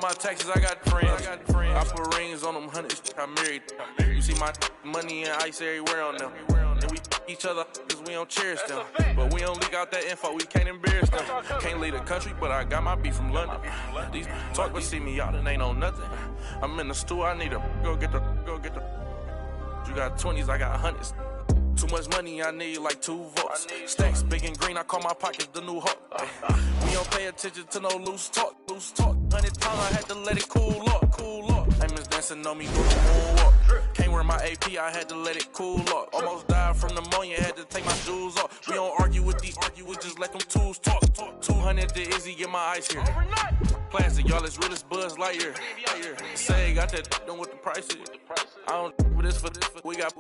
my taxes, I got friends. I put rings on them hundreds, I married. You see my money and ice everywhere on them. And we each other cause we don't cherish them. But we don't leak out that info, we can't embarrass them. Can't leave the country, but I got my beef from London. These talk but see me out and ain't on nothing. I'm in the store, I need to go get the. You got 20s, I got hundreds. Too much money, I need like 2 votes. Stacks big and green, I call my pockets the new Hulk. We don't pay attention to no loose talk. 100 pounds, I had to let it cool up. Amos dancing on me, do the moonwalk. Can't wear my AP, I had to let it cool up. Almost died from pneumonia, had to take my jewels off. We don't argue with these, we just let them tools talk. 200 to Izzy, get my ice here. Plastic, y'all, it's real as Buzz Lightyear. Say, got that done with the prices. I don't for this, we got.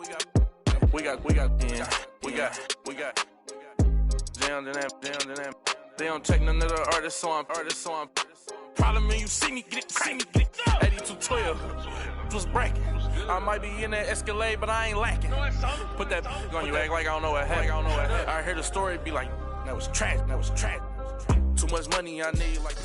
Down to that. They don't check none of the artists, so I'm. Problem is you see me get it. 8212 was bracket. I might be in that Escalade, but I ain't lacking. Put that on you, act like I don't know what happened. I heard the story, be like, that was trash. Too much money, I need like.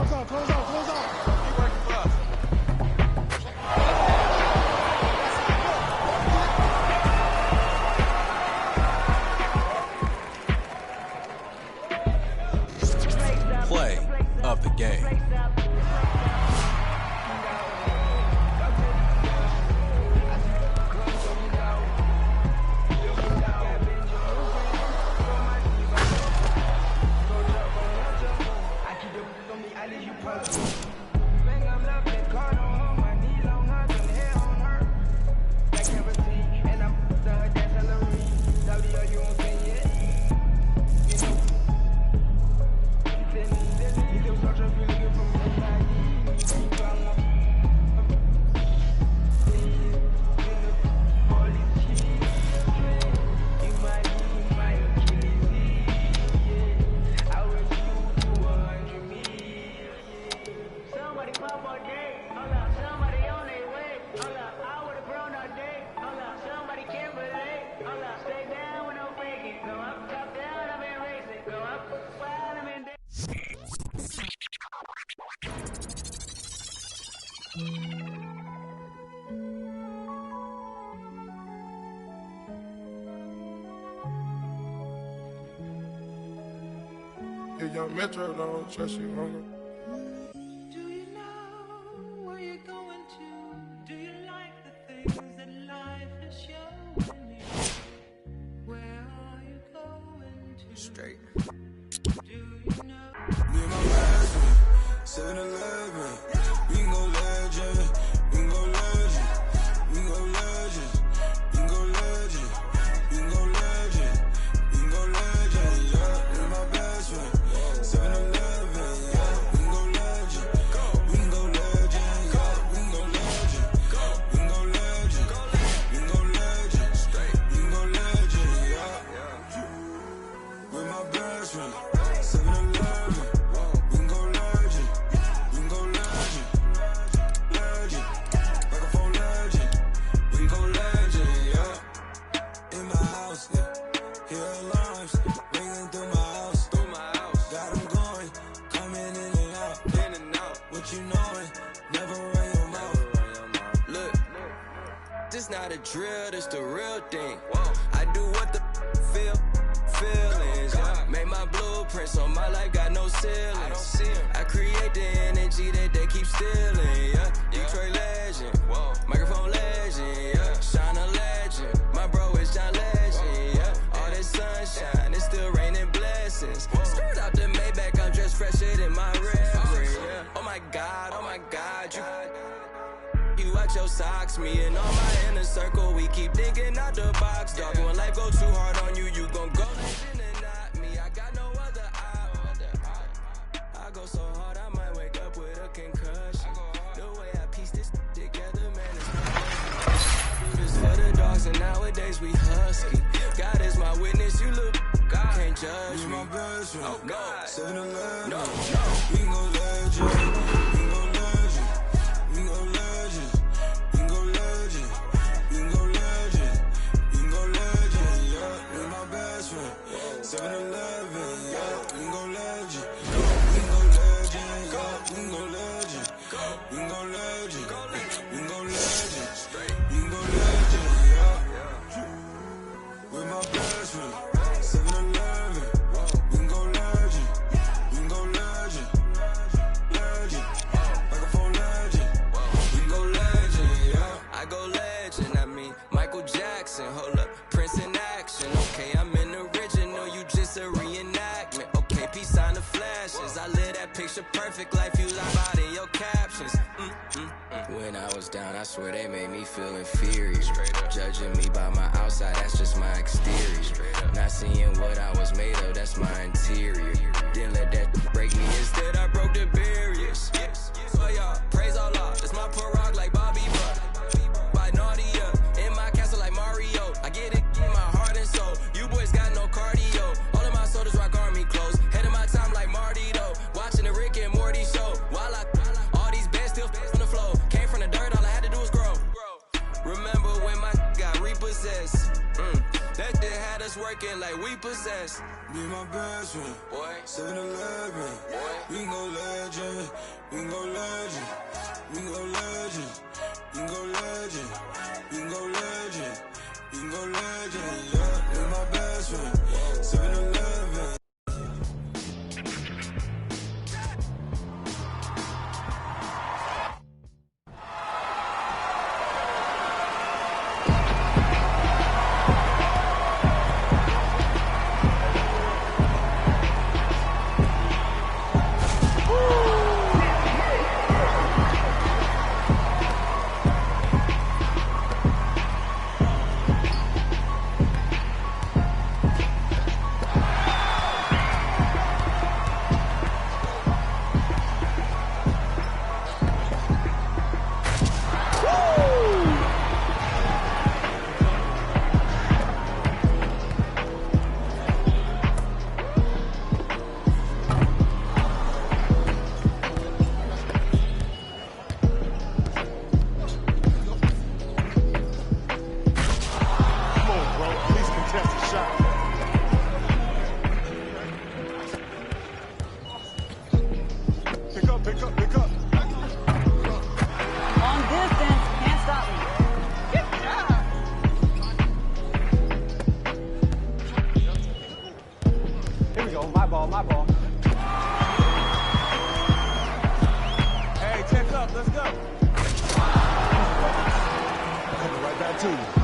Close out. If young Metro don't trust you, hunger. Do you know where you're going to? Do you like the things that life is showing you? Where are you going to? Straight. Do you know? Me and my best friend, 7-Eleven. We can go legend. We can go legend. We can go legend. We can go legend. We can go legend. We can go legend. Yeah, me and my best friend, 7-Eleven. Yeah, we can go legend. We can go legend. Yeah, we can go legend. We can go legend. We can go legend. We can go legend. Yeah, with my best friend, 7-Eleven. We can go legend. We can go legend. Legend. Like a phone legend. We can go legend. Yeah. In my house. Yeah. Hear alarms ringing through my house. Got them going, coming in and out. What you knowin'? Never run your mouth. Look, this not a drill, this the real thing. I do what the feelings. Make my blueprints on my life, got no ceilings. I create the energy that they keep stealing. Yeah, Detroit legend, microphone legend. Yeah, Shine a legend. My bro is John Legend. Yeah, all this sunshine, it's still raining blessings. Straight out the Maybach, I'm dressed fresher than my reverend. Yeah. Oh my God, you out your socks, me and all my inner circle, we keep thinking out the box, dog. When life go too hard on you, you gon' go legend and not me. I got no other option. I go so hard, I might wake up with a concussion. The way I piece this together, man, it's I do this for the dogs, and nowadays we husky. God is my witness, you look, God can't judge Me and me. my best friend, Oh God, 7-Eleven. no. We can go legend. We can go legend. We can go legend. We can go legend. We can go legend. We can go legend. Yeah, with my best friend, 7-Eleven. Yeah, we can go legend. We can go legend. Yeah, we can go legend. We can go legend. We can go legend. We can go legend. Yeah, with my best friend, 7-Eleven. We can go legend. We can go legend. Legend. Like a phone legend. We can go legend. Yeah. I go legend, I mean Michael Jackson, hold up, Prince in action. Okay, I'm an original, you just a reenactment. Okay, peace on the flashes, I live that picture perfect life you live out in your captions. When I was down, I swear they made me feel inferior. Judging me by my outside, that's just my exterior. Not seeing what I was made of, that's my interior. Didn't let that break me, instead I broke the barriers. So y'all, praise Allah, that's my parag like Bobby Buck. By Nadia, in my castle like Mario. I get it in my heart and soul. You boys got no cardio. All of my soldiers rock army clothes. Head of my time like Marty though. Watching the Rick and Morty show. While all these bands still on the floor. Came from the dirt, all I had to do was grow. Remember when my got repossessed? That shit had us working like we possessed. Me and my best friend, Boy, 7-Eleven. We can go legend. We can go legend. We can go legend. We can go legend. We can go legend. We can go legend. Yeah, me and my best friend, 7-Eleven. go. My ball, my ball. Hey, check up. Let's go. Right back to you.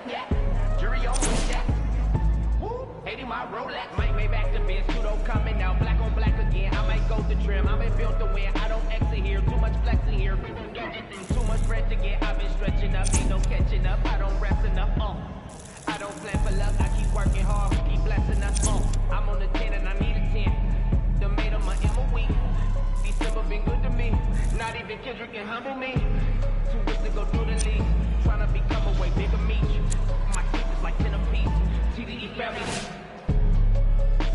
Yeah, jury on me, yeah. Woo, 80 my Rolex, might way back to Benz, pseudo coming out, black on black again. I might go to trim, I've been built to win. I don't exit here, too much flexing here. Too much bread to get, I've been stretching up, ain't no catching up. I don't rest enough, I don't plan for luck, I keep working hard, keep blessing us, I'm on the 10 and I need a 10. The made of my MOE. December been good to me. Not even Kendrick can humble me. Too rich to go through the league. Trying to become a way bigger me. My sleep is like 10 apiece. TDE family.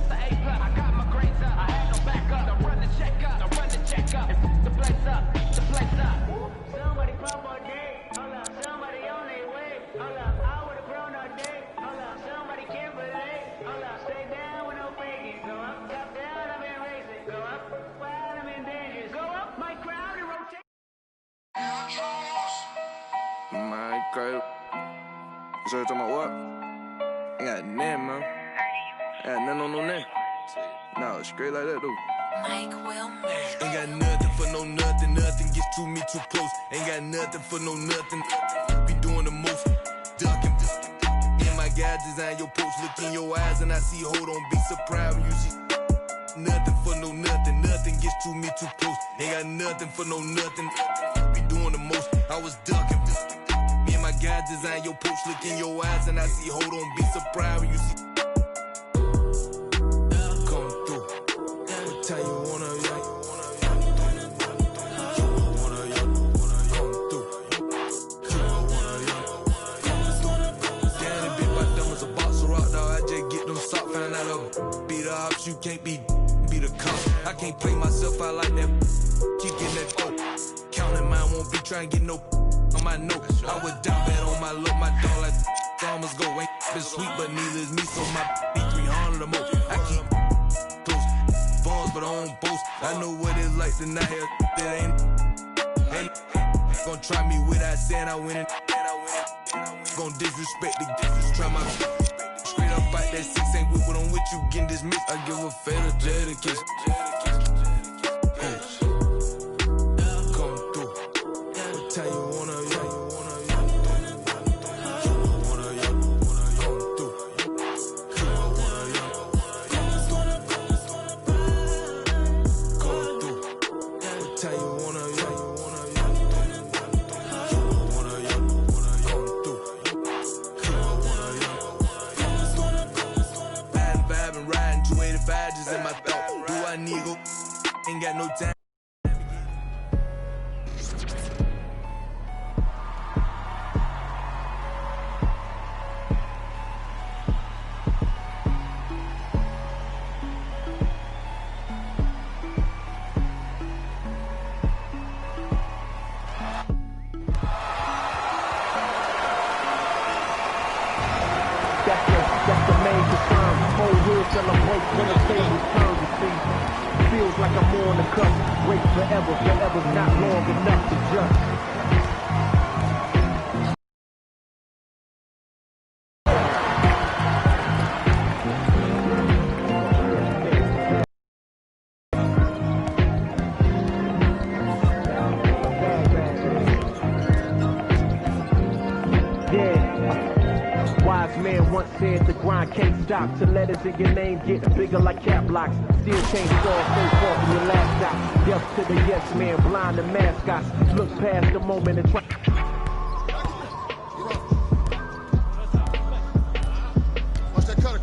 The A+, I got my grades up. I had no backup. Now run the check up. Now run the check up. The place up. The place up. Somebody pop all day. Hold up. Somebody on their way. Hold up. I would've grown all day. Hold up. Somebody can't relate. Hold up. Stay down with no faking. Go up. Top down. I'm in racing. Go up. Wild. I'm in danger. Go up. My crowd and rotate. My crowd. So you talking about what? I got name, man. I got nothing on no name. No, straight like that, dude. Mike Wilmer. Ain't got nothing for no nothing, nothing gets to me too close. Ain't got nothing for no nothing, be doing the most, ducking. In my guide, design your post, look in your eyes and I see, hold on, be surprised when you see. Nothing for no nothing, nothing gets to me too close. Ain't got nothing for no nothing, be doing the most, I was ducking. Me and my guide, design your post, look in your eyes and I see, hold on, be surprised when you see. Tell you wanna, you can't be the cop. I can't play myself out like that. Keep getting that dope. Counting mine won't be trying to get no on my note. I would die bad on my look, my dog like farmers go. Ain't been sweet, but neither is me, so my B300 or more. I keep close phones, but I don't boast. I know what it's like to not have that ain't gonna try me without saying I win it. Gonna disrespect the try my straight up fight that 6 ain't with what I'm with you getting dismissed. I give a fatal Jada kiss. Come through. What time you wanna, come through. Come through. What time you wanna, just in my thought. Do I need go? Ain't got no time. That's the main concern. Whole hood celebrate when the table turns, you see. Feels like I'm on the cusp. Wait forever, forever's not long enough to just. Man once said the grind can't stop till letters in your name get bigger like cap blocks. Still can't solve so far from your laptop. Deaf to the yes man, blind to mascots. Look past the moment and try. Watch that cutter.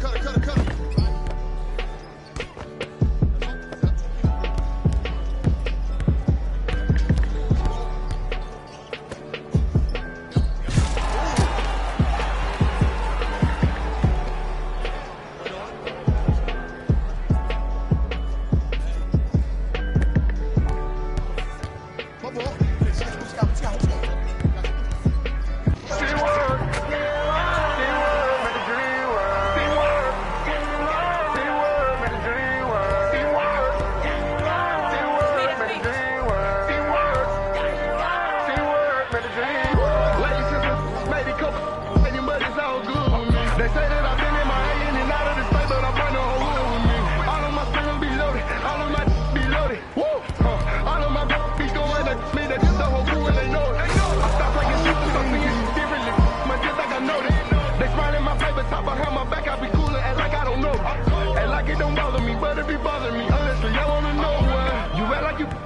Me that just the whole crew and they know it. I stop breaking shit to something differently. My just like I know that.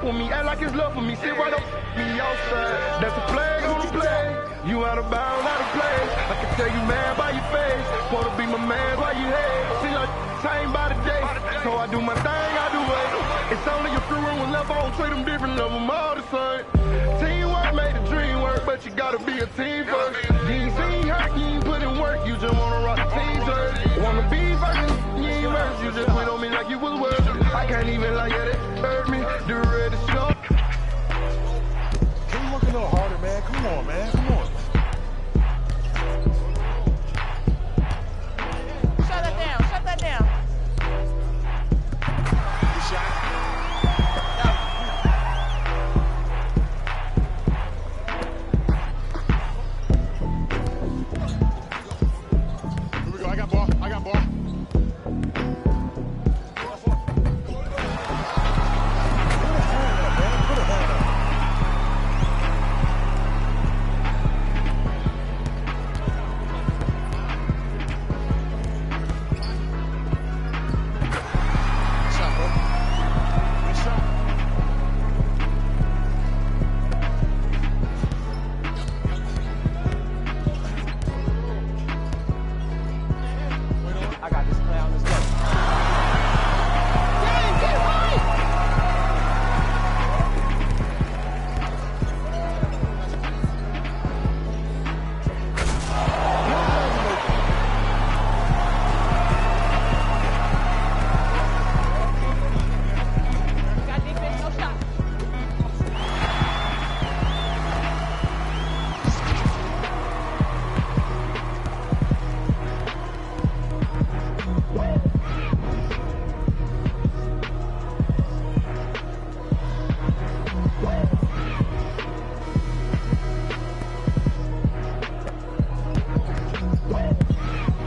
with me, act like it's love for me. Sit right up me outside. That's a flag on the play. You out of bounds, out of place. I can tell you man by your face. Wanna be my man by your head. See like same by the day. So I do my thing, I do it. It's only a few rooms left, I don't treat them different, love them all the same. Teamwork made the dream work, but you gotta be a team first. You ain't seen hurt, you ain't put in work, you just wanna rock the team jersey. Wanna be first, you ain't merged, you just quit on me like you was worth it. I can't even lie, yeah, they hurt me, the red is show. Can you work a little harder, man? Come on, man. Come on. Shut that down. Shut that down. Good shot. Here we go. I got ball. I got ball. Put a hand up. Shot, bro. Good shot. I got this clown. Let's go. Dang, get right! Got defense, no shot.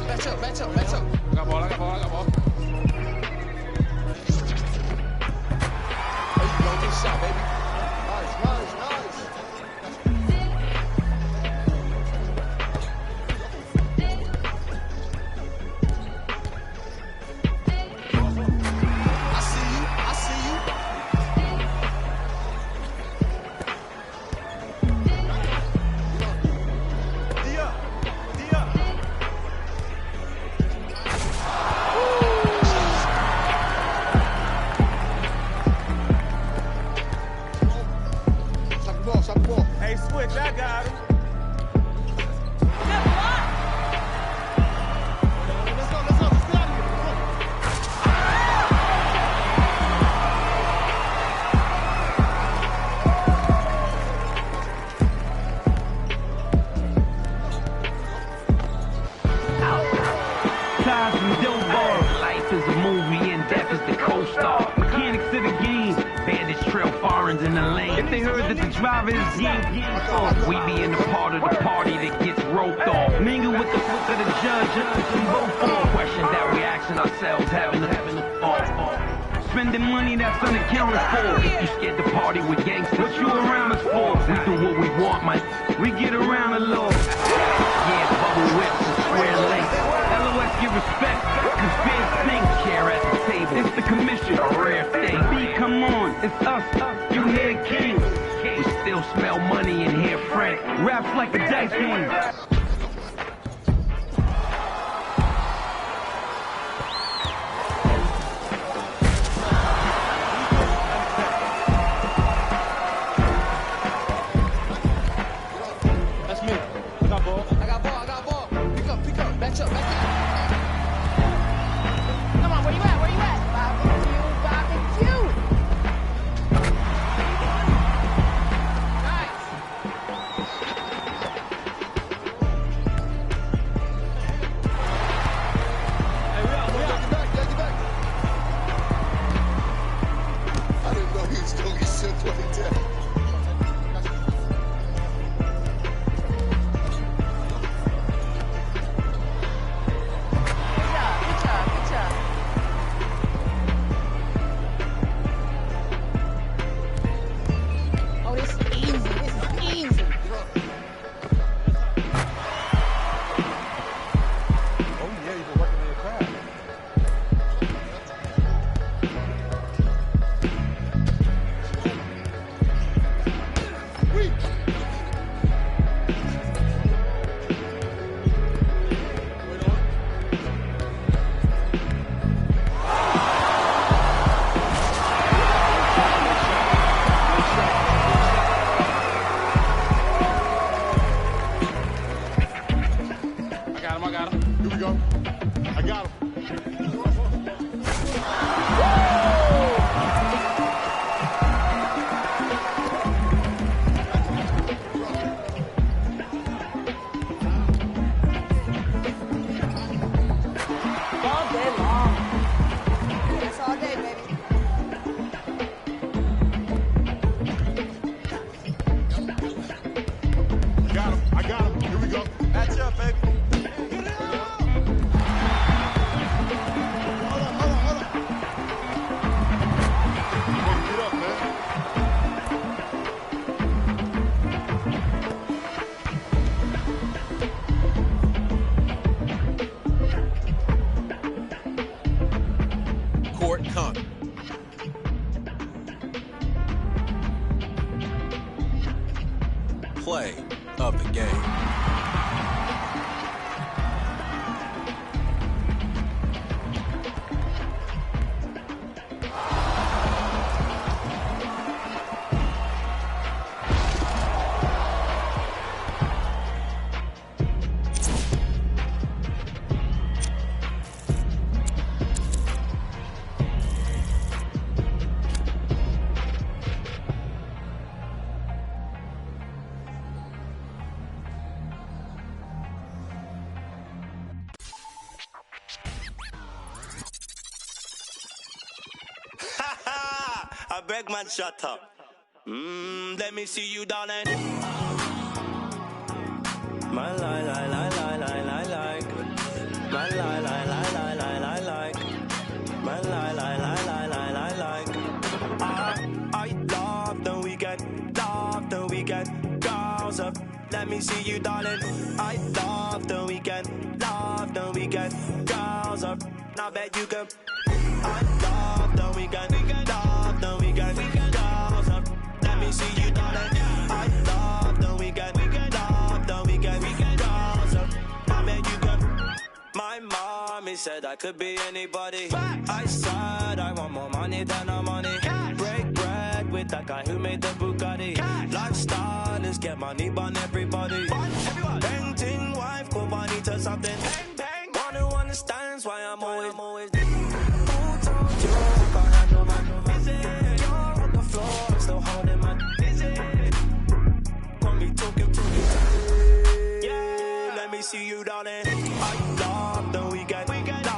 Match up, match up, match up. I got ball, I got ball, I got ball. There you go, good shot, baby. Nice, nice, nice. I see you, I see you. D-up, D-up. Stop the ball, stop the ball. Hey, switch, I got him. Let's go, let's get out of here. Ties from dope bars. Life is a movie and death is the co-star. Mechanics of the game. Bandits trail foreigns in the lane. If they heard that the driver is getting off, we be in the part of the party that gets roped off. Mingle with the foot of the judge and vote for questions that we asking ourselves, having the off. Spending money that's unaccounted for. If you scared to party with gangsters, what you around us for? We do what we want, man. We get around a little. Yeah, bubble whips and square links. LOS give respect, cause fans think chair at the table. It's the commission, a rare thing. B, come on, it's us, you hear King. We still smell money and hear Frank. Raps like a dice game. That's me. I got ball. I got ball, I got ball. Pick up, match up, match up. Come on, where you at? Where you at? Barbecue, barbecue. Nice. Hey, we out. Get back, get back. I didn't know he was going to get shook like that. Here we go. I got him. All day long. That's all day, baby. I got him. Here we go. Match up, baby. Hold on. Get up, man. Court Conk. Play of the game. I beg man, shut up. Let me see you, darling. My lie, lie, lie, lie, lie, lie, like. My lie, lie, lie, lie, lie, lie, like. My lie, lie, lie, lie, lie, lie, like. I love the weekend, girls up. Let me see you, darling. I love the weekend, girls up. Now bet you can. I love the weekend, girls up. Let me see you, darling. I love the weekend, girls up. Now bet you can. My mommy said I could be anybody. I said I want more money than no money. Break bread with that guy who made the Bugatti. Lifestyle is get money on everybody. Painting wife, go bonita something. One who understands why I'm always. Who told you I can't have no man? You're on the floor, I'm still holding man. Got me talking. Yeah, let me see you, darling. I love the weekend, girls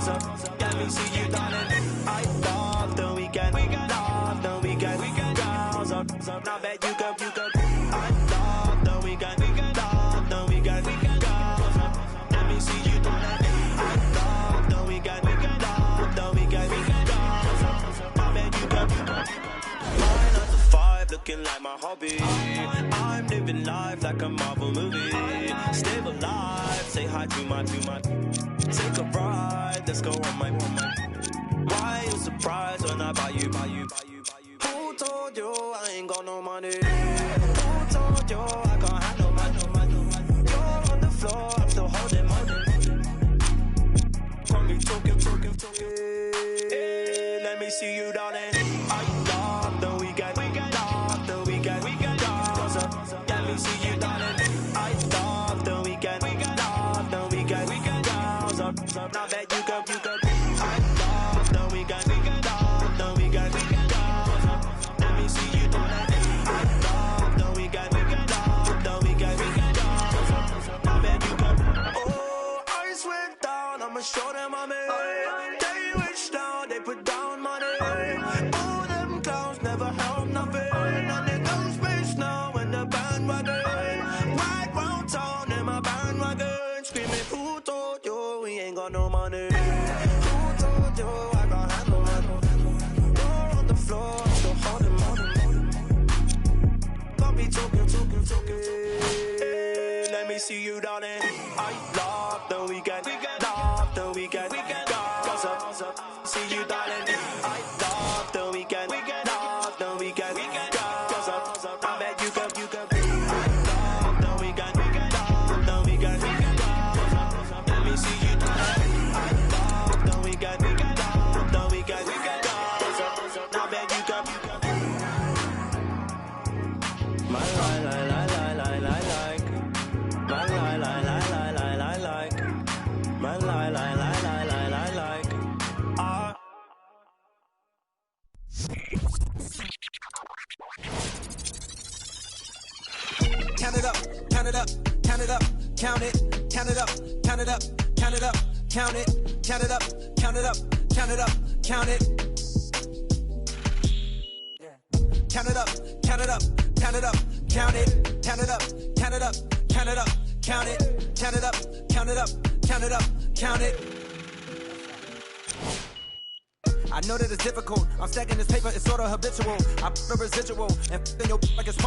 up. Let me see you, darling. I love the weekend, girls up. Now bet you can. I love the weekend, girls up. Let me see you, darling. I love the weekend, girls up. Now bet you can. 9 to 5, looking like my hobby. I'm living life like a Marvel movie. Stable life, say hi to my. Take a ride, let's go on my. Why you surprised when I buy you? Who told you I ain't got no money? Who told you I can't have no money? You're on the floor, I'm still holding money. Got me talking. Hey, let me see you, darling. I love the weekend, girls up. Let me see you, darling. I love the weekend, girls up. Now that you can. I love the weekend, girls up. Let me see you, darling. I love the weekend, girls up. Now that you can. Oh, I swear down, I'ma show them I'm in. They wish down, they put down money. All them clowns never help nothing. And they go space now in the bandwagon. Right round town in my bandwagon. Screaming, who told you we ain't got no money? Who told you I can't have no money? You're on the floor, I'm still holding money. Got me talking. Hey, let me see you, darling. I love the weekend, girls up. See you, darling. I love the weekend, girls up. I bet you can. I love the weekend, girls up. Let me see you, darling. I love the weekend, girls up. I bet you can. My lie, like. My lie, count it up, count it up, count it up, count it, count it up, count it up, count it up, count it, count it up, count it up, count it up, count it. Count it up, count it up, count it up, count it, count it up, count it up, count it up, count it, count it up, count it up, count it up, count it. I know that it's difficult. I'm stacking this paper, it's sort of habitual. I put the residual and f***ing your like it's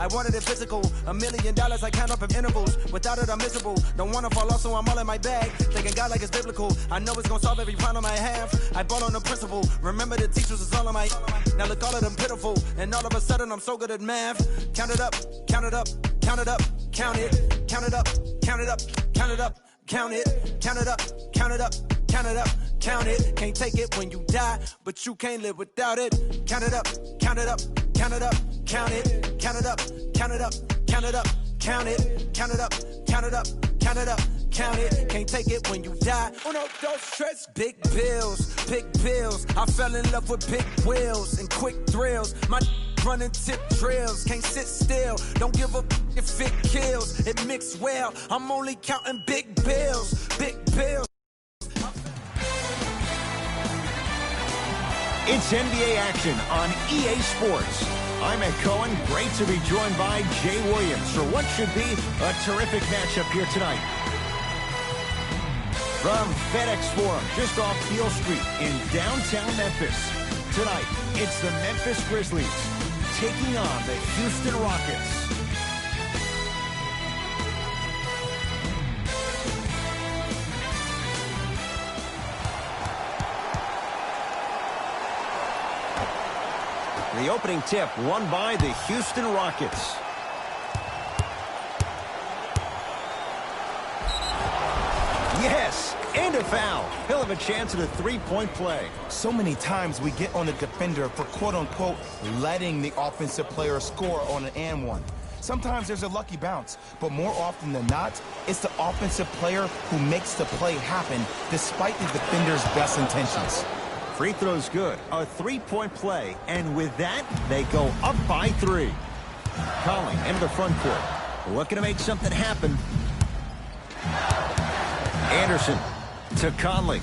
I wanted it physical, $1 million I count up in intervals. Without it I'm miserable, don't wanna fall off so I'm all in my bag. Thinking God like it's biblical, I know it's gonna solve every problem I have. I bought on the principle, remember the teachers is all on my. Now look all of them pitiful, and all of a sudden I'm so good at math. Count it up, count it up, count it up, count it, count it up, count it up, count it up, count it, count it up, count it up, count it up, count it. Can't take it when you die, but you can't live without it. Count it up, count it up, count it up, count it, count it up, count it up, count it up, count it, count it up, count it up, count it up, count it. Can't take it when you die. Oh no, don't stress. Big bills, big bills. I fell in love with big wheels and quick thrills. My running tip drills, can't sit still. Don't give a if it kills. It mixed well. I'm only counting big bills, big bills. It's NBA action on EA Sports. I'm Ed Cohen. Great to be joined by Jay Williams for what should be a terrific matchup here tonight. From FedEx Forum, just off Beale Street in downtown Memphis. Tonight, it's the Memphis Grizzlies taking on the Houston Rockets. The opening tip won by the Houston Rockets. Yes, and a foul. He'll have a chance at a three-point play. So many times we get on the defender for quote-unquote letting the offensive player score on an and one. Sometimes there's a lucky bounce, but more often than not, it's the offensive player who makes the play happen despite the defender's best intentions. Free throw's good. A three-point play. And with that, they go up by 3. Conley into the front court. Looking to make something happen. Anderson to Conley.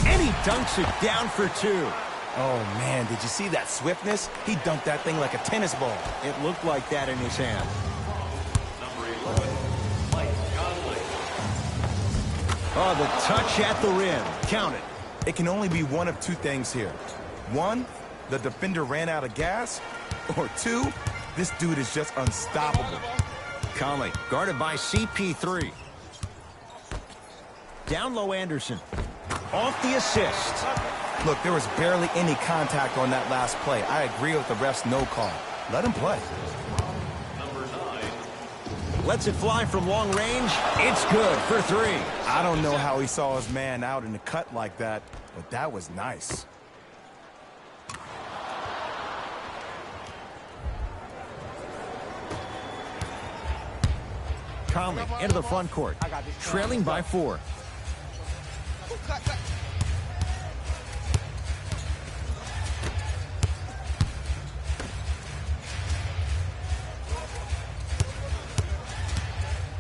And he dunks it down for 2. Oh, man, did you see that swiftness? He dunked that thing like a tennis ball. It looked like that in his hand. Oh, the touch at the rim. Count it. It can only be one of two things here. 1, the defender ran out of gas. Or 2, this dude is just unstoppable. Conley guarded by CP3. Down low Anderson. Off the assist. Look, there was barely any contact on that last play. I agree with the ref's no call. Let him play. Lets it fly from long range. It's good for 3. I don't know how he saw his man out in the cut like that, but that was nice. Conley into the front court, trailing by 4.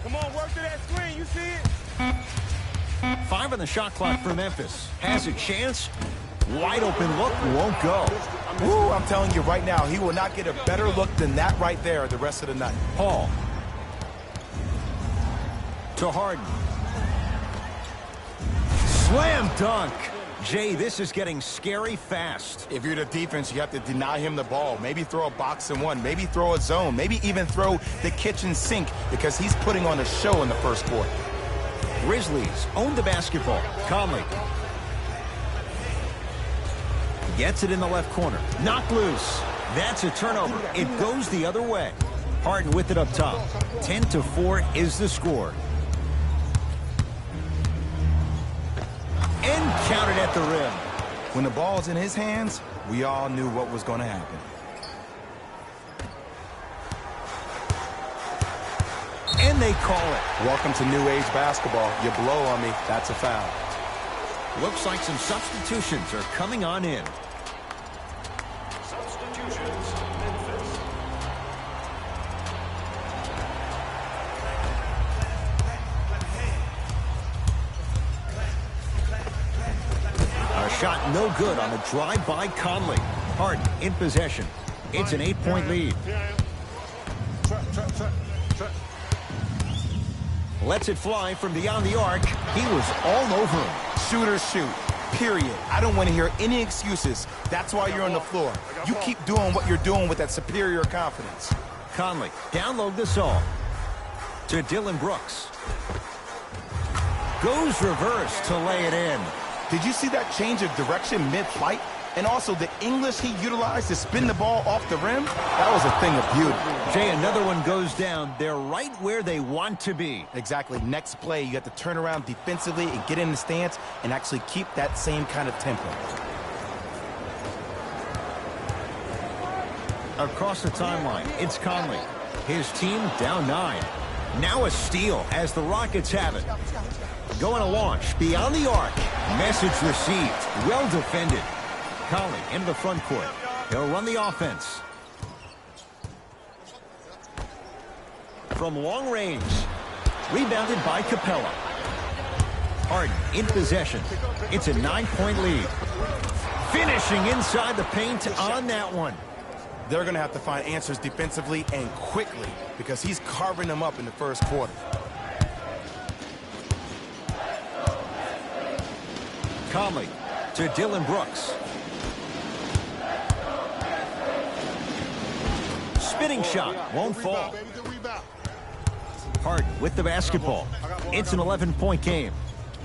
Come on, work to that screen. You see it? 5 on the shot clock for Memphis. Has a chance. Wide open look, won't go. Ooh, I'm telling you right now, he will not get a better look than that right there the rest of the night. Paul. To Harden. Slam dunk. Jay, this is getting scary fast. If you're the defense, you have to deny him the ball. Maybe throw a box and one. Maybe throw a zone. Maybe even throw the kitchen sink because he's putting on a show in the first quarter. Grizzlies own the basketball. Conley. Gets it in the left corner. Knocked loose. That's a turnover. It goes the other way. Harden with it up top. 10-4 is the score. And counted at the rim. When the ball's in his hands, we all knew what was going to happen. And they call it. Welcome to new age basketball. You blow on me, that's a foul. Looks like some substitutions are coming on in. Substitutions, Memphis. A shot no good on the drive by Conley. Harden in possession. It's an 8-point lead. Lets it fly from beyond the arc. He was all over him. Shooters shoot, period. I don't want to hear any excuses. That's why you're on the floor. You keep doing what you're doing with that superior confidence. Conley, download this all. To Dylan Brooks. Goes reverse to lay it in. Did you see that change of direction mid-flight? And also the English he utilized to spin the ball off the rim? That was a thing of beauty. Jay, another one goes down. They're right where they want to be. Exactly. Next play, you have to turn around defensively and get in the stance and actually keep that same kind of tempo. Across the timeline, it's Conley. His team down 9. Now a steal as the Rockets have it. Going to launch beyond the arc. Message received. Well defended. Conley into the front court. He'll run the offense. From long range. Rebounded by Capella. Harden in possession. It's a 9-point lead. Finishing inside the paint on that one. They're going to have to find answers defensively and quickly because he's carving them up in the first quarter. Conley to Dylan Brooks. Spinning shot won't fall. Harden with the basketball. It's an 11-point game.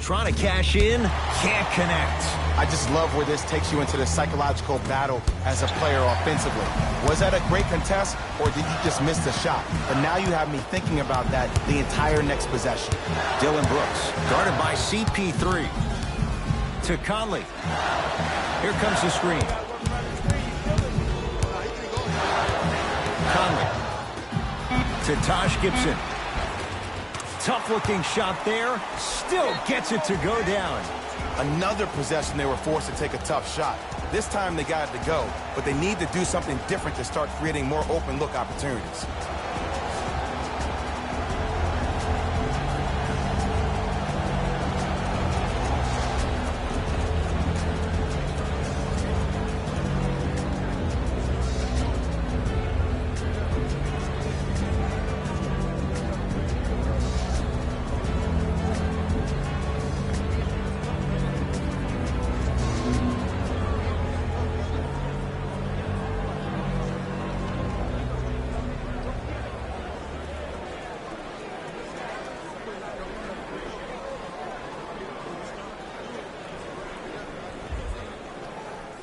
Trying to cash in, can't connect. I just love where this takes you into the psychological battle as a player offensively. Was that a great contest, or did you just miss the shot? But now you have me thinking about that the entire next possession. Dylan Brooks, guarded by CP3. To Conley. Here comes the screen. Conley. To Taj Gibson. Tough-looking shot there. Still gets it to go down. Another possession they were forced to take a tough shot. This time they got it to go, but they need to do something different to start creating more open look opportunities.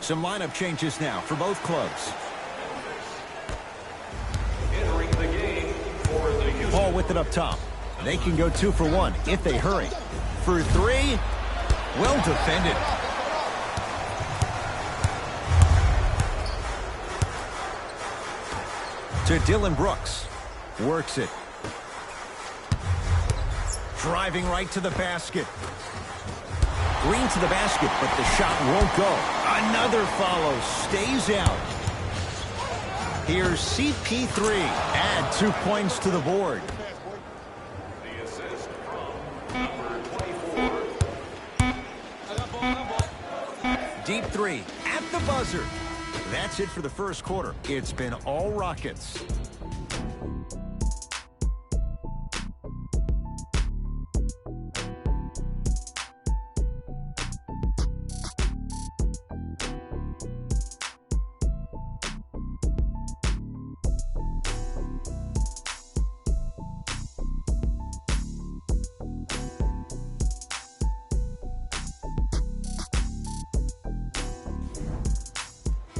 Some lineup changes now for both clubs. Entering the game for the Houston. Paul with it up top. They can go 2 for 1 if they hurry. For 3, well defended. To Dylan Brooks. Works it. Driving right to the basket. Green to the basket, but the shot won't go. Another follow. Stays out. Here's CP3. Add 2 points to the board. The assist from number 24. Deep 3 at the buzzer. That's it for the first quarter. It's been all Rockets.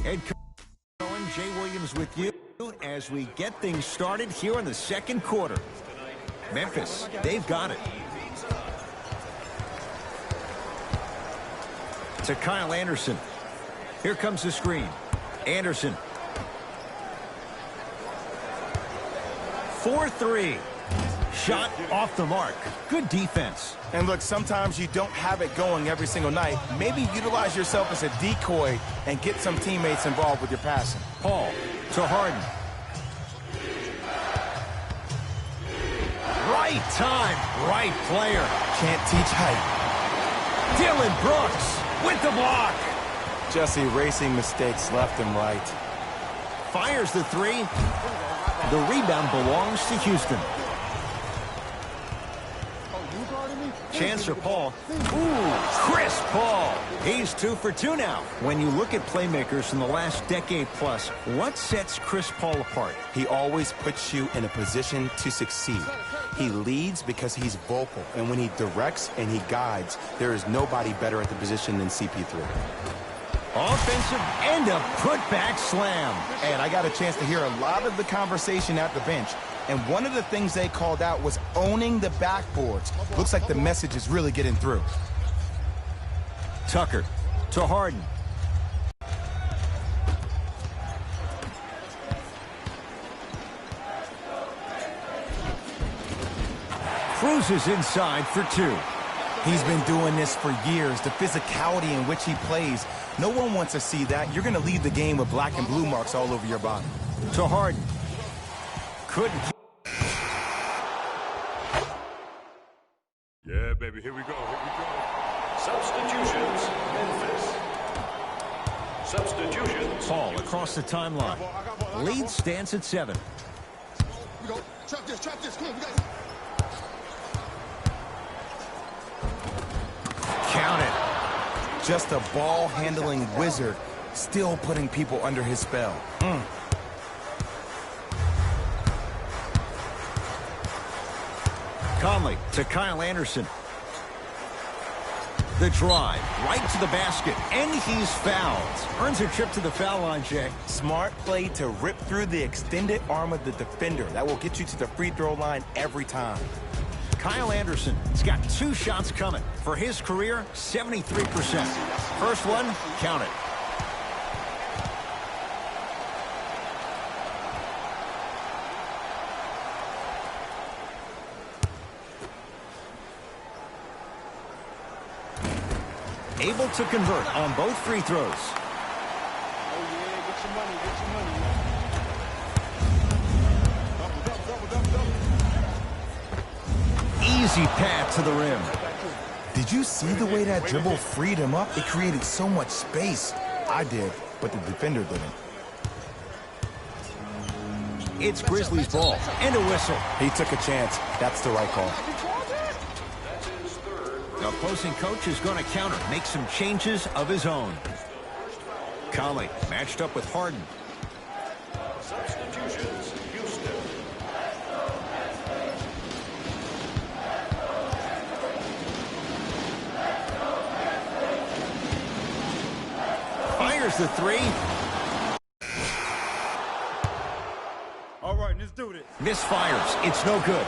Head coach Jay Williams with you as we get things started here in the second quarter. Memphis, they've got it. To Kyle Anderson. Here comes the screen. Anderson. 4-3. Shot off the mark. Good defense. And look, sometimes you don't have it going every single night. Maybe utilize yourself as a decoy and get some teammates involved with your passing. Paul to Harden. Right time, right player. Can't teach height. Dylan Brooks with the block. Just erasing mistakes left and right. Fires the three. The rebound belongs to Houston. Chance for Paul. Ooh, Chris Paul. He's 2 for 2 now. When you look at playmakers in the last decade plus, what sets Chris Paul apart? He always puts you in a position to succeed. He leads because he's vocal, and when he directs and he guides, there is nobody better at the position than CP3. Offensive and a putback slam. And I got a chance to hear a lot of the conversation at the bench. And one of the things they called out was owning the backboards. Looks like the message is really getting through. Tucker to Harden. Cruises inside for 2. He's been doing this for years. The physicality in which he plays, no one wants to see that. You're going to leave the game with black and blue marks all over your body. To Harden. Couldn't. Yeah, baby, here we go, Substitutions, Memphis. Substitutions. Paul across the timeline. Lead stands at 7. We go. Trap this, come on, we got it. Count it. Just a ball-handling wizard, still putting people under his spell. Conley to Kyle Anderson. The drive right to the basket, and he's fouled. Earns a trip to the foul line, Jay. Smart play to rip through the extended arm of the defender. That will get you to the free throw line every time. Kyle Anderson has got 2 shots coming. For his career, 73%. First one, count it. Able to convert on both free throws. Oh, yeah, get your money, get your money. Double. Easy path to the rim. Did you see the way that dribble freed him up? It created so much space. I did, but the defender didn't. It's Grizzlies ball and a whistle. He took a chance. That's the right call. The opposing coach is going to counter, make some changes of his own. Conley matched up with Harden. Substitutions, Houston. Fires the three. All right, let's do this. Misfires. It's no good.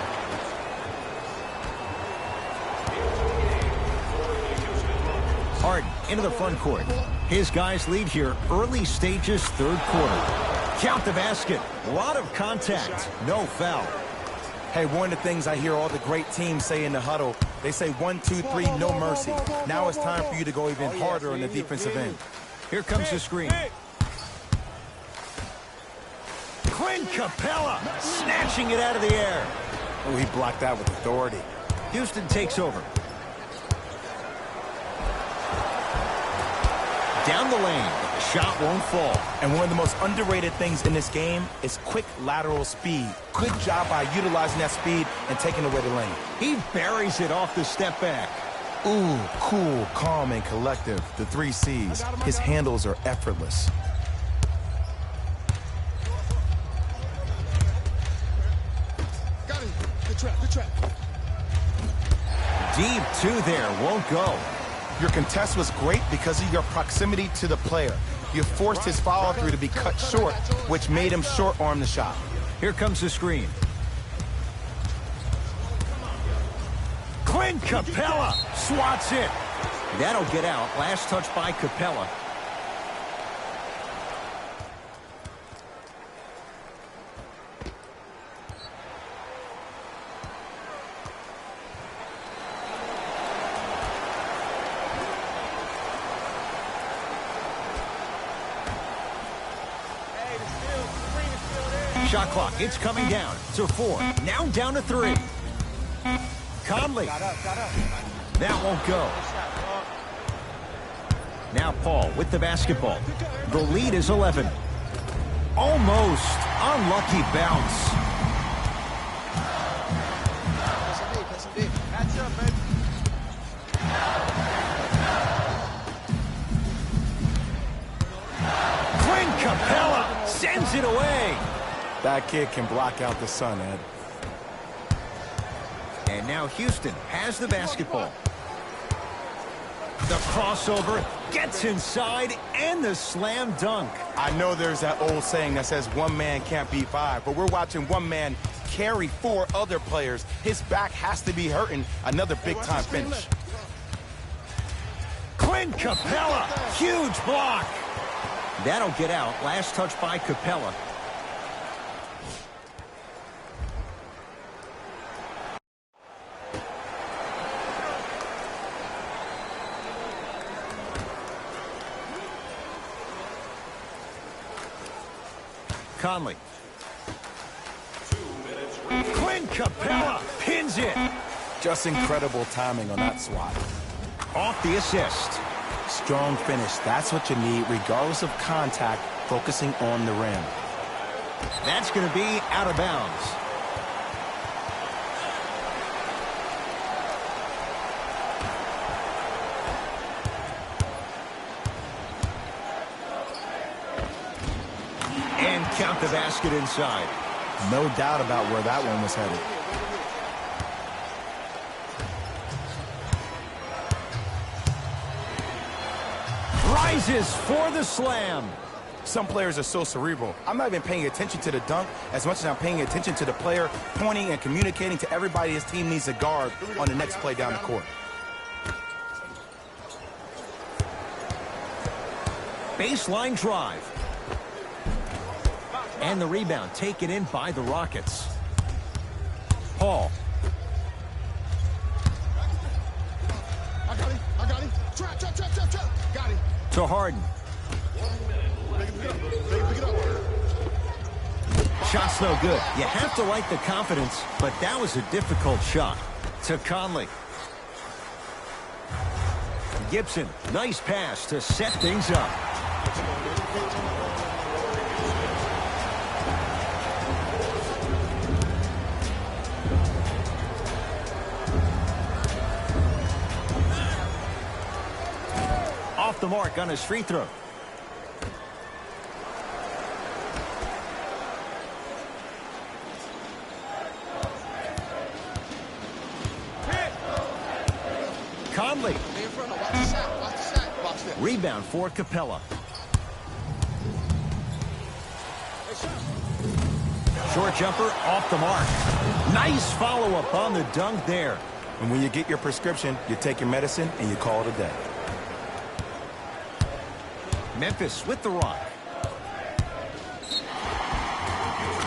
Harden into the front court. His guys lead here early stages, third quarter. Count the basket. A lot of contact. No foul. Hey, one of the things I hear all the great teams say in the huddle, they say 1, 2, 3, no mercy. Now it's time for you to go even harder on the defensive end. Here comes the screen. Clint Capella snatching it out of the air. Oh, he blocked that with authority. Houston takes over. Down the lane, but the shot won't fall. And one of the most underrated things in this game is quick lateral speed. Good job by utilizing that speed and taking away the lane. He buries it off the step back. Ooh, cool, calm, and collective. The 3 C's. His handles are effortless. Got him. Good trap. Deep 2 there, won't go. Your contest was great because of your proximity to the player. You forced his follow-through to be cut short, which made him short-arm the shot. Here comes the screen. Clint Capella swats it. That'll get out. Last touch by Capella. Shot clock, it's coming down to 4. Now down to 3. Conley. That won't go. Now Paul with the basketball. The lead is 11. Almost. Unlucky bounce. Match up, baby. Clint Capella sends it away. That kid can block out the sun, Ed. And now Houston has the basketball. The crossover gets inside and the slam dunk. I know there's that old saying that says one man can't beat 5, but we're watching one man carry 4 other players. His back has to be hurting. Another big-time finish. Clint Capella, huge block. That'll get out. Last touch by Capella. Conley. Clint Capella pins it. Just incredible timing on that swat. Off the assist. Strong finish. That's what you need, regardless of contact, focusing on the rim. That's going to be out of bounds. And count the basket inside. No doubt about where that one was headed. Rises for the slam. Some players are so cerebral. I'm not even paying attention to the dunk as much as I'm paying attention to the player pointing and communicating to everybody his team needs to guard on the next play down the court. Baseline drive. And the rebound taken in by the Rockets. Paul. I got him. Trap. Got him. To Harden. Pick it up. Shot's no good. You have to like the confidence, but that was a difficult shot. To Conley. Gibson, nice pass to set things up. Off the mark on his free throw. Conley. Rebound for Capella. Short jumper off the mark. Nice follow-up on the dunk there. And when you get your prescription, you take your medicine and you call it a day. Memphis with the rock.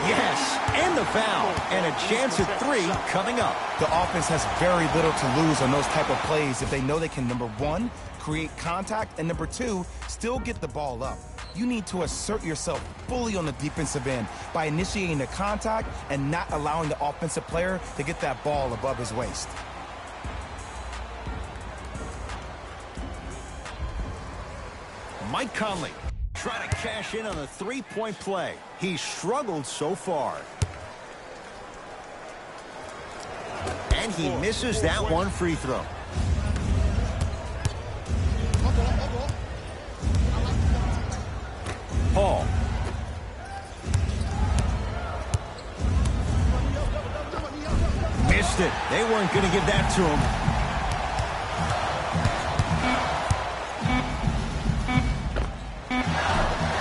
Yes, and the foul. And a chance at 3 coming up. The offense has very little to lose on those type of plays if they know they can, number 1, create contact, and number 2, still get the ball up. You need to assert yourself fully on the defensive end by initiating the contact and not allowing the offensive player to get that ball above his waist. Mike Conley trying to cash in on a 3-point play. He struggled so far. And he misses that one free throw. Paul. Missed it. They weren't going to give that to him.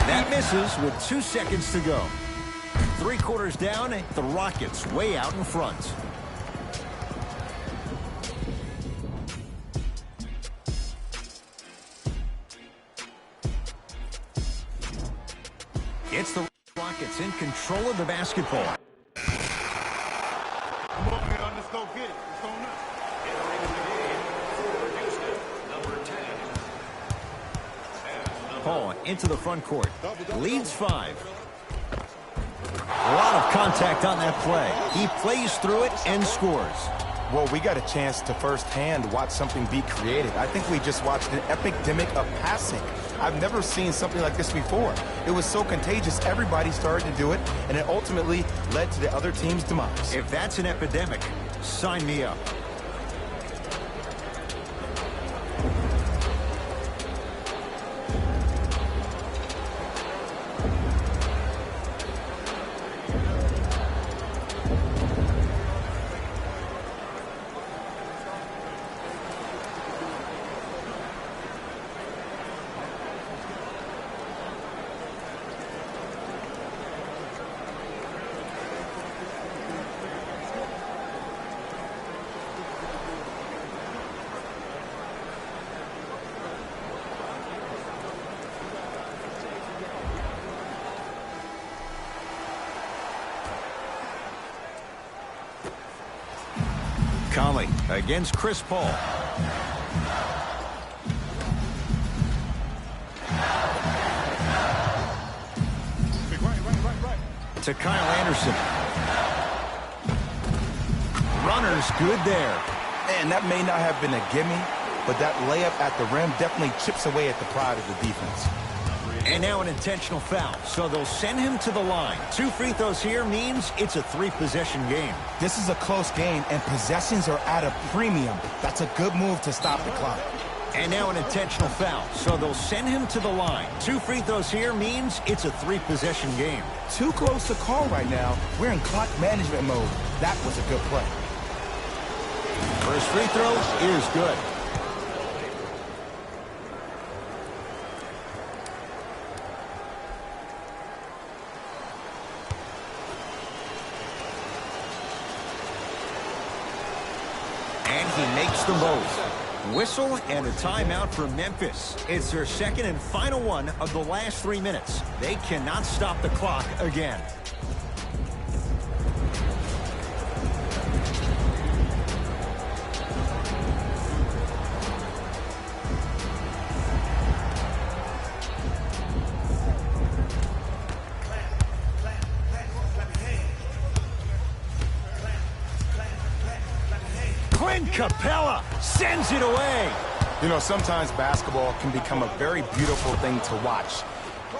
That misses with 2 seconds to go. 3 quarters down, the Rockets way out in front. It's the Rockets in control of the basketball. Come on, man. Let's go get it. It's on us. Paul into the front court. Leads 5. A lot of contact on that play. He plays through it and scores. Well, we got a chance to firsthand watch something be created. I think we just watched an epidemic of passing. I've never seen something like this before. It was so contagious, everybody started to do it, and it ultimately led to the other team's demise. If that's an epidemic, sign me up. Conley against Chris Paul. To Kyle Anderson. Runner's good there. And that may not have been a gimme, but that layup at the rim definitely chips away at the pride of the defense. And now an intentional foul, so they'll send him to the line. 2 free throws here means it's a 3-possession game. This is a close game, and possessions are at a premium. That's a good move to stop the clock. And now an intentional foul, so they'll send him to the line. 2 free throws here means it's a 3-possession game. Too close to call right now. We're in clock management mode. That was a good play. First free throw is good. And he makes them both. Whistle and a timeout for Memphis. It's their second and final one of the last 3 minutes. They cannot stop the clock again. Capella sends it away. You know, sometimes basketball can become a very beautiful thing to watch.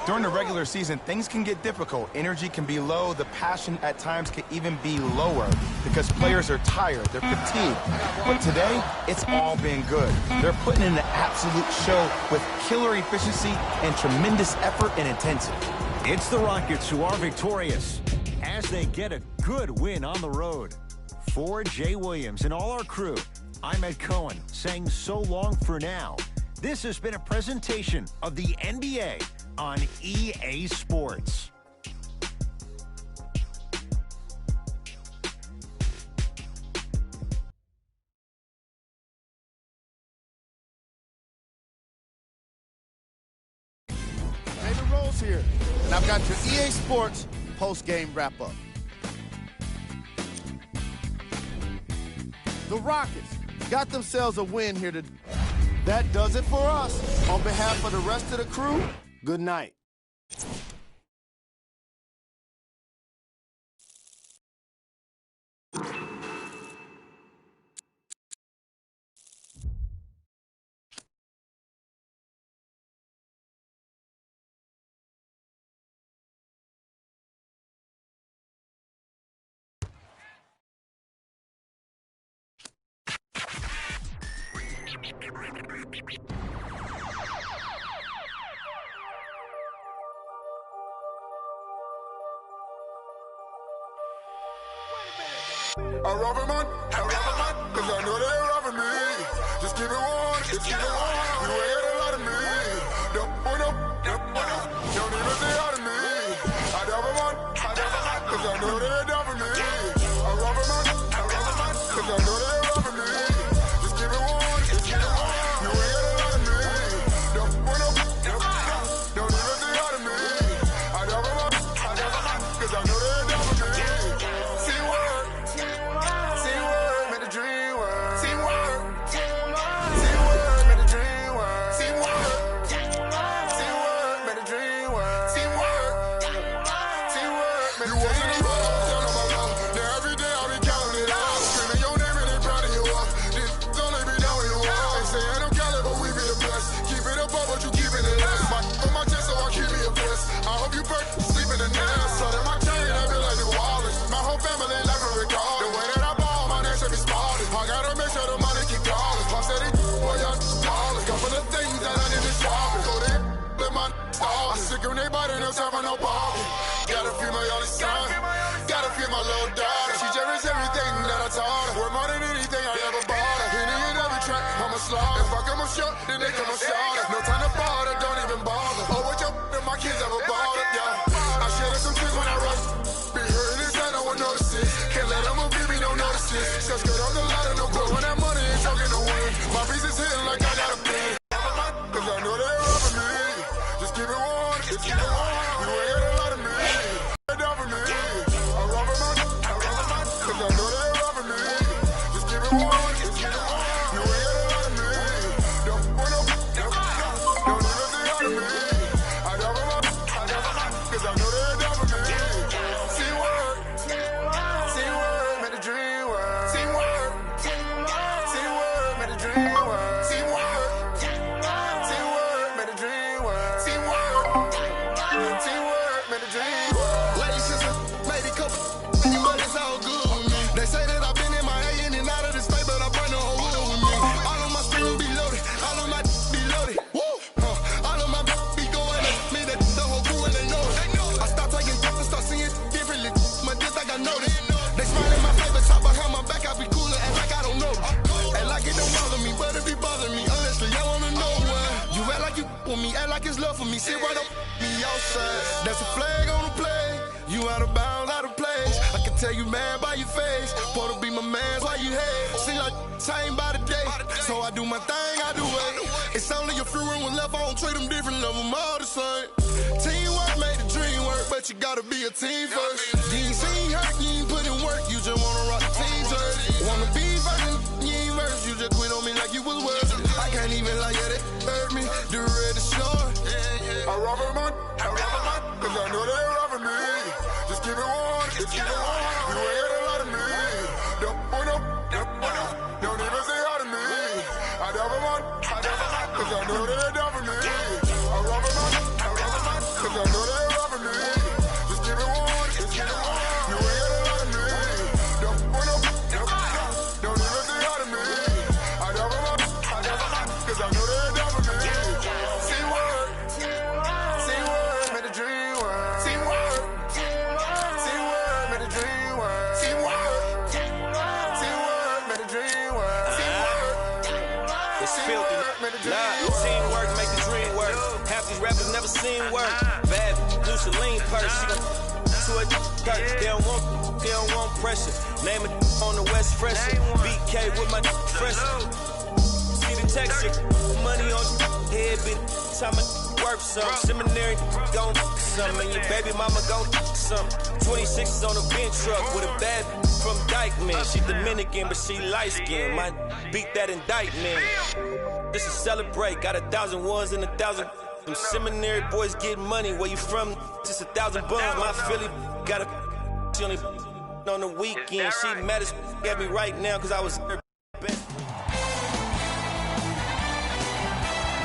During the regular season, things can get difficult. Energy can be low. The passion at times can even be lower because players are tired. They're fatigued. But today, it's all been good. They're putting in an absolute show with killer efficiency and tremendous effort and intensity. It's the Rockets who are victorious as they get a good win on the road. For Jay Williams and all our crew, I'm Ed Cohen saying so long for now. This has been a presentation of the NBA on EA Sports. David Rose here, and I've got your EA Sports post-game wrap-up. The Rockets got themselves a win here today. That does it for us. On behalf of the rest of the crew, good night. I rob a man, cause I know they're robbing me. Just keep it warm, just keep it warm. You ain't got a lot of me. Don't even say out of me. I rob a man, cause I know they're robbing me. I rob a man, cause I know they're robbing me. Just keep it warm, just keep it warm. You ain't got a lot of me. Don't even say out of me. I rob a man, cause I know they're robbing me. See what? You wasn't around. give they body, no time for no party. Gotta feel my only son. Gotta feel my little daughter. She cherishes everything that I taught her. Worth more than anything I ever bought her. Hitting in every track, I'm a slaughter. If I come up short, then they come up shorter. No time to bother, don't even bother. Oh, what your if my kids ever bother, yeah. I shed some tears when I rush. Be hurting inside, no one notices. Can't let them give me no notices. Just good on the ladder, no good when that money ain't talking no win. My piece is hitting like I got a pin. Cause I know they're robbing me. Just keep it warm, just keep it warm. You ain't got a lot of me. They're down for me. I'm robbing my, cause I know they're robbing me. Just keep it warm, just keep it warm. You ain't got a lot of me. Don't want no, don't even say out of me. I down for my, cause I know they're down for me. See word, make the dream work. See word, make the dream work. See word, make the dream work. See word, make the dream work. Ladies just made it couple, but it's all good with me. They say that I've been in my A in and out of the state, but I bring the whole world with me. All of my screens be loaded, all of my be loaded. All of my be going at me, that the whole crew and they know it. I start taking thoughts and start seeing differently. My diss like I noticed. They smile in my face, but talk behind my back, I be cooler and like I don't know. And like it don't bother me, but it be bothering me. Honestly, I wanna know why. You act like you with me, act like it's love for me. Sit right up me outside. That's a flag on the play. You out of bounds, out of place. I can tell you mad by your face. Supposed to be my man, why you hate? Seem like same by the day. So I do my thing, I do it. It's only a few room left, I don't treat them different, love them all the same. Teamwork made the dream work, but you gotta be a team first. You ain't seen hurt, you ain't put in work, you just wanna rock the team jersey. Wanna be first, you ain't verse, you just quit on me like you was worth it. I can't even lie, yeah, that hurt me. The red is short. I rob them on, cause I know they're robbing me. Just keep it warm, just keep it warm. You ain't got a lot of me. Don't want no, don't even say hi to me. I rob them on, cause I know they're down for me. I rob them on, cause I know they're robbing me. Just keep it warm, just keep it warm. You ain't got a lot of me. Don't want no, don't even say hi to me. I rob them on, cause I know they're down for me. See word, make the dream work. See word, make the dream work. See word, make the dream work. See word, it's filthy. Teamwork make the dream work. Half these rappers never seen work. Bad use a lean purse. She gon' to a dirt. They don't want pressure. Name it on the West Fresh. BK with my fresh. See the texture. Money on head, bitch. Time I work some. Seminary gon' some. And your baby mama gon' some. 26 on a bench truck with a bad from Dykeman. She Dominican, but she light skinned. Might beat that indictment. This is celebrate. Got 1,000 ones and 1,000. Them seminary boys get money. Where you from? Just 1,000 buns. My Philly got a. She only on the weekend. She mad as at me right now because I was her best.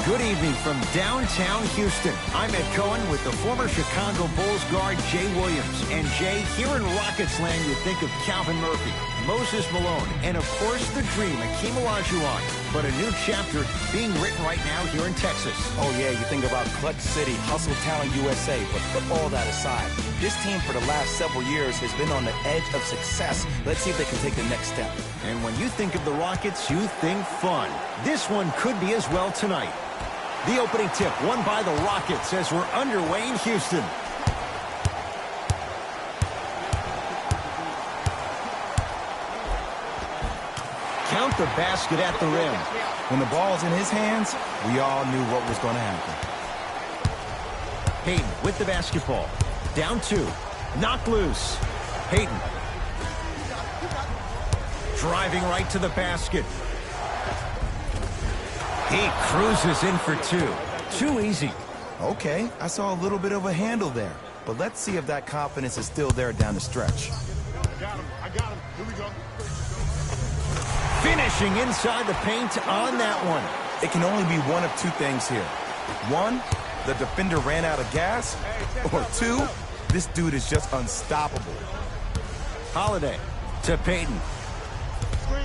Good evening from downtown Houston. I'm Ed Cohen with the former Chicago Bulls guard Jay Williams. And Jay, here in Rockets land, you think of Calvin Murphy, Moses Malone, and of course the dream, Hakeem Olajuwon. But a new chapter being written right now here in Texas. Oh yeah, you think about Clutch City, Hustle Town, USA, but put all that aside. This team for the last several years has been on the edge of success. Let's see if they can take the next step. And when you think of the Rockets, you think fun. This one could be as well tonight. The opening tip won by the Rockets as we're underway in Houston. Count the basket at the rim. When the ball's in his hands, we all knew what was going to happen. Payton with the basketball. Down two. Knocked loose. Payton. Driving right to the basket. He cruises in for two. Too easy. Okay, I saw a little bit of a handle there. But let's see if that confidence is still there down the stretch. I got him. Here we go. Finishing inside the paint on that one. It can only be one of two things here. One, the defender ran out of gas. Or two, this dude is just unstoppable. Holiday to Payton. Screen.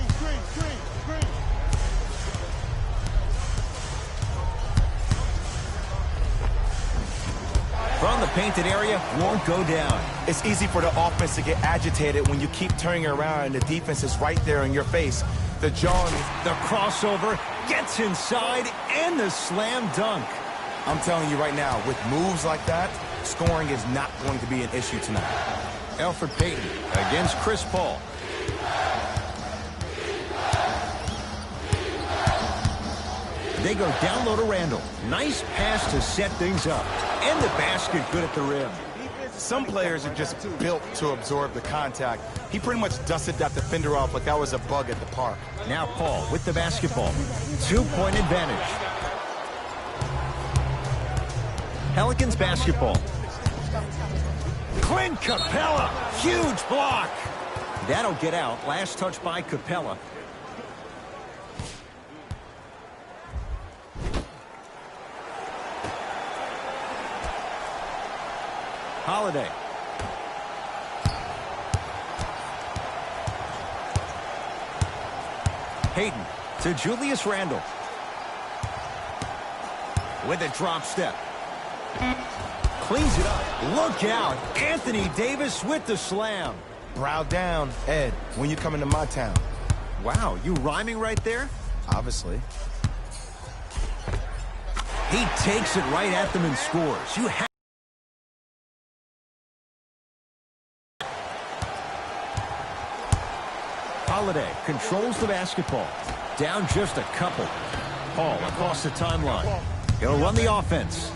From the painted area, won't go down. It's easy for the offense to get agitated when you keep turning around and the defense is right there in your face. The crossover gets inside and the slam dunk. I'm telling you right now, with moves like that, scoring is not going to be an issue tonight. Elfrid Payton against Chris Paul. They go down low to Randall. Nice pass to set things up. And the basket good at the rim. Some players are just built to absorb the contact. He pretty much dusted that defender off like that was a bug at the park. Now Paul with the basketball. 2-point advantage. Pelicans basketball. Clint Capella. Huge block. That'll get out. Last touch by Capella. Holiday. Payton to Julius Randle. With a drop step. Cleans it up. Look out. Anthony Davis with the slam. Brow down, Ed, when you come into my town. Wow, you rhyming right there? Obviously. He takes it right at them and scores. You have Holiday controls the basketball. Down just a couple. Paul across the timeline. He'll run the offense.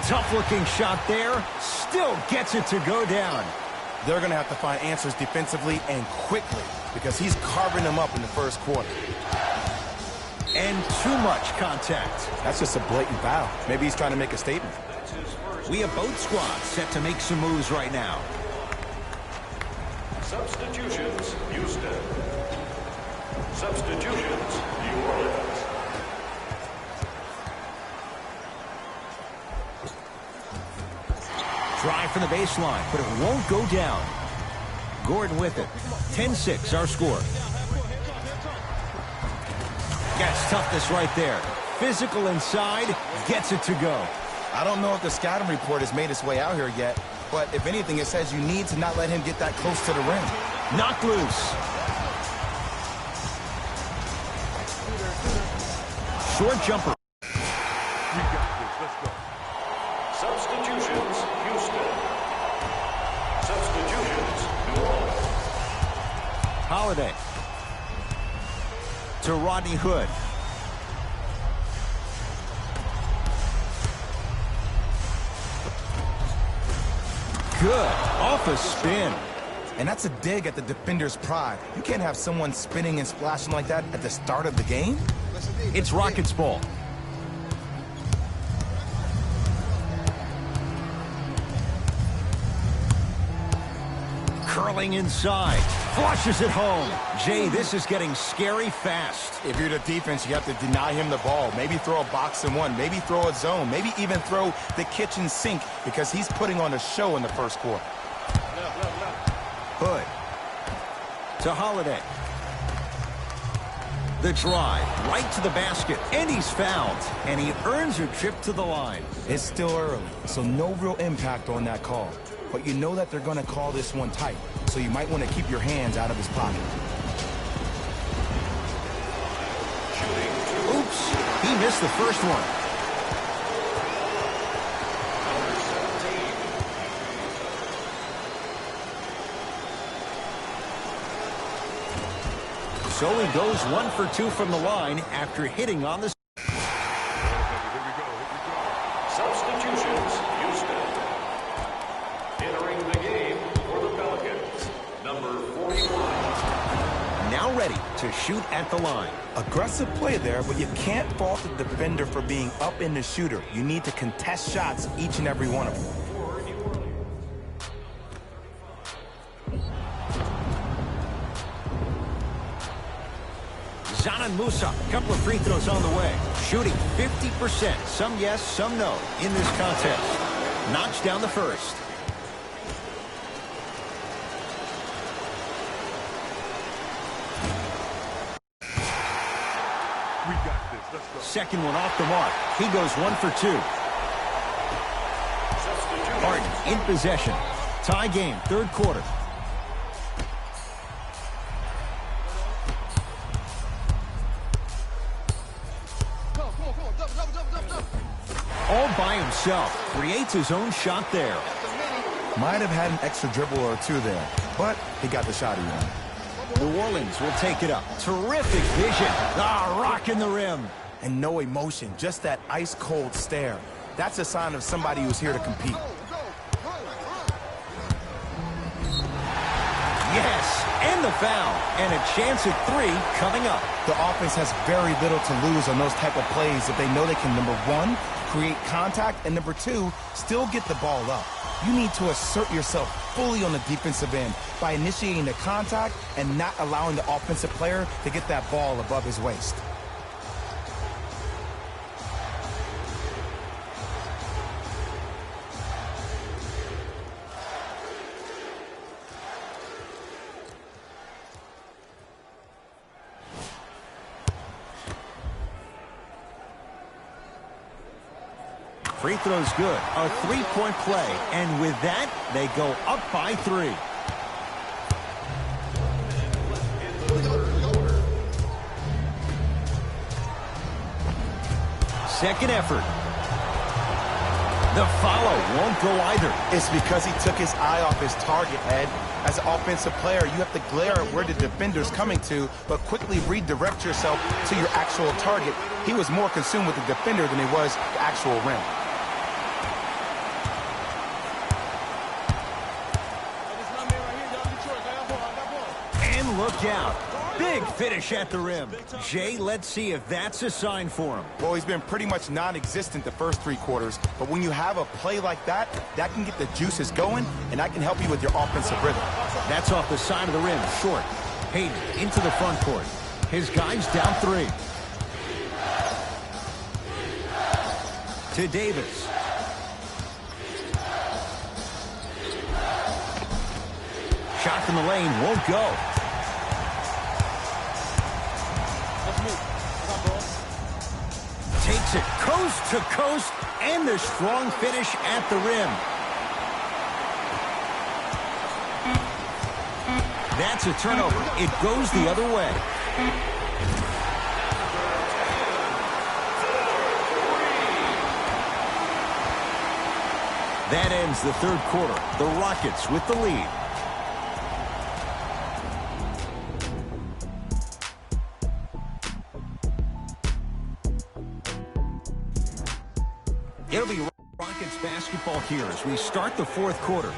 Tough-looking shot there. Still gets it to go down. They're going to have to find answers defensively and quickly because he's carving them up in the first quarter. And too much contact. That's just a blatant foul. Maybe he's trying to make a statement. We have both squads set to make some moves right now. Substitutions, Houston. Substitutions, New Orleans. Try from the baseline, but it won't go down. Gordon with it. 10-6 our score. Gets toughness right there. Physical inside, gets it to go. I don't know if the scouting report has made its way out here yet, but if anything, it says you need to not let him get that close to the rim. Knocked loose. Short jumper. We got this. Let's go. Substitutions, Houston. Substitutions, New Orleans. Holiday. To Rodney Hood. Good. Off a spin. And that's a dig at the defender's pride. You can't have someone spinning and splashing like that at the start of the game. It's Rockets ball. Curling inside. Flushes it home. Jay, this is getting scary fast. If you're the defense, you have to deny him the ball. Maybe throw a box and one. Maybe throw a zone. Maybe even throw the kitchen sink because he's putting on a show in the first quarter. Hood. To Holiday. The drive. Right to the basket. And he's fouled. And he earns a trip to the line. It's still early, so no real impact on that call. But you know that they're going to call this one tight, so you might want to keep your hands out of his pocket. Oops, he missed the first one. So he goes 1 for 2 from the line after hitting on the... Substitutions, Houston. Entering the game for the Pelicans, number 41. Now ready to shoot at the line. Aggressive play there, but you can't fault the defender for being up in the shooter. You need to contest shots, each and every one of them. Zanan Musa, a couple of free throws on the way. Shooting 50%, some yes, some no, in this contest. Knocks down the first. We got this. Let's go. Second one off the mark. He goes 1 for 2. in possession. Tie game, third quarter. All by himself, creates his own shot there. Might have had an extra dribble or two there, but he got the shot he wanted. New Orleans will take it up. Terrific vision. Rocking the rim. And no emotion, just that ice-cold stare. That's a sign of somebody who's here to compete. Yes, and the foul. And a chance at 3 coming up. The offense has very little to lose on those type of plays if they know they can, number 1, create contact, and number 2, still get the ball up. You need to assert yourself fully on the defensive end by initiating the contact and not allowing the offensive player to get that ball above his waist. Free throw's good. A 3-point play. And with that, they go up by 3. Second effort. The follow won't go either. It's because he took his eye off his target, Ed. As an offensive player, you have to glare at where the defender's coming to, but quickly redirect yourself to your actual target. He was more consumed with the defender than he was the actual rim. Look out. Big finish at the rim. Jay, let's see if that's a sign for him. Well, he's been pretty much non-existent the first 3 quarters, but when you have a play like that, that can get the juices going, and that can help you with your offensive rhythm. That's off the side of the rim, short. Hayden into the front court. His guys down 3. To Davis. Shot from the lane won't go. Takes it coast to coast, and the strong finish at the rim. That's a turnover. It goes the other way. That ends the third quarter. The Rockets with the lead. It'll be Rockets basketball here as we start the fourth quarter.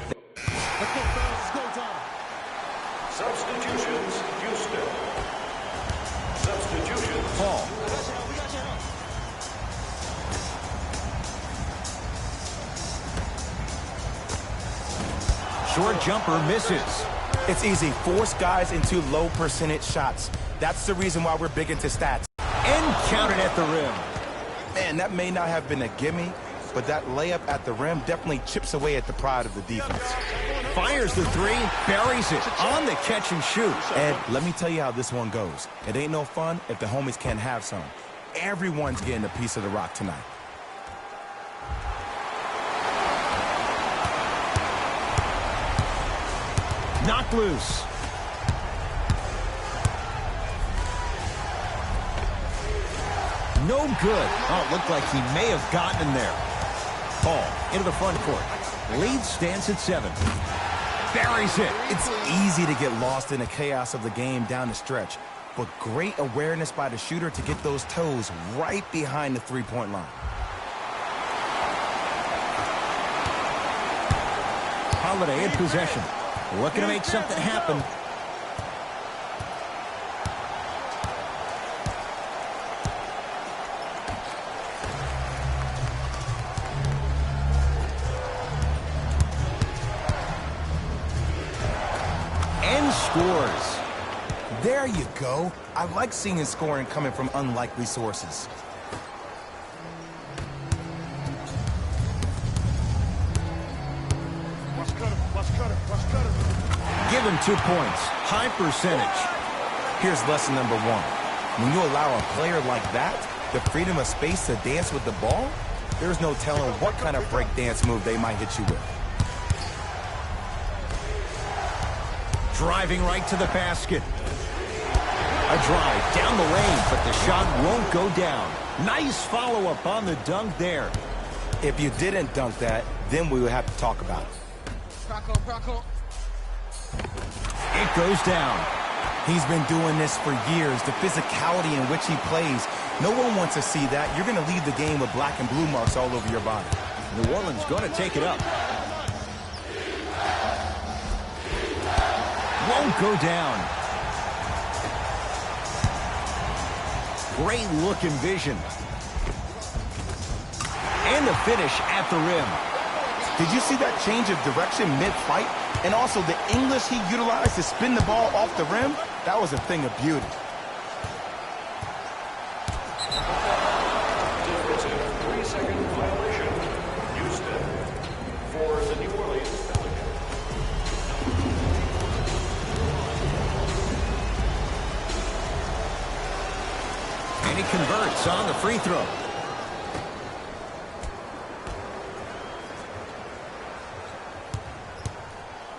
Substitutions, Houston. Substitutions. Paul. Short jumper misses. It's easy. Force guys into low percentage shots. That's the reason why we're big into stats. And counted at the rim. Man, that may not have been a gimme, but that layup at the rim definitely chips away at the pride of the defense. Fires the 3, buries it on the catch and shoot. Ed, let me tell you how this one goes. It ain't no fun if the homies can't have some. Everyone's getting a piece of the rock tonight. Knocked loose. No good. Oh, it looked like he may have gotten in there. Paul into the front court. Lead stands at 7. Buries it. It's easy to get lost in the chaos of the game down the stretch, but great awareness by the shooter to get those toes right behind the three-point line. Holiday in possession. Looking to make something happen. And scores. There you go. I like seeing scoring coming from unlikely sources. Give him 2 points. High percentage. Here's lesson number 1. When you allow a player like that the freedom of space to dance with the ball, there's no telling what kind of break dance move they might hit you with. Driving right to the basket. A drive down the lane, but the shot won't go down. Nice follow-up on the dunk there. If you didn't dunk that, then we would have to talk about it. It goes down. He's been doing this for years. The physicality in which he plays, no one wants to see that. You're going to leave the game with black and blue marks all over your body. New Orleans going to take it up. Won't go down. Great looking vision. And the finish at the rim. Did you see that change of direction mid-fight? And also the English he utilized to spin the ball off the rim? That was a thing of beauty. Defensive 3-second violation. Houston for the New Orleans Pelicans. And he converts on the free throw.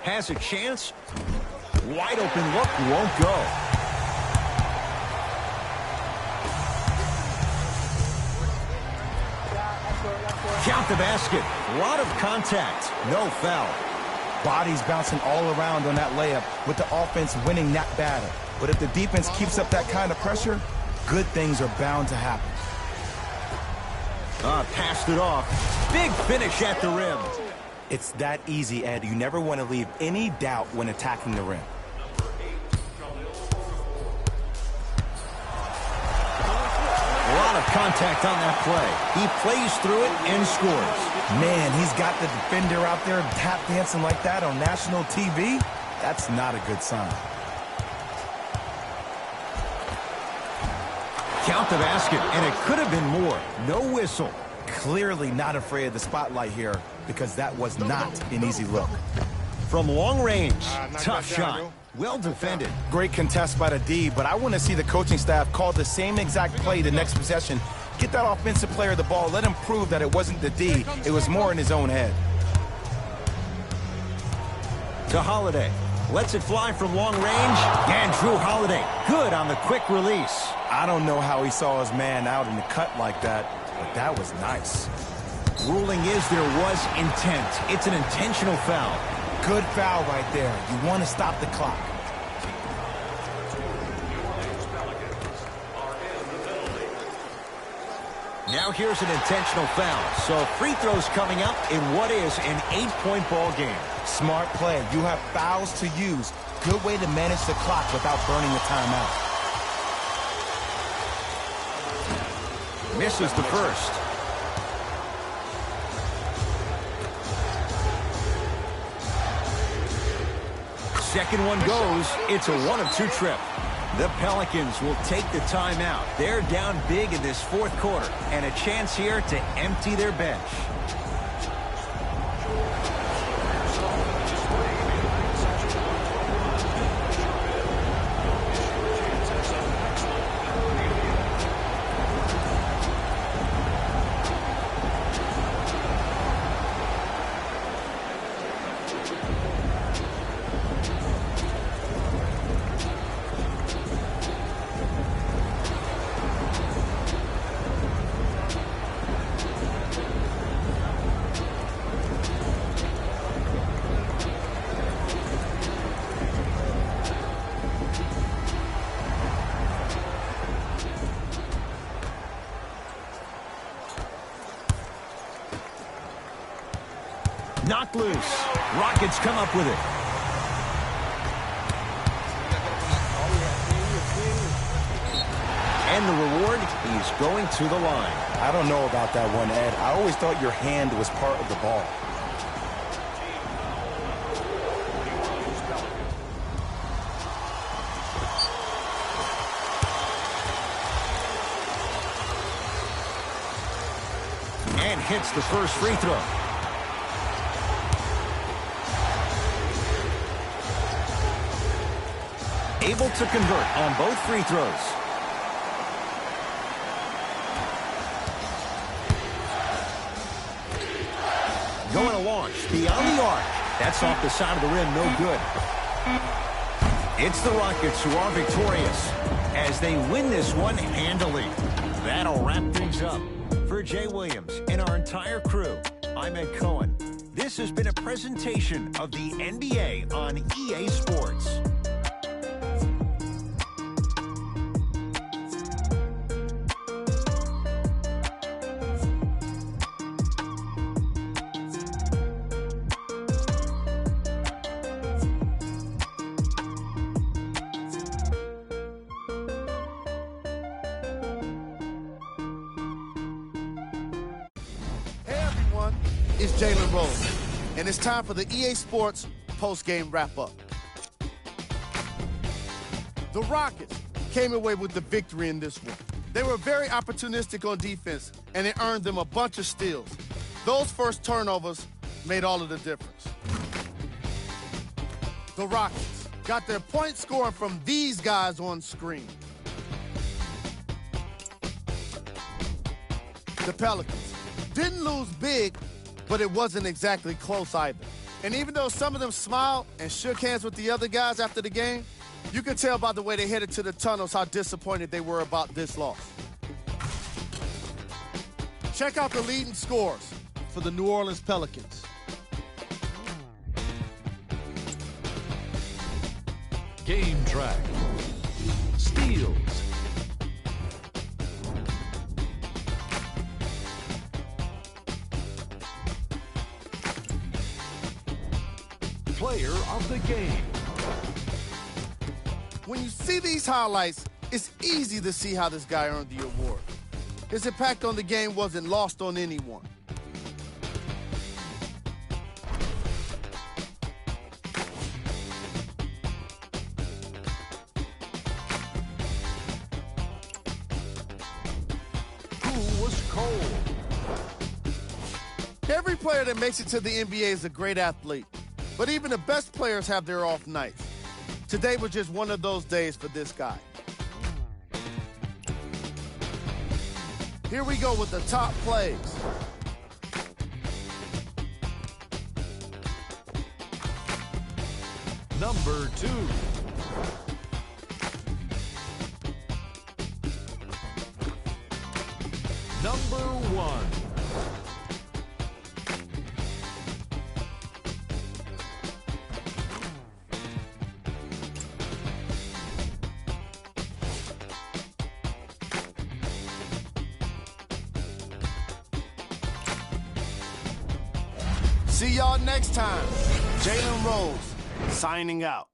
Has a chance. Wide open look, won't go. Count the basket. A lot of contact. No foul. Bodies bouncing all around on that layup with the offense winning that battle. But if the defense keeps up that kind of pressure, good things are bound to happen. Passed it off. Big finish at the rim. It's that easy, Ed. You never want to leave any doubt when attacking the rim. A lot of contact on that play. He plays through it and scores. Man, he's got the defender out there tap dancing like that on national TV. That's not a good sign. Count the basket, and it could have been more. No whistle. Clearly not afraid of the spotlight here because that was not an easy look. From long range, tough shot. Well defended. Great contest by the D, but I want to see the coaching staff call the same exact play the next possession. Get that offensive player the ball. Let him prove that it wasn't the D. It was more in his own head. To Holiday. Lets it fly from long range. And Drew Holiday. Good on the quick release. I don't know how he saw his man out in the cut like that, but that was nice. Ruling is there was intent. It's an intentional foul. Good foul right there. You want to stop the clock. Now here's an intentional foul. So free throws coming up in what is an 8-point ball game. Smart play. You have fouls to use. Good way to manage the clock without burning the timeout. Misses the first. Second one goes. It's a 1-of-2 trip. The Pelicans will take the timeout. They're down big in this fourth quarter, and a chance here to empty their bench. Knocked loose. Rockets come up with it. And the reward, he's going to the line. I don't know about that one, Ed. I always thought your hand was part of the ball. And hits the first free throw. Able to convert on both free throws. Going to launch beyond the arc. That's off the side of the rim, no good. It's the Rockets who are victorious as they win this one handily. That'll wrap things up. For Jay Williams and our entire crew, I'm Ed Cohen. This has been a presentation of the NBA on EA Sports. It's Jalen Rose, and it's time for the EA Sports post-game wrap-up. The Rockets came away with the victory in this one. They were very opportunistic on defense, and it earned them a bunch of steals. Those first turnovers made all of the difference. The Rockets got their point scoring from these guys on screen. The Pelicans didn't lose big, but it wasn't exactly close either. And even though some of them smiled and shook hands with the other guys after the game, you could tell by the way they headed to the tunnels how disappointed they were about this loss. Check out the leading scorers for the New Orleans Pelicans. Game track. Steals. Player of the game. When you see these highlights, it's easy to see how this guy earned the award. His impact on the game wasn't lost on anyone. Who was cold? Every player that makes it to the NBA is a great athlete. But even the best players have their off nights. Today was just one of those days for this guy. Here we go with the top plays. Number 2. Number 1. See y'all next time. Jalen Rose signing out.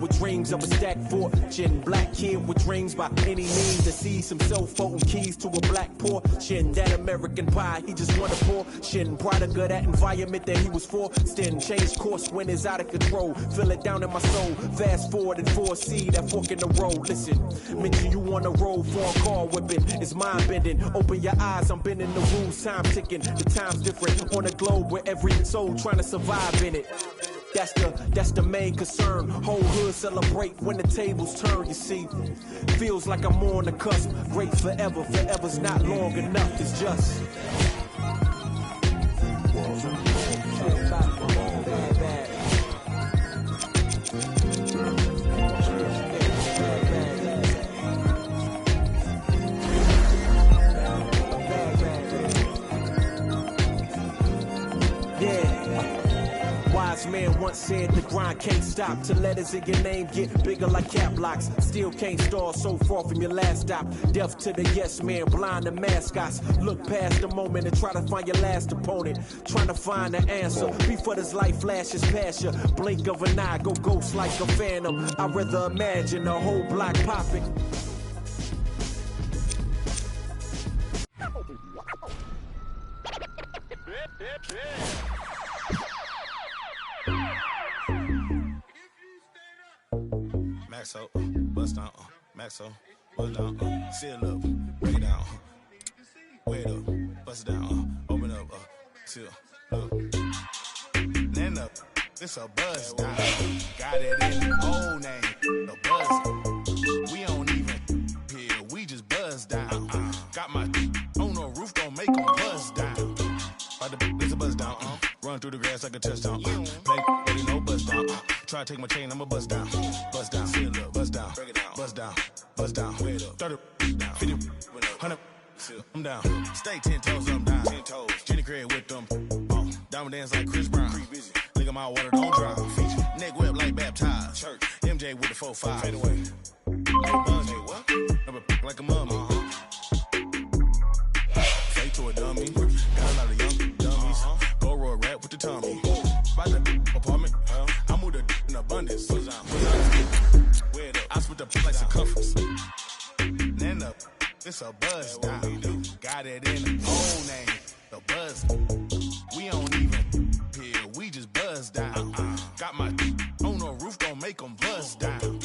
With dreams of a stacked fortune, black kid with dreams by any means to seize some cell phone keys to a black portion. That American pie, he just wanna portion. Product of that environment that he was forced in. Change course when it's out of control. Feel it down in my soul. Fast forward and foresee that fork in the road. Listen, mention you on the road for a car whipping. It's mind bending. Open your eyes, I'm bending the rules. Time ticking. The time's different on the globe where every soul trying to survive in it. That's the main concern. Whole hood celebrate when the tables turn, you see. Feels like I'm on the cusp. Great forever, forever's not long enough, it's just Man once said the grind can't stop till letters in your name get bigger like cap locks. Still can't stall so far from your last stop. Deaf to the yes man, blind to mascots. Look past the moment and try to find your last opponent. Trying to find the answer before this life flashes past you. Blink of an eye, go ghost like a phantom. I'd rather imagine the whole block popping. Maxo, bust down, Maxo, bust down, seal up, break it down, wait up, bust it down, open up, seal, look, then up, it's a buzz down, got it in the old name, the buzz, we don't even hear, we just buzz down, got my on the roof, don't make them buzz down, it's a buzz down, run through the grass like a touchdown, play, ain't no buzz down, try to take my chain, I'ma buzz down, seal up, buzz down, break it down, buzz down, wait up, 30 down, 50, 100, I'm down, stay 10 toes, I'm down, 10 toes, Jenny Craig with them, diamond dance like Chris Brown, lick 'em out, water don't dry, neck whip like baptized, church, MJ with the 4-5, fade away, no buzz, what? Number like a mummy, fake to a dummy, got a lot of young dummies, go roll rap with the Tommy, by the apartment, I moved the in abundance, I split the like circumference, then up, it's a buzz down, got it in the old name, the buzz, we don't even hear, we just buzz down, got my on the roof, don't make them buzz down,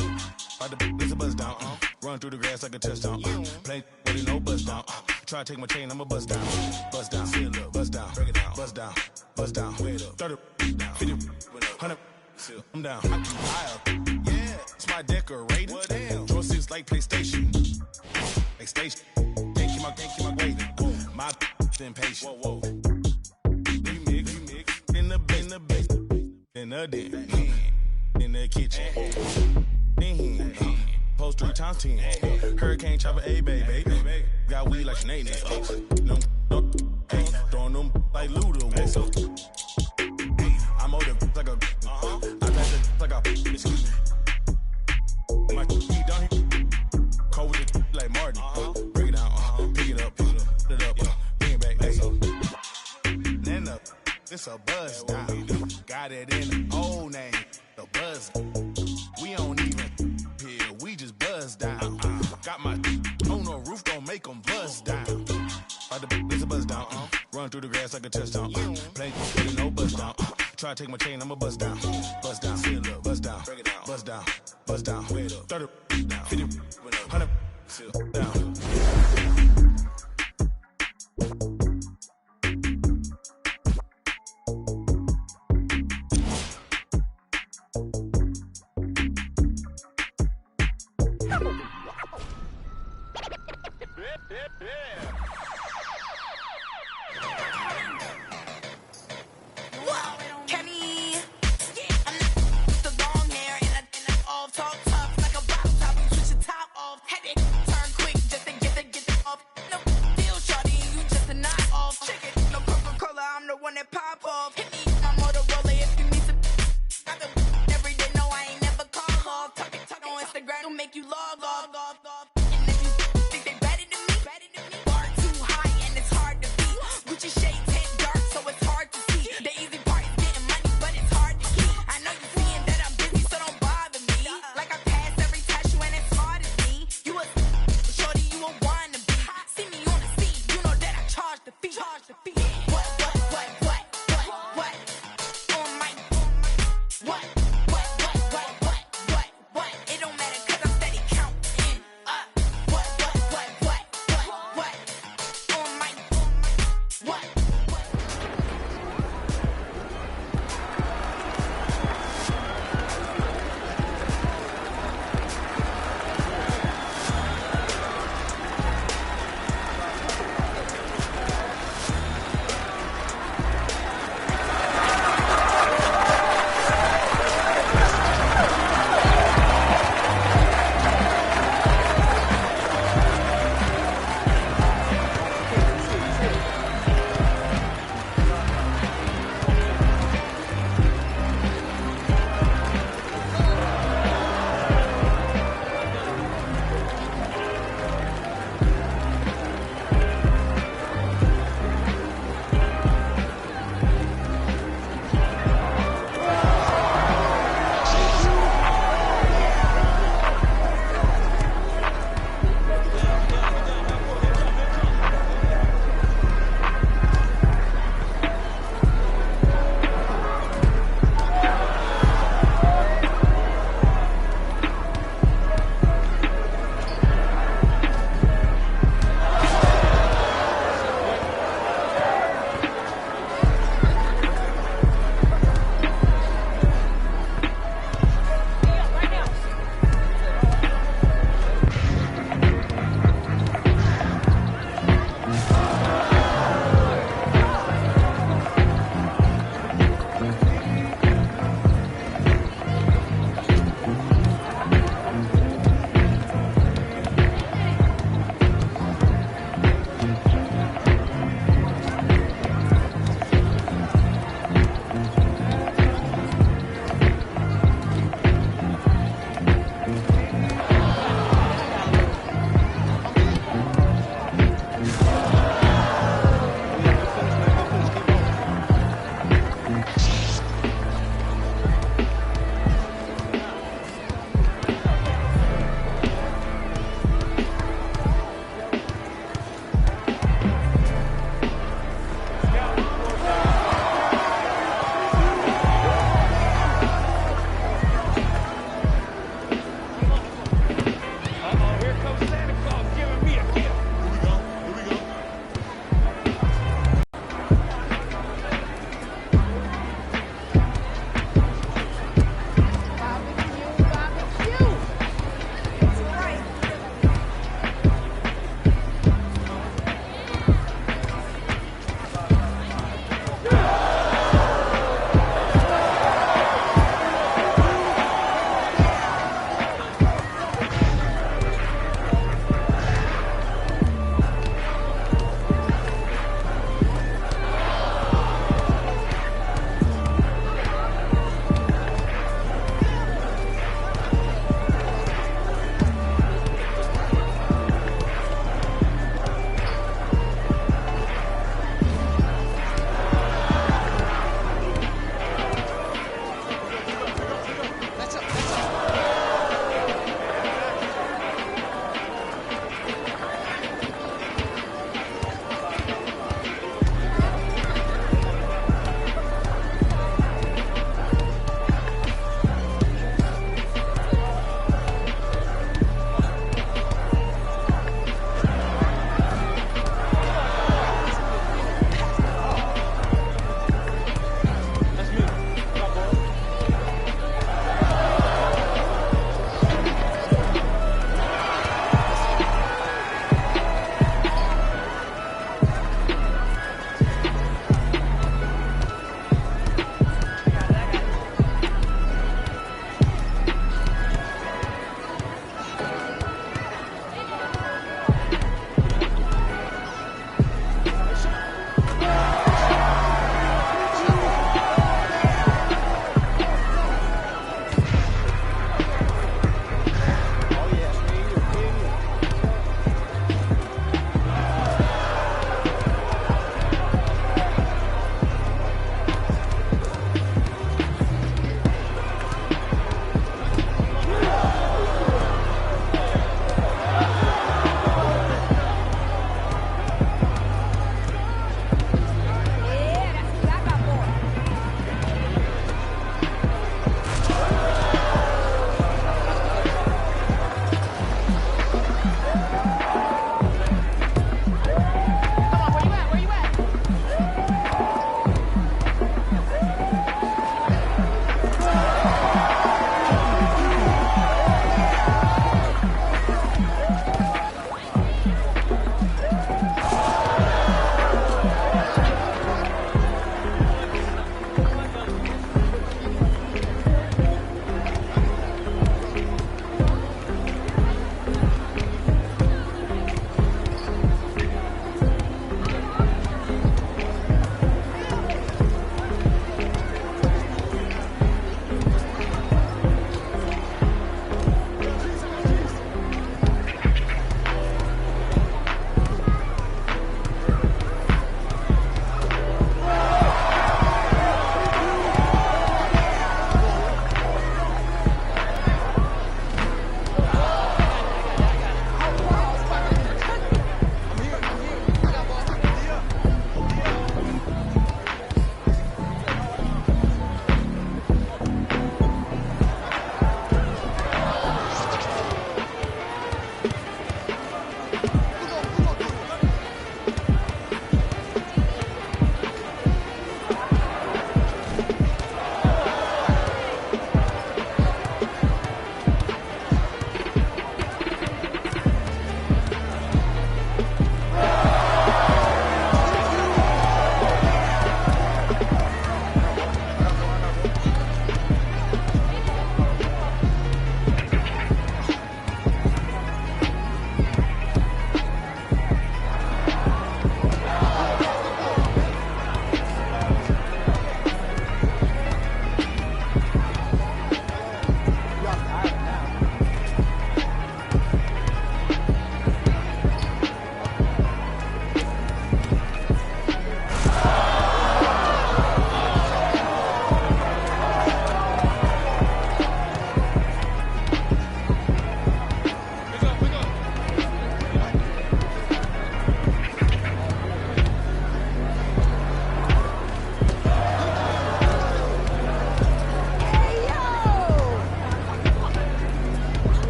it's a buzz down, run through the grass like a touchdown, play, but it no buzz down, try to take my chain, I'ma buzz down, seal up, buzz down, break it down, buzz down, wait up, 30, 50, 100, I'm down, I keep high up, yeah, it's my decorator, draw 6 like PlayStation, like station, can't keep my waiting, my impatient, whoa, you mix, in the basement, in the den, in the kitchen, post 3 times 10, hurricane chopper, a baby, got weed like Sinead, no, throwing them like Luda, I'm older like a, I got it like a, excuse me, my feet down here, cold with it like Martin, break it down, pick it up, put it up, bring it back, then up, it's a buzz down, got it in the old name, the buzz, we don't even hear, we just buzz down, got my on the roof, don't make them buzz down, it's a buzz down, run through the grass like a touchdown, play, but it no buzz down, try to take my chain, I'ma buzz down, seal up, buzz down, break it down, buzz down, wait up, 30, 50, 100, down.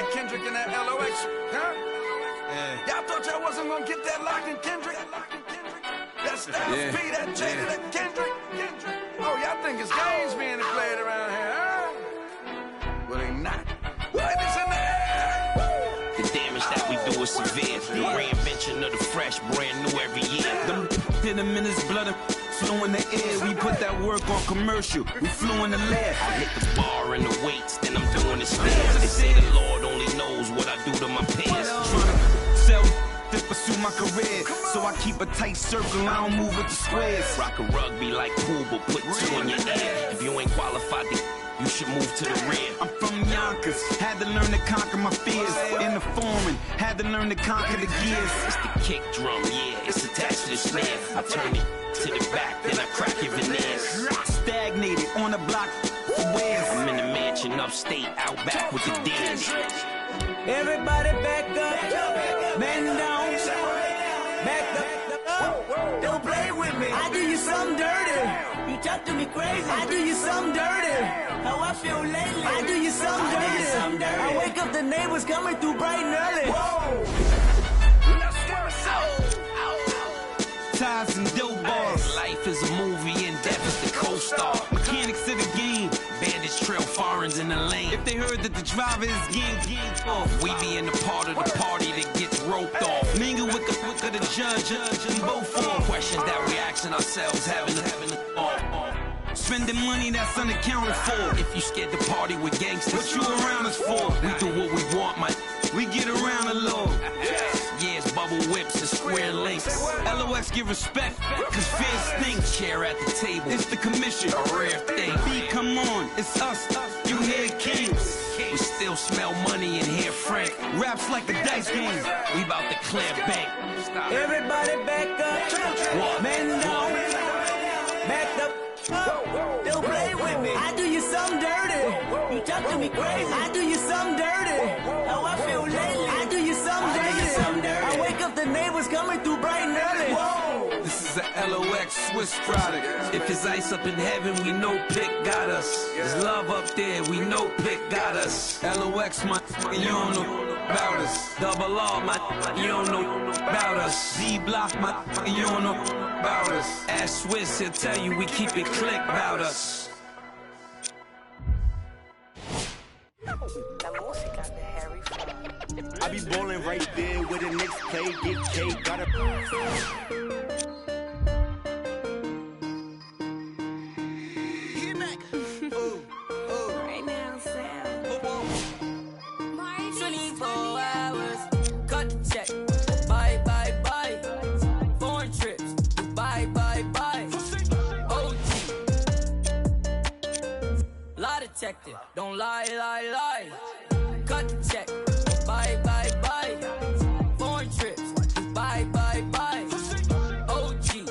that Kendrick and that LOX, huh? Yeah. Y'all thought y'all wasn't gonna get that Lock and Kendrick? That Styles Yeah. P, that Jada, that Kendrick. Oh, y'all think it's games being played around here, huh? Well, they not. What is in the air? The damage that we do is severe. The reinvention of the fresh, brand new every year. Them hit him in his blood, flew in the air. We put that work on commercial. We flew in the lab. I hit the bar and the weights, then I'm doing the stairs. They say the Lord only knows what I do to my peers. Trying to sell to pursue my career. So I keep a tight circle, I don't move with the squares. Rock a rugby like pool, but put two in your ear. If you ain't qualified, you should move to the rear. I'm from Yonkers, had to learn to conquer my fears. In the foreign, had to learn to conquer the gears. It's the kick drum, yeah, it's attached to the snare. I turn it to the back, then I crack your veneers. Stagnated on the block for wears. I'm in the mansion upstate, out back with the D's. Everybody back up, man down, back up. Don't play with me. I do you something dirty. You talk to me crazy. I do you something dirty. How I feel lately. I do you something dirty. I wake up, the neighbors coming through bright and early. Whoa. Ties and dope bars. Life is a movie and death is the co-star. Mechanics of the game. Bandits trail foreigns in the lane. If they heard that the driver is gang off, we be in the part of the party that gets roped off. Mingle with the judge and both for questions that we asking ourselves, having spending money that's unaccounted for. If you scared to party with gangsters, what you around us for? We do what we want, man. We get around a little. Yeah, it's bubble whips and square links. LOX give respect, cause fear stinks. Chair at the table, it's the commission, a rare thing. B, come on, it's us, you hear kings. We still smell money and hear Frank. Raps like a dice game. We about to clear bank. Everybody back up, what? Man down, back up. Don't play with me. I do you something dirty. You talk to me crazy. I do you something dirty. How I feel lately. I do you something dirty. I wake up, the neighbors coming through bright and early. Whoa. This is a LOX Swiss product. If it's ice up in heaven, we know Pick got us. There's love up there, we know Pick got us. LOX, my you don't know about us. Double R, my you don't know about us. Z Block, my you don't know about us. Ask Swiss, he'll tell you we keep it click about us. I be ballin' right there where the Knicks play, get K, gotta. Right now, Sam. 24 hours, cut the check. Bye, bye, bye. Foreign trips, bye, bye, bye. OG. Lie detector, don't lie, lie, lie. Cut the check. Bye, bye, bye. Foreign trips. Bye, bye, bye. OG.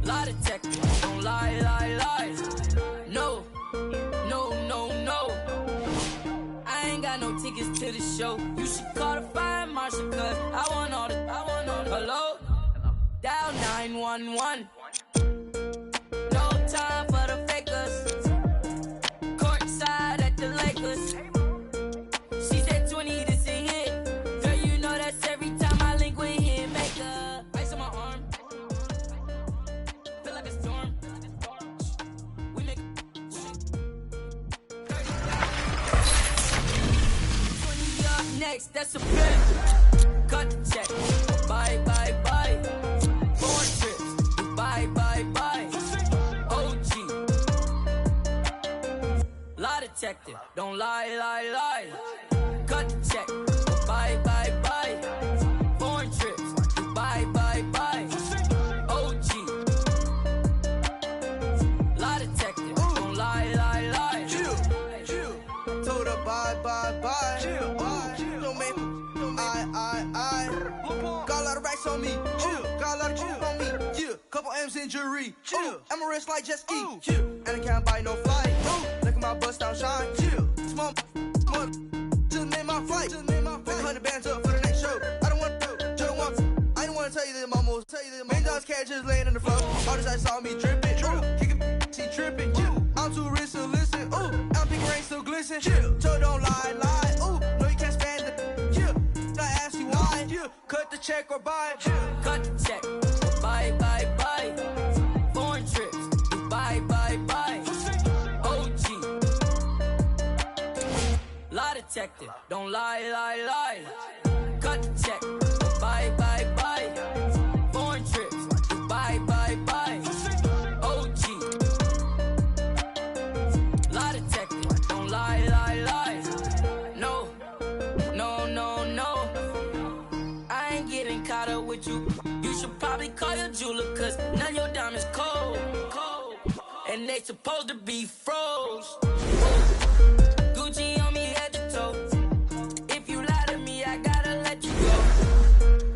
Lie detector. Don't lie, lie, lie. No. No, no, no. I ain't got no tickets to the show. You should call the fire marshal, cause I want all the. Hello? Dial 911. No time for the fakers. Courtside at the Lakers. She said 20, this a hit. Girl, you know that's every time I link with him. Make a ice on my arm. Feel like a storm. We make 20 up next, that's a bet. Cut the check. Bye, bye, bye. Foreign trips. Bye, bye, bye. OG. Lie detector. Don't lie, lie, lie. Cut the check. Bye, bye, bye. Foreign trips. Bye, bye, bye. OG. Lie detector. Don't lie, lie, lie. Chill. Told her bye, bye, bye. Don't make I. Got a lot of racks on me. Chill. Got a lot of chill on me. Yeah. Couple M's in jewelry. Chill. I'm a rich like jet ski. Chill. And I can't buy no flight. Look at my bust down shine. Chill. Small. Just name my flight. Pick 100 bands up for the next show. I don't want to. I don't want to tell you that I'm almost. Main dogs can't just laying on the floor. All this I saw me dripping. Kicking. She tripping. I'm too rich to listen. I'm picking rain still glisten. listen. So don't lie, lie. Ooh, no, you can't stand the. I ask you why. Cut the check or buy. Cut the check. Bye, bye, bye. Foreign trips. Bye, bye, bye. OG. Lie detector. Don't lie, lie, lie. Cut the check. Bye, bye, bye. Foreign trips. Bye, bye, bye. OG. Lie detector. Don't lie, lie, lie. No, no, no, no. I ain't getting caught up with you. You should probably call your jeweler, cause none of your diamonds cold. And they supposed to be froze. Gucci on me head to toe. If you lie to me, I gotta let you go.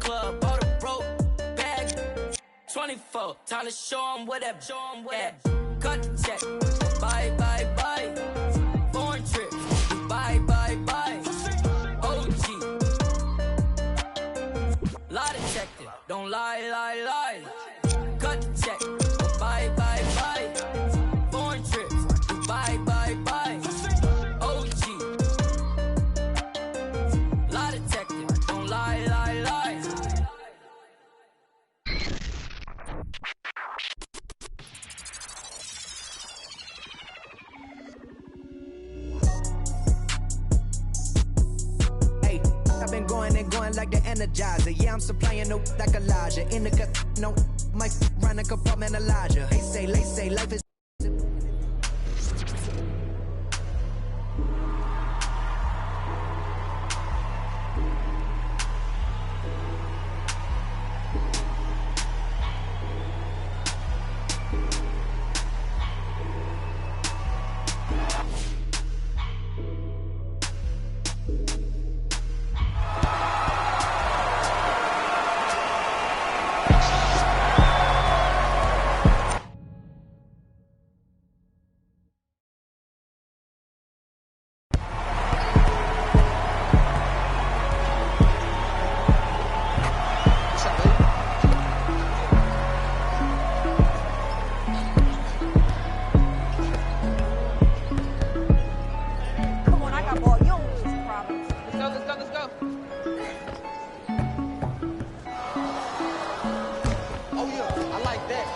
Club, bought a broke bag. 24, time to show 'em what that. Cut the check. Bye, bye, bye. Foreign trips. Bye, bye, bye. OG. Lie detector. Don't lie, lie, lie. Cut the check. Bye, bye, bye. Foreign trips. Bye, bye, bye. OG. Lie detector. Don't lie, lie, lie. Hey, I've been going and going like the Energizer. Yeah, I'm supplying no like Elijah. In the cut, no, my run a compartmentalizer. They say life is. Come on, I got ball. You don't lose this problem. Let's go, let's go, let's go. Oh yeah, I like that.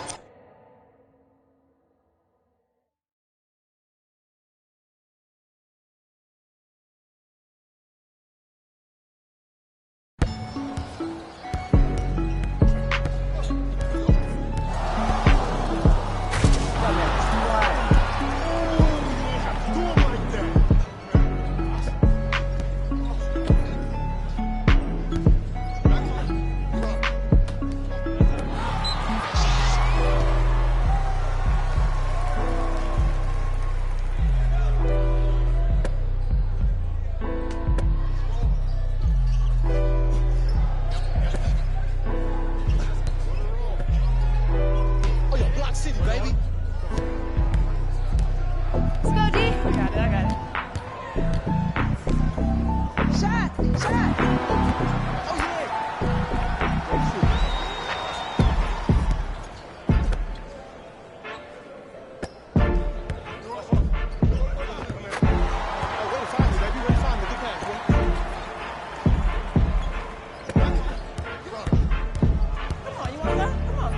Oh yeah, Block City, baby. Let's go, D. I got it. Shot. Oh yeah. Come on, you wanna go? Come on.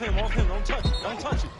him, off him. Don't touch it. Don't touch it.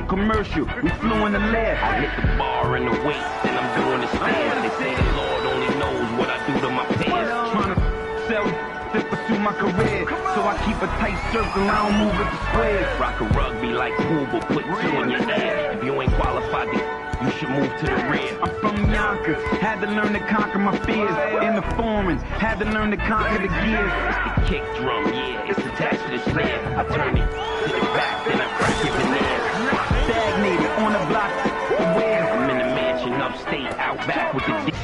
Commercial, we flew in the lab. I hit the bar in the weight, and I'm doing the stairs. They say the Lord only knows what I do to my pants. Trying to sell to pursue my career, so I keep a tight circle. I don't move at the square. Rock a rugby like pool, but put two in your ass. If you ain't qualified, you should move to the rear. I'm from Yonkers, had to learn to conquer my fears. In the foreign, had to learn to conquer the gears. It's the kick drum, yeah, it's attached to the snare. I turn it to the back, then I crack it in there. Stagnated on the block, where I'm in the mansion upstate, out back with the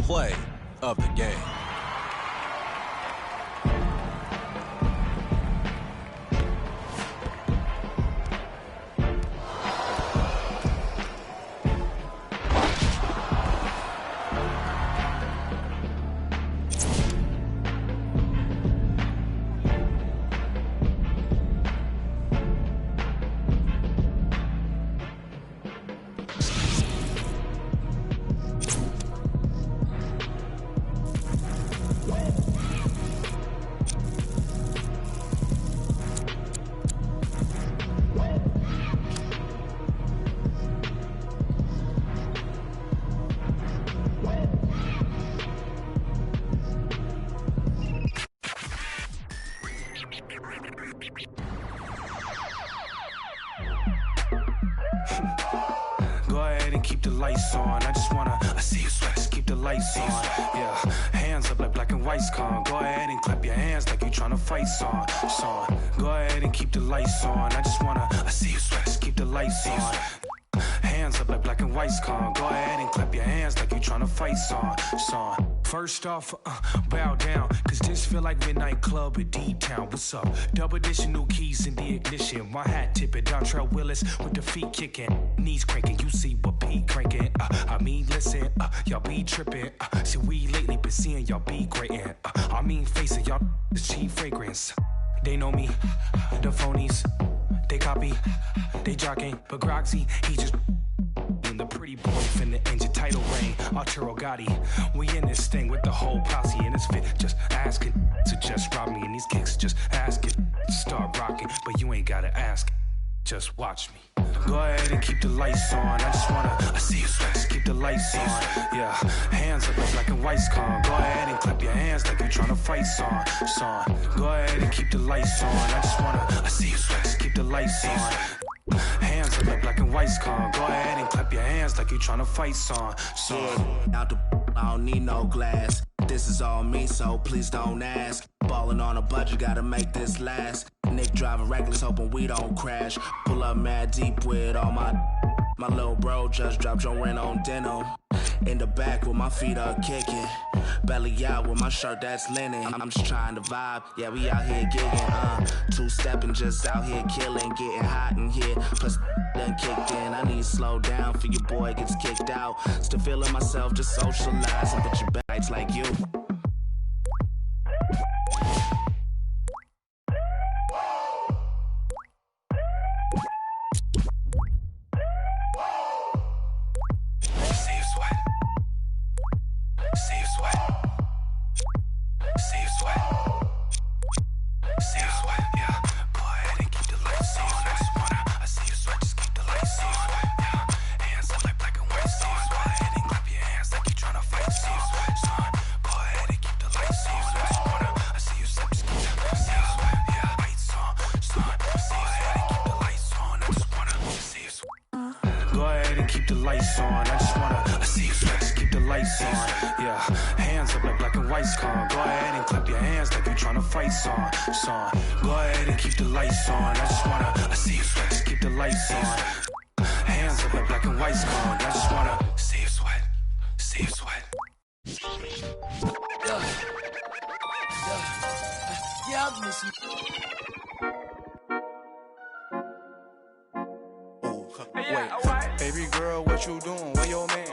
Play of the game. keep the lights on. I just wanna, I see you sweat, just keep the lights on. Yeah, hands up like black and white's con. Go ahead and clap your hands like you tryna fight song. Go ahead and keep the lights on. I just wanna, I see you sweat, just keep the lights on. Hands up like black and white's con. Go ahead and clap your hands like you tryna fight song. First off, bow down, cause this feel like midnight club at D-Town. What's up? Double additional keys in the ignition. My hat tipping, Dontrell Willis with the feet kicking. Knees cranking, you see what Pete cranking. I mean, listen, y'all be tripping. See, we lately been seeing y'all be grating. I mean, face it, y'all is cheap fragrance. They know me, the phonies. They copy, they jocking, but Groxy, he just the pretty boy finna end your title reign. Arturo Gotti, we in this thing with the whole posse, and it's fit just asking to just rob me, and these kicks just asking to start rocking, but you ain't gotta ask, just watch me. Go ahead and keep the lights on. I just wanna, I see you sweat, just keep the lights on. Yeah, hands up like black and white's con. Go ahead and clap your hands like you tryna fight song. Go ahead and keep the lights on. I just wanna, I see you sweat, just keep the lights on. Hands up like black and white's con. Go ahead and clap your hands like you tryna fight song. Out the I don't need no glass. This is all me, so please don't ask. Ballin' on a budget, gotta make this last. Nick driving reckless, hoping we don't crash. Pull up mad deep with all my little bro just dropped your rent on denim. In the back with my feet up kicking. Belly out with my shirt that's linen. I'm just trying to vibe, yeah, we out here gigging. Two-stepping, just out here killing. Getting hot in here, plus done kicked in. I need to slow down for your boy gets kicked out. Still feeling myself, just socializing. But your bites like you. Go ahead and keep the lights on. I just wanna, I see you sweat, just keep the lights on. Hands up like black and white's gone. I just wanna see you sweat, see you sweat. Yeah, I'm missing. Wait, baby girl, what you doing? Where your man?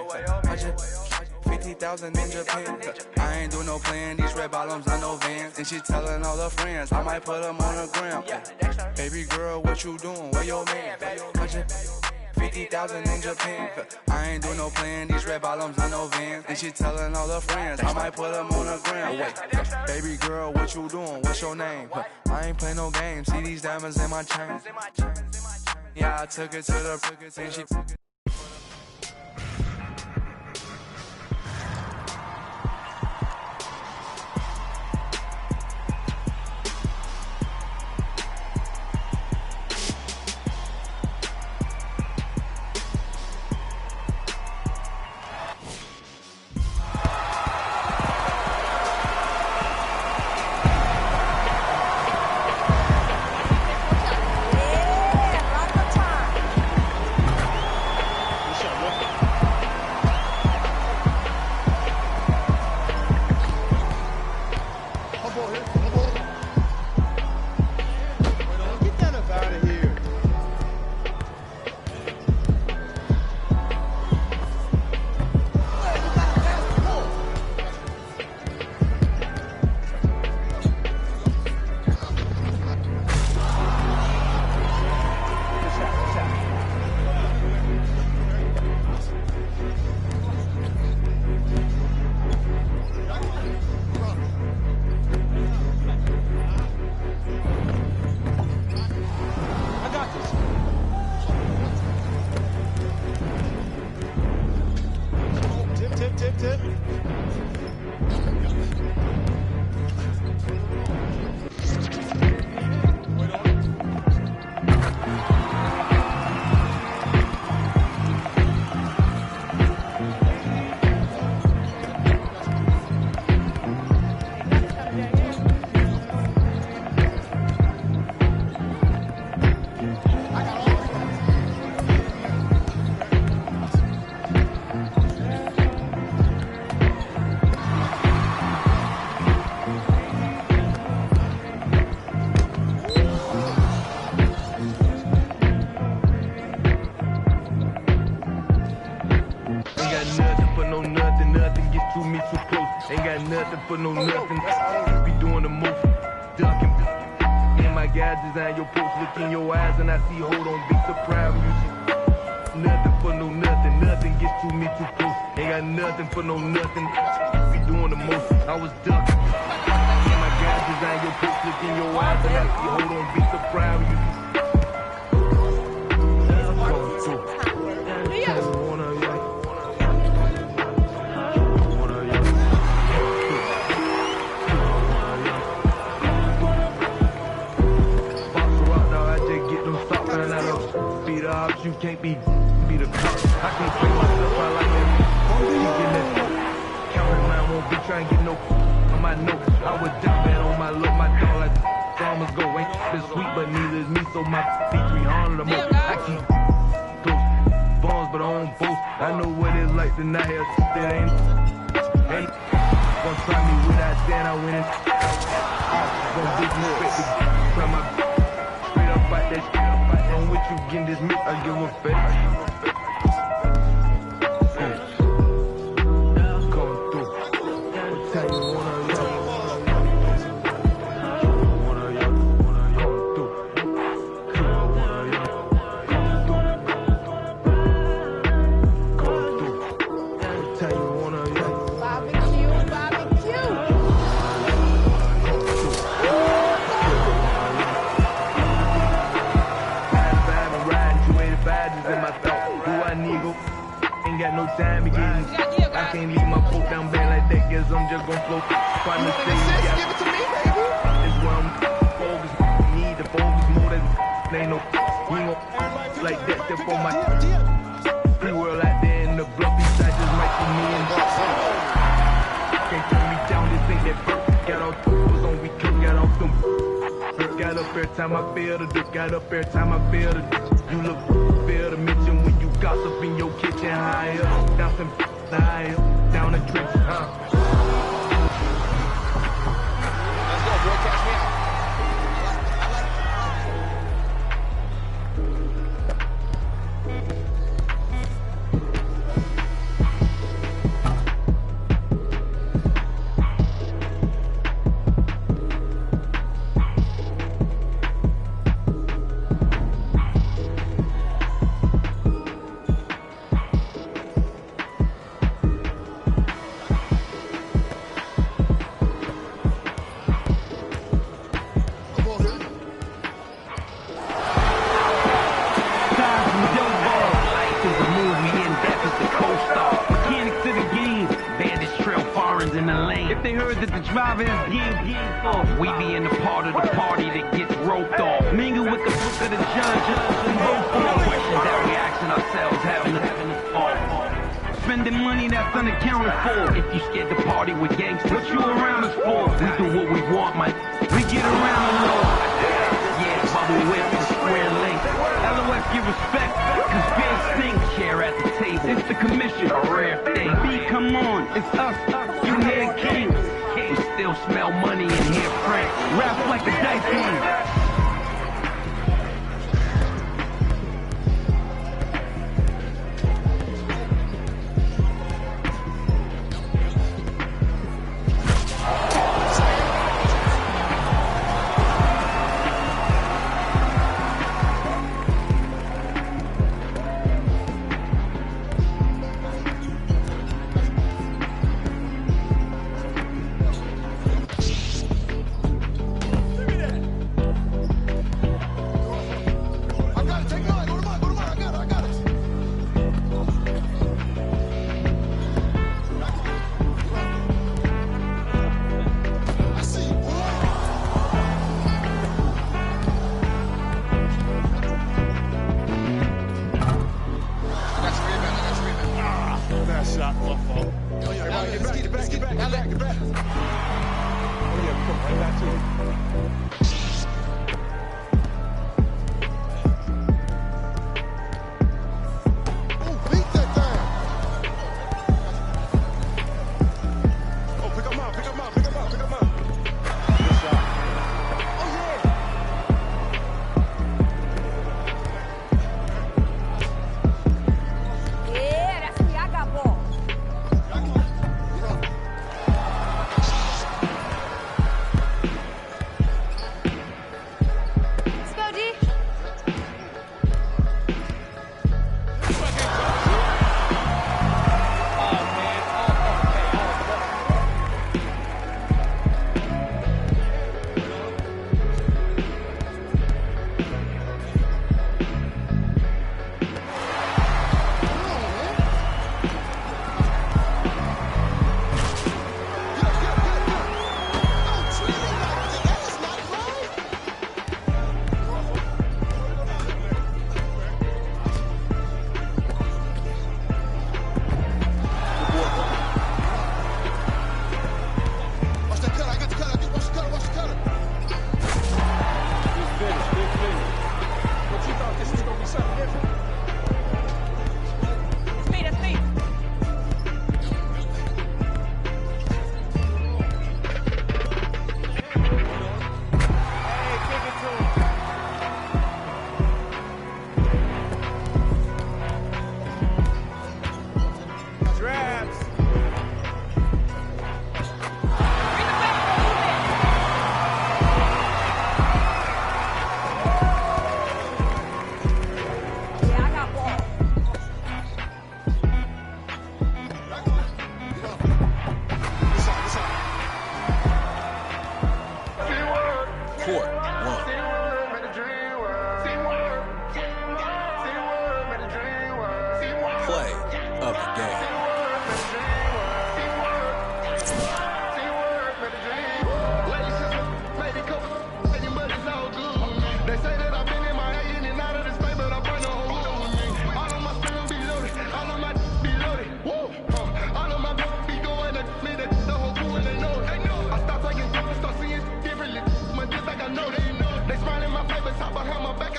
I just 50,000 in Japan. I ain't doing no plan. These red bottoms, I know Vans. And she telling all her friends, I might put them on the gram. Baby girl, what you doing? Where your man? I just 50,000 in Japan. I ain't doing no plan. These red bottoms, I know Vans. And she telling all her friends, I might put them on the gram. Wait, baby girl, what you doing? What's your name? I ain't playing no games. See these diamonds in my chain. Yeah, I took it to the and she. Ain't got nothing for no nothing, nothing gets to me too close. Ain't got nothing for no nothing, be doing the most, ducking. And my guys design your post, look in your eyes and I see, hold on, be surprised when you see. Nothing for no nothing, nothing gets to me too close. Ain't got nothing for no nothing, be doing the most, I was ducking. And my guys design your post, look in your eyes and I see, hold on, be surprised when you see. You can't be the cop. I can't play myself out like that. Counting mine won't be trying to get no on my notes. I would die bad on my look, my dog like farmers go. Ain't been sweet, but neither is me, so my C300 the most. I keep those bones, but I don't boast. I know what it's like to not have shit that ain't. Gonna try me without that, I win it. Gonna disrespect the try my straight up fight that shit. I'm with you getting this mix, I give a fake. Come through. What time you wanna come through. What time you wanna Barbecue. Ain't got no time to get in. I can't leave my foot down bad like that, guess I'm just gon' float. Partner say you got give it to me, baby. It's where I'm focused. Need the focus more than ain't no. You ain't gon' like that, step on my free world out there in the bluffy side, just might see me in can't turn me down, this ain't that bird. Got all was on, we cook, got off them. Got up every time I feel the dick, got up every time I feel the dick. You look fair to mention when you gossip in your kitchen higher. Down some higher, down the trench, huh? Let's go, boy, catch me out. Driving off. We be in the part of the party that gets roped off. Mingle with the book of the judge and vote for questions that we asking ourselves, having us off. Spending money that's unaccounted for. If you scared to party with gangsters, what you around us for? We do what we want, man. We get around the law. Yeah, bubble whip and square link. LOS give respect, cause beer stink. Share at the table. It's the commission, a rare thing. B, come on, it's us. You hear kings. We still smell money in here, Frank. Rap like a dice game. of the game. They say that I've been in my head in and out of the space, but I burn the whole wood with me. All of my spin be loaded, all of my be loaded. Whoa, all of my be going at me, the whole crew and they know it. I stop taking and start seeing differently. My just like I know they know. They smiling my face, but top behind my back.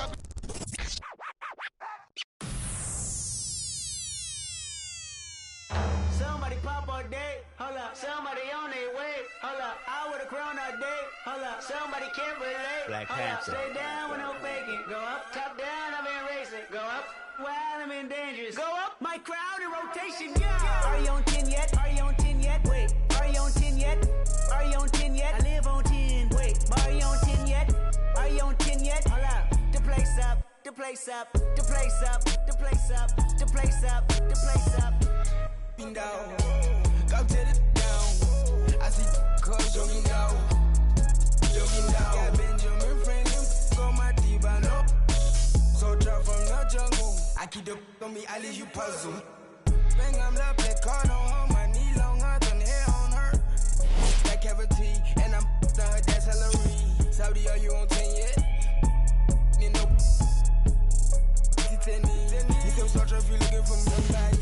Somebody pop all day, hold up. Somebody on their way, hold up. I with a crown all day, hold up. Somebody can't relate, Black hold up. Panther. Stay down with no faking. Go up, top down, I've been racing. Go up, while I'm in dangerous. Go up, my crowd in rotation, yeah. Are you on 10 yet? Are you on 10 yet? Wait, are you on 10 yet? Are you on 10 yet? I live on 10. Wait, are you on 10 yet? Are you on 10 yet? Hold up, the place up, the place up, the place up, the place up, the place up, the place up. Down, go tear it down. I see cars jogging down, jogging down. Got Benjamin Franklin on my diva, no. So drop from the jungle. I keep the on me, I leave you puzzle. Bang, I'm the black card on her, my knee longer than hair on her. That cavity, and I'm to her, that's Hillary. Saudi, are you on 10 yet? Nino, you still search if you looking for somebody.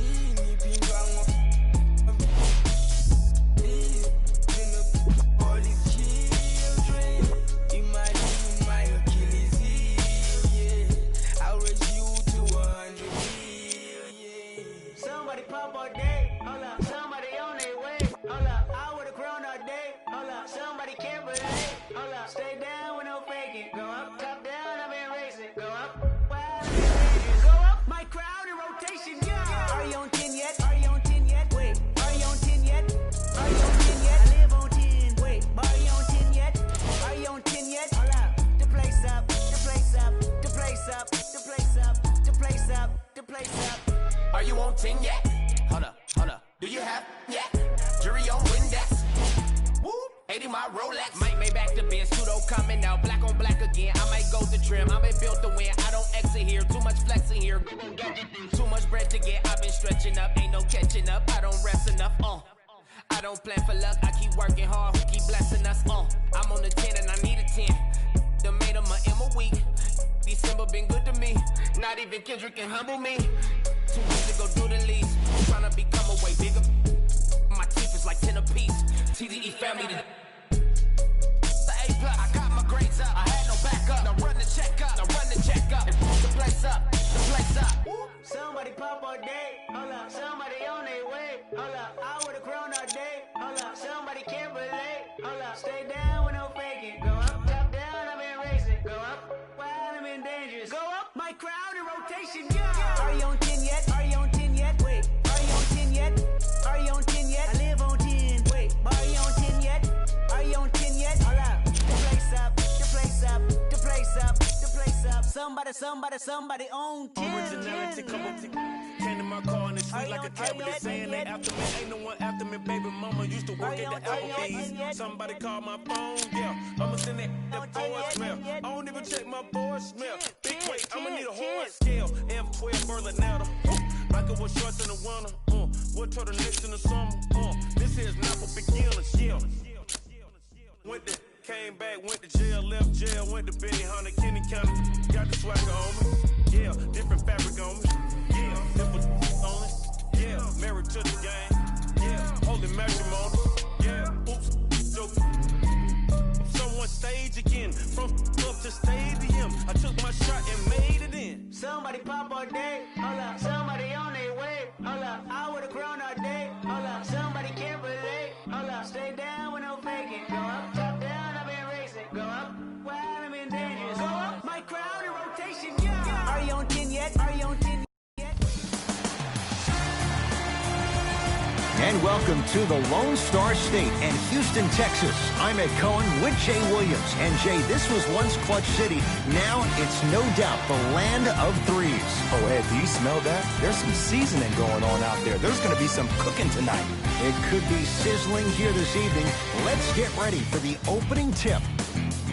Somebody pop all day, hold up. Somebody on their way, hold up. I with a crown all day, hold up. Somebody can't relate, hold up. Stay down with no faking. Go up, top down, I've been racing. Go up, while I'm in dangerous. Go up, my crowd in rotation, yeah. Are you on 10 yet? Are you on 10 yet? Wait, are you on 10 yet? Are you on 10 yet? I live on 10. Wait, are you on 10 yet? Are you on 10 yet? Hold up, the place up, the place up, the place up, the place up, the place up, the place up. Are you on 10 yet? Hold up. Do you have yet? Jury on Windex. Woo, 80 my Rolex. Might make back the Benz, pseudo coming out, black on black again. I might go to trim, I been built to win. I don't exit here, too much flexing here. Too much bread to get, I've been stretching up, ain't no catching up. I don't rest enough, I don't plan for luck, I keep working hard, who keep blessing us, I'm on the 10 and I need a 10. The made of my M a week. December been good to me. Not even Kendrick can humble me. 2 weeks ago, do the least. Tryna become a way bigger. My teeth is like 10 apiece. TDE family to the A+. I got my grades up. I had no backup. Now run the check up. The place up. The place up. Somebody pop all day, hold up. Somebody on their way, hold up. I with a crown all day, hold up. Somebody can't relate, hold up. Stay down with no faking. Go up, top down, I've been racing. Go up, while I'm in dangerous. Go up, my crowd in rotation, yeah. Are you on 10 yet? Are you on 10 yet? Wait, are you on 10 yet? Are you on 10 yet? I live on 10. Wait, are you on 10 yet? Are you on 10 yet? Hold up, the place up, the place up, the place up, the place up. Somebody on 10. Originality, came to my car in the street like a tablet saying they after me. Ain't no one after me, baby mama used to work at the Applebee's. Somebody called my phone, yeah. I'ma send that voicemail. I don't even check my voicemail. Big weight, I'ma need a horn scale. F12 Berlinetta. Michael was shorts in the winter. What turtlenecks in the summer. This here's not for beginners, yeah. Came back, went to jail, left jail, went to Benny Hunter, Kenny County. Got the swagger on me, yeah. Different fabric on me, yeah. Different on it, yeah. Married to the game, yeah. Holy matrimony, yeah. Oops, joke. Someone stage again, from up to stadium. I took my shot and made it in. Somebody pop all day, hold up. Somebody on their way, hold up. I with a crown all day, hold up. Somebody can't relate, hold up. Stay down with no faking. Go up, top down, I've been racing. Go up, while I'm in dangerous. Go up, my crowd in rotation, yeah. Are you on 10 yet? Are you on 10 yet? And welcome to the Lone Star State and Houston, Texas. I'm Ed Cohen with Jay Williams. And Jay, this was once Clutch City. Now it's no doubt the land of threes. Oh, Ed, do you smell that? There's some seasoning going on out there. There's going to be some cooking tonight. It could be sizzling here this evening. Let's get ready for the opening tip.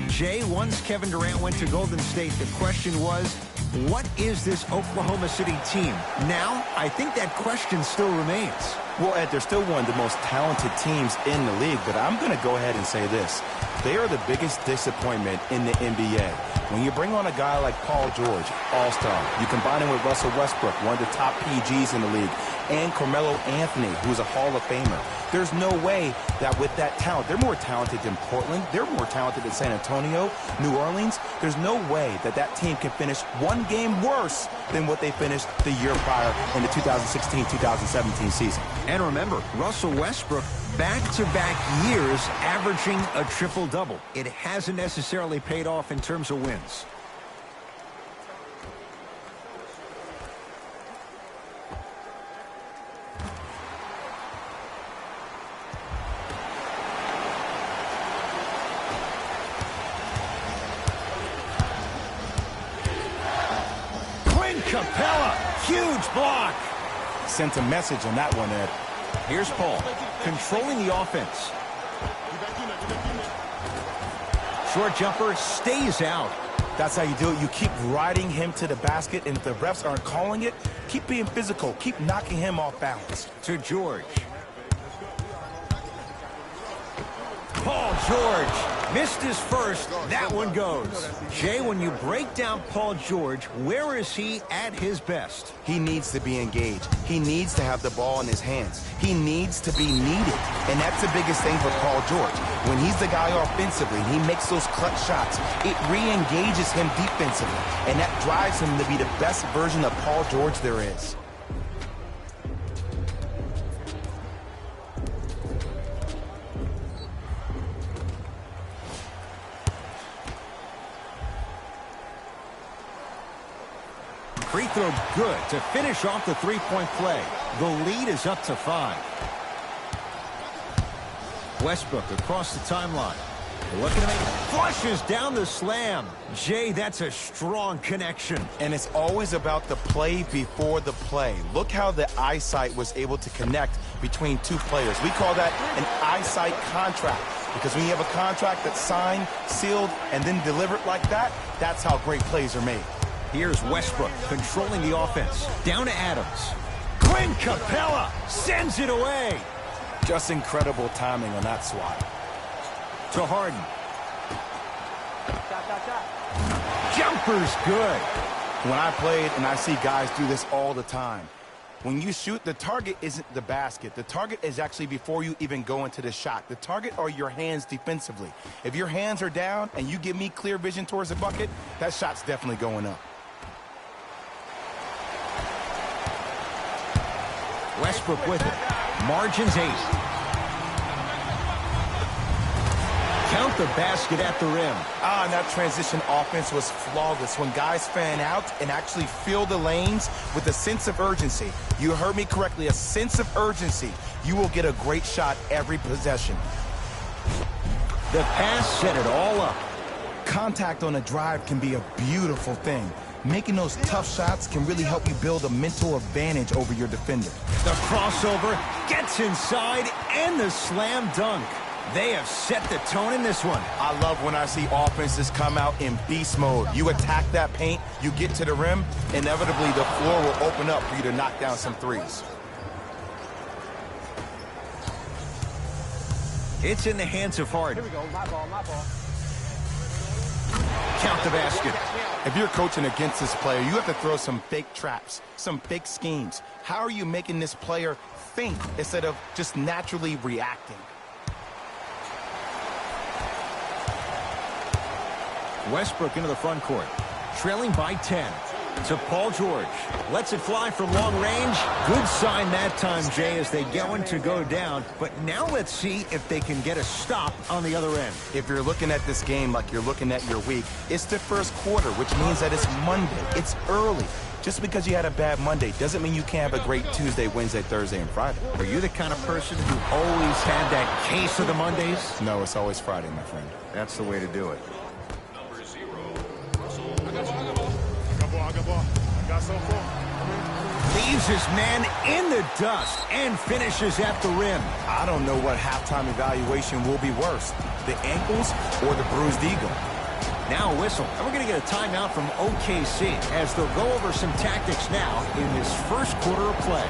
Jay, once Kevin Durant went to Golden State, the question was, What is this Oklahoma City team? Now, I think that question still remains. Well, Ed, they're still one of the most talented teams in the league, but I'm going to go ahead and say this. They are the biggest disappointment in the NBA. When you bring on a guy like Paul George, all-star, you combine him with Russell Westbrook, one of the top PGs in the league, and Carmelo Anthony, who's a Hall of Famer. There's no way that with that talent, they're more talented than Portland, they're more talented than San Antonio, New Orleans. There's no way that that team can finish one game worse than what they finished the year prior in the 2016-2017 season. And remember, Russell Westbrook, back-to-back years averaging a triple-double. It hasn't necessarily paid off in terms of wins. Capella, huge block. Sent a message on that one, Ed. Here's Paul, controlling the offense. Short jumper stays out. That's how you do it. You keep riding him to the basket, and if the refs aren't calling it, keep being physical. Keep knocking him off balance. To George. Paul George missed his first. That one goes. Jay, when you break down Paul George, where is he at his best? He needs to be engaged. He needs to have the ball in his hands. He needs to be needed. And that's the biggest thing for Paul George. When he's the guy offensively, he makes those clutch shots. It re-engages him defensively. And that drives him to be the best version of Paul George there is. Free throw good to finish off the three-point play. The lead is up to 5. Westbrook across the timeline. Looking to make flushes down the slam. Jay, that's a strong connection. And it's always about the play before the play. Look how the eyesight was able to connect between two players. We call that an eyesight contract. Because when you have a contract that's signed, sealed, and then delivered like that, that's how great plays are made. Here's Westbrook controlling the offense. Down to Adams. Clint Capella sends it away. Just incredible timing on that swat. To Harden. Jumper's good. When I played, and I see guys do this all the time, when you shoot, the target isn't the basket. The target is actually before you even go into the shot. The target are your hands defensively. If your hands are down and you give me clear vision towards the bucket, that shot's definitely going up. Westbrook with it. Margins 8. Count the basket at the rim. And that transition offense was flawless. When guys fan out and actually fill the lanes with a sense of urgency. You heard me correctly, a sense of urgency. You will get a great shot every possession. The pass set it all up. Contact on a drive can be a beautiful thing. Making those tough shots can really help you build a mental advantage over your defender. The crossover gets inside and the slam dunk. They have set the tone in this one. I love when I see offenses come out in beast mode. You attack that paint, you get to the rim, inevitably the floor will open up for you to knock down some threes. It's in the hands of Harden. Here we go. My ball, my ball. Count the basket. If you're coaching against this player, you have to throw some fake traps, some fake schemes. How are you making this player think instead of just naturally reacting? Westbrook into the front court, trailing by 10. To Paul George. Lets it fly from long range. Good sign that time, Jay, as they to go down. But now let's see if they can get a stop on the other end. If you're looking at this game like you're looking at your week, it's the first quarter, which means that it's Monday. It's early. Just because you had a bad Monday doesn't mean you can't have a great Tuesday, Wednesday, Thursday, and Friday. Are you the kind of person who always had that case of the Mondays? No, it's always Friday, my friend. That's the way to do it. Leaves his man in the dust and finishes at the rim. I don't know what halftime evaluation will be worse, the ankles or the bruised ego. Now a whistle. And we're going to get a timeout from OKC as they'll go over some tactics now in this first quarter of play.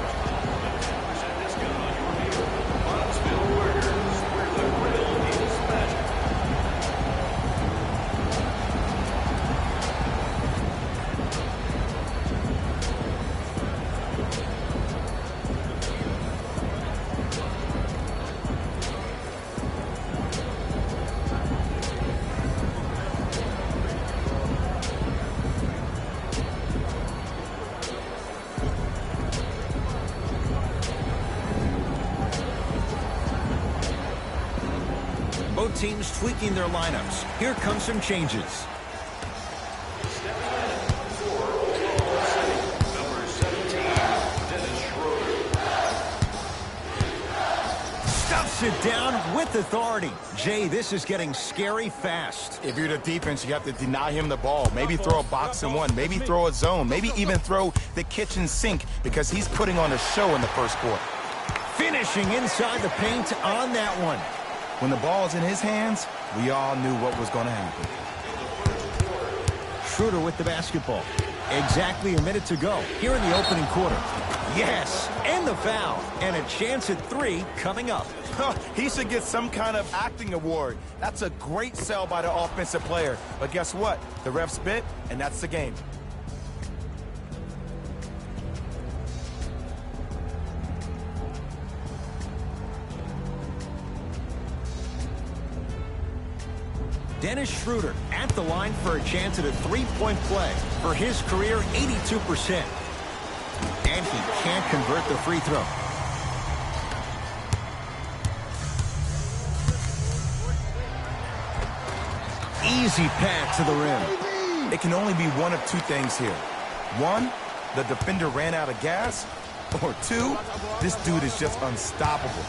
Both teams tweaking their lineups. Here come some changes. Stuffs it down with authority. Jay, this is getting scary fast. If you're the defense, you have to deny him the ball. Maybe throw a box and one. Maybe throw a zone. Maybe even throw the kitchen sink because he's putting on a show in the first quarter. Finishing inside the paint on that one. When the ball's in his hands, we all knew what was going to happen. Schroeder with the basketball. Exactly a minute to go here in the opening quarter. Yes, and the foul. And a chance at 3 coming up. He should get some kind of acting award. That's a great sell by the offensive player. But guess what? The ref spit, and that's the game. Dennis Schroeder at the line for a chance at a three-point play. For his career, 82%. And he can't convert the free throw. Easy pass to the rim. It can only be one of two things here. One, the defender ran out of gas. Or two, this dude is just unstoppable.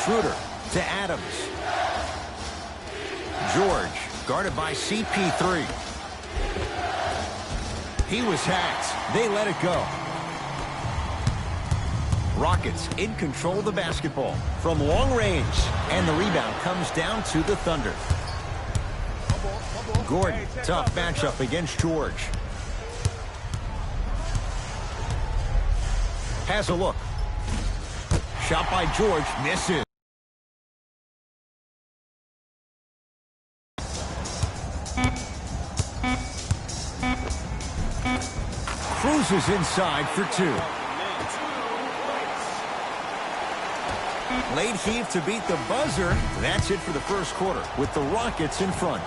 Schroeder to Adams. George, guarded by CP3. He was hacked. They let it go. Rockets in control of the basketball from long range. And the rebound comes down to the Thunder. Gordon, tough matchup against George. Has a look. Shot by George, misses. Cruises inside for 2. Late heave to beat the buzzer. That's it for the first quarter with the Rockets in front.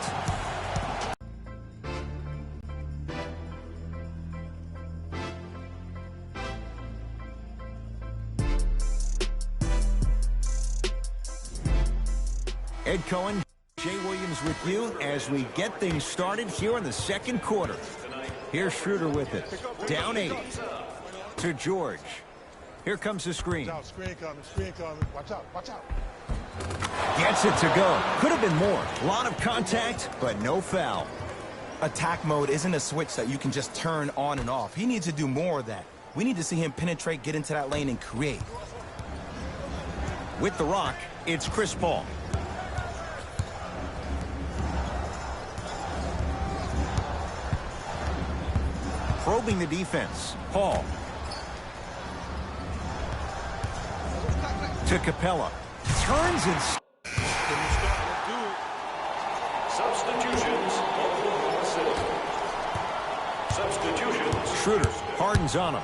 Ed Cohen, Jay Williams with you as we get things started here in the second quarter. Here's Schroeder with it. Down 8 to George. Here comes the screen. Screen coming. Watch out. Gets it to go. Could have been more. A lot of contact, but no foul. Attack mode isn't a switch that you can just turn on and off. He needs to do more of that. We need to see him penetrate, get into that lane, and create. With the rock, it's Chris Paul. Probing the defense. Paul. To Capella. Turns and... Substitutions. Schroeder hardens on him.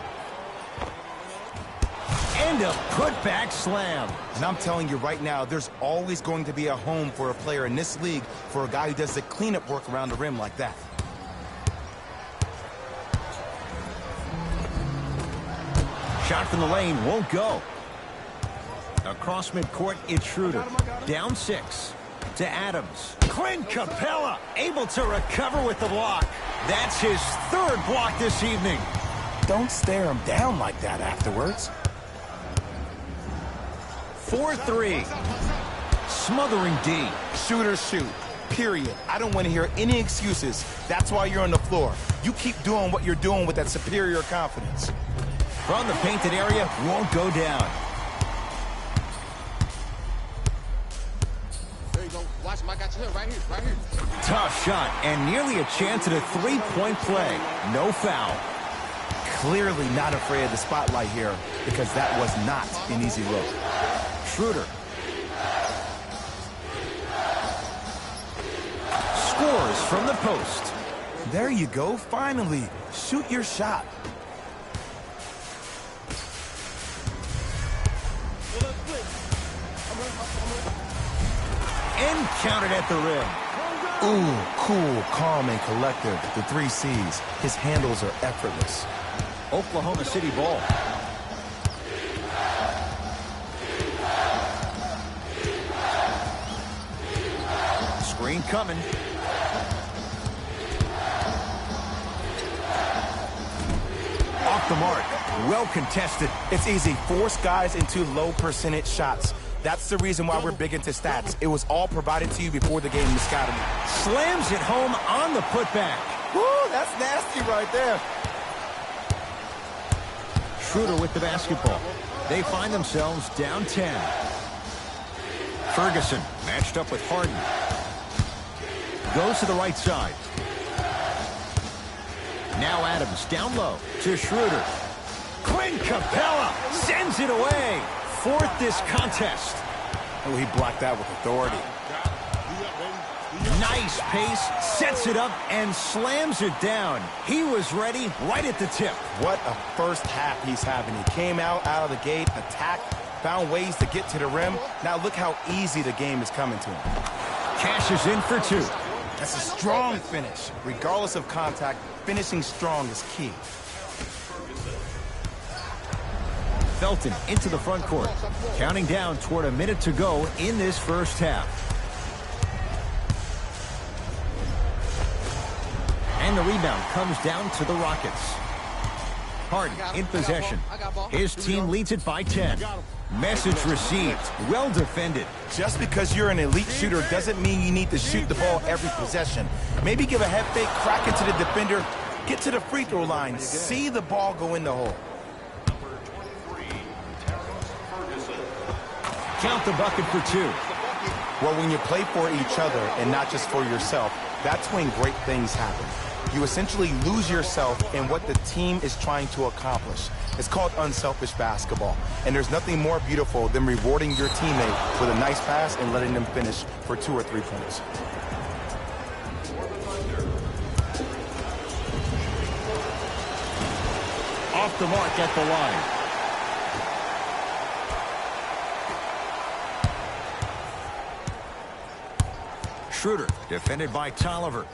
And a putback slam. And I'm telling you right now, there's always going to be a home for a player in this league for a guy who does the cleanup work around the rim like that. Shot from the lane won't go. Across midcourt, it's Schroeder. Down 6 to Adams. Clint Capella able to recover with the block. That's his 3rd block this evening. Don't stare him down like that afterwards. 4-3. Smothering D. Shoot or shoot. Period. I don't want to hear any excuses. That's why you're on the floor. You keep doing what you're doing with that superior confidence. From the painted area, won't go down. There you go. Watch him. I got you here, right here. Tough shot and nearly a chance at a three-point play. No foul. Clearly not afraid of the spotlight here because that was not an easy look. Schroeder. Scores from the post. There you go, finally. Shoot your shot. And counted at the rim. Ooh, cool, calm, and collective. The 3 C's. His handles are effortless. Oklahoma City ball. Screen coming. Off the mark. Well contested. It's easy. Force guys into low percentage shots. That's the reason why we're big into stats. It was all provided to you before the game, Muscatine. Slams it home on the putback. Woo, that's nasty right there. Schroeder with the basketball. They find themselves down 10. Ferguson matched up with Harden. Goes to the right side. Now Adams down low to Schroeder. Clint Capella sends it away. Fourth this contest. Oh, he blocked that with authority. Nice pace, sets it up, and slams it down. He was ready right at the tip. What a first half he's having. He came out of the gate, attacked, found ways to get to the rim. Now look how easy the game is coming to him. Cashes in for 2. That's a strong finish. Regardless of contact, finishing strong is key. Felton into the front court. Counting down toward a minute to go in this first half. And the rebound comes down to the Rockets. Harden in possession. His team leads it by 10. Message received. Well defended. Just because you're an elite shooter doesn't mean you need to shoot the ball every possession. Maybe give a head fake, crack into the defender, get to the free throw line, see the ball go in the hole. Count the bucket for 2. Well, when you play for each other and not just for yourself, that's when great things happen. You essentially lose yourself in what the team is trying to accomplish. It's called unselfish basketball. And there's nothing more beautiful than rewarding your teammate with a nice pass and letting them finish for 2 or 3 points. Off the mark at the line. Schroeder, defended by Tolliver.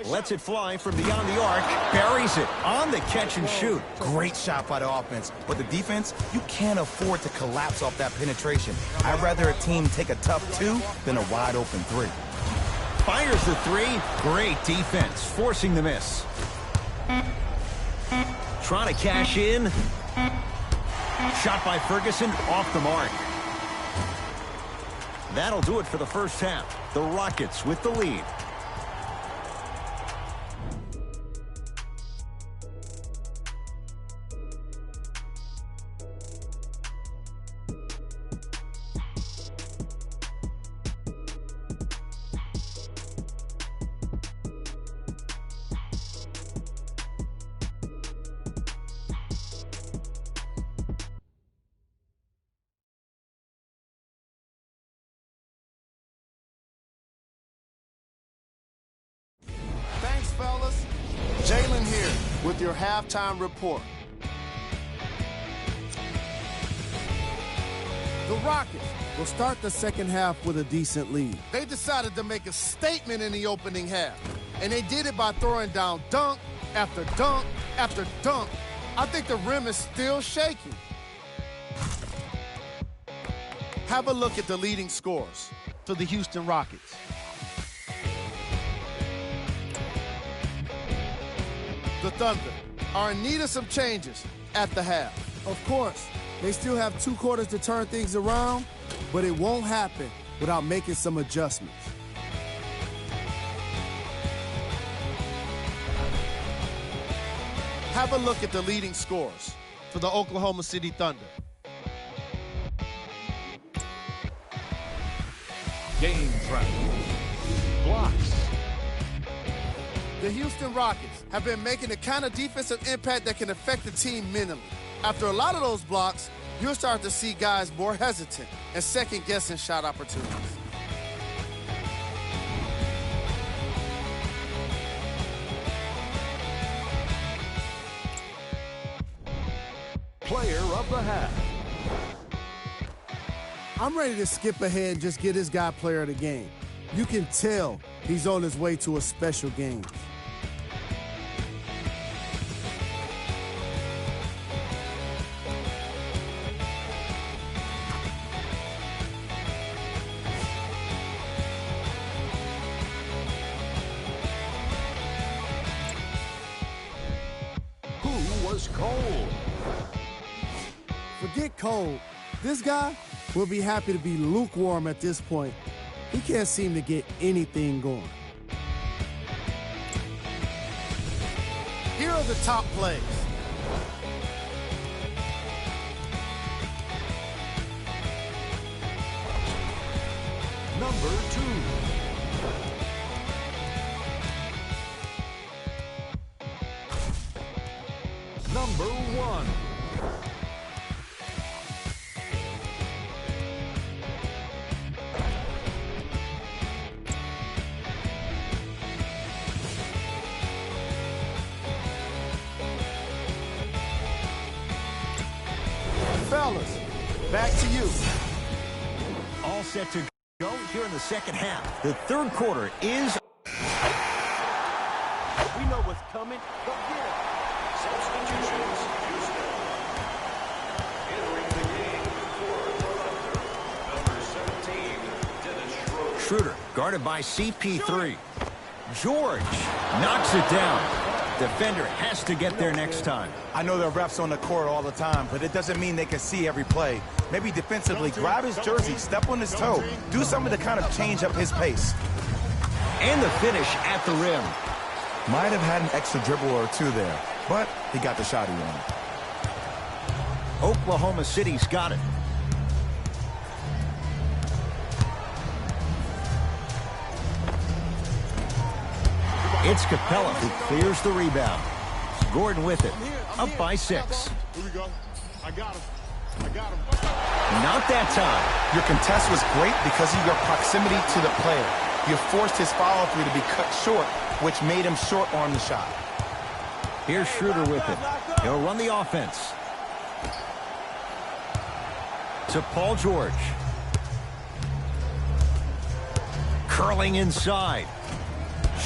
Lets it fly from beyond the arc. Buries it on the catch and shoot. Great shot by the offense. But the defense, you can't afford to collapse off that penetration. I'd rather a team take a tough 2 than a wide open 3. Fires the 3. Great defense, forcing the miss. Trying to cash in. Shot by Ferguson, off the mark. That'll do it for the first half. The Rockets with the lead. Fellas, Jalen here with your halftime report. The Rockets will start the second half with a decent lead. They decided to make a statement in the opening half, and they did it by throwing down dunk after dunk after dunk. I think the rim is still shaking. Have a look at the leading scores for the Houston Rockets. The Thunder are in need of some changes at the half. Of course, they still have 2 quarters to turn things around, but it won't happen without making some adjustments. Have a look at the leading scores for the Oklahoma City Thunder. Game travel. Blocks. The Houston Rockets have been making the kind of defensive impact that can affect the team mentally. After a lot of those blocks, you'll start to see guys more hesitant and second-guessing shot opportunities. Player of the half. I'm ready to skip ahead and just get this guy player of the game. You can tell he's on his way to a special game. Who was cold? Forget cold. This guy will be happy to be lukewarm at this point. He can't seem to get anything going. Here are the top plays. Number 2. Number 1. Fellas, back to you. All set to go here in the second half. The third quarter is... We know what's coming. Go get it. Substitutions, Houston. Entering the game for the Thunder, number 17, Dennis Schroeder. Schroeder guarded by CP3. George knocks it down. Defender has to get there next time. I know there are refs on the court all the time, but it doesn't mean they can see every play. Maybe defensively, grab his jersey, step on his toe, do something to kind of change up his pace. And the finish at the rim. Might have had an extra dribble or two there, but he got the shot he wanted. Oklahoma City's got it. It's Capella who clears the rebound. Gordon with it, up by 6. Here we go. I got him. I got him. Not that time. Your contest was great because of your proximity to the player. You forced his follow-through to be cut short, which made him short-arm the shot. Here's Schroeder with it. He'll run the offense. To Paul George. Curling inside.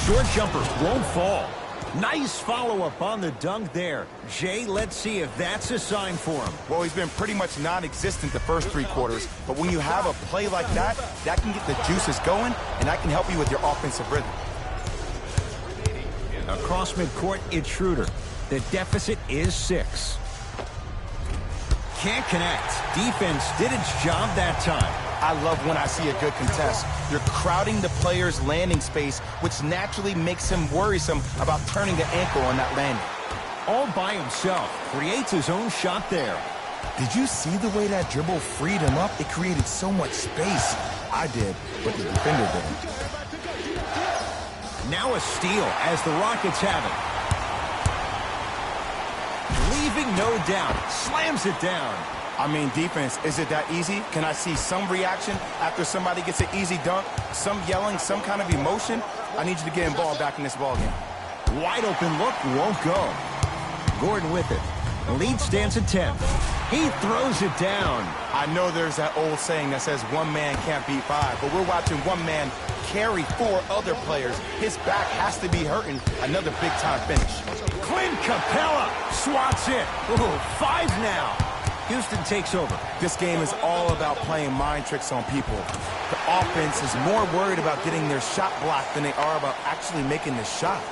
Short jumper won't fall. Nice follow-up on the dunk there. Jay, let's see if that's a sign for him. Well, he's been pretty much non-existent the first 3 quarters, but when you have a play like that, that can get the juices going, and that can help you with your offensive rhythm. Across midcourt, it's Schroeder. The deficit is 6. Can't connect. Defense did its job that time. I love when I see a good contest. You're crowding the player's landing space, which naturally makes him worrisome about turning the ankle on that landing. All by himself. Creates his own shot there. Did you see the way that dribble freed him up? It created so much space. I did, but the defender didn't. Now a steal as the Rockets have it. Leaving no doubt. Slams it down. I mean, defense, is it that easy? Can I see some reaction after somebody gets an easy dunk? Some yelling, some kind of emotion? I need you to get involved back in this ballgame. Wide open look, won't go. Gordon with it. The lead stands at 10. He throws it down. I know there's that old saying that says one man can't beat 5, but we're watching one man carry 4 other players. His back has to be hurting. Another big-time finish. Clint Capella swats it. Ooh, 5 now. Houston takes over. This game is all about playing mind tricks on people. The offense is more worried about getting their shot blocked than they are about actually making the shot.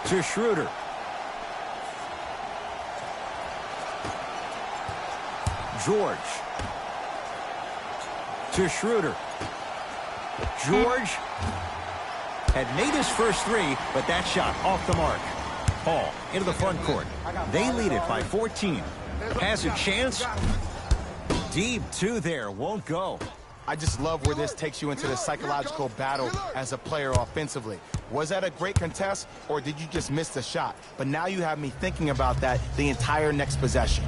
To Schroeder. George. To Schroeder. George had made his first 3, but that shot off the mark. Paul into the front court. They lead it by 14. Has a chance. Deep two there. Won't go. I just love where this takes you into the psychological battle as a player offensively. Was that a great contest, or did you just miss the shot? But now you have me thinking about that the entire next possession.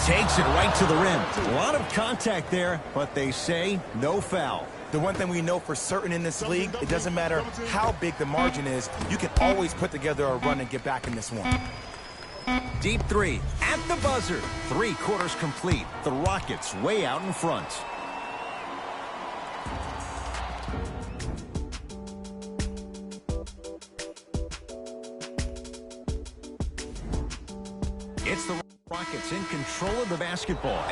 Takes it right to the rim. A lot of contact there, but they say no foul. The one thing we know for certain in this league, it doesn't matter how big the margin is, you can always put together a run and get back in this one. Deep three at the buzzer. 3 quarters complete. The Rockets way out in front. It's the Rockets in control of the basketball.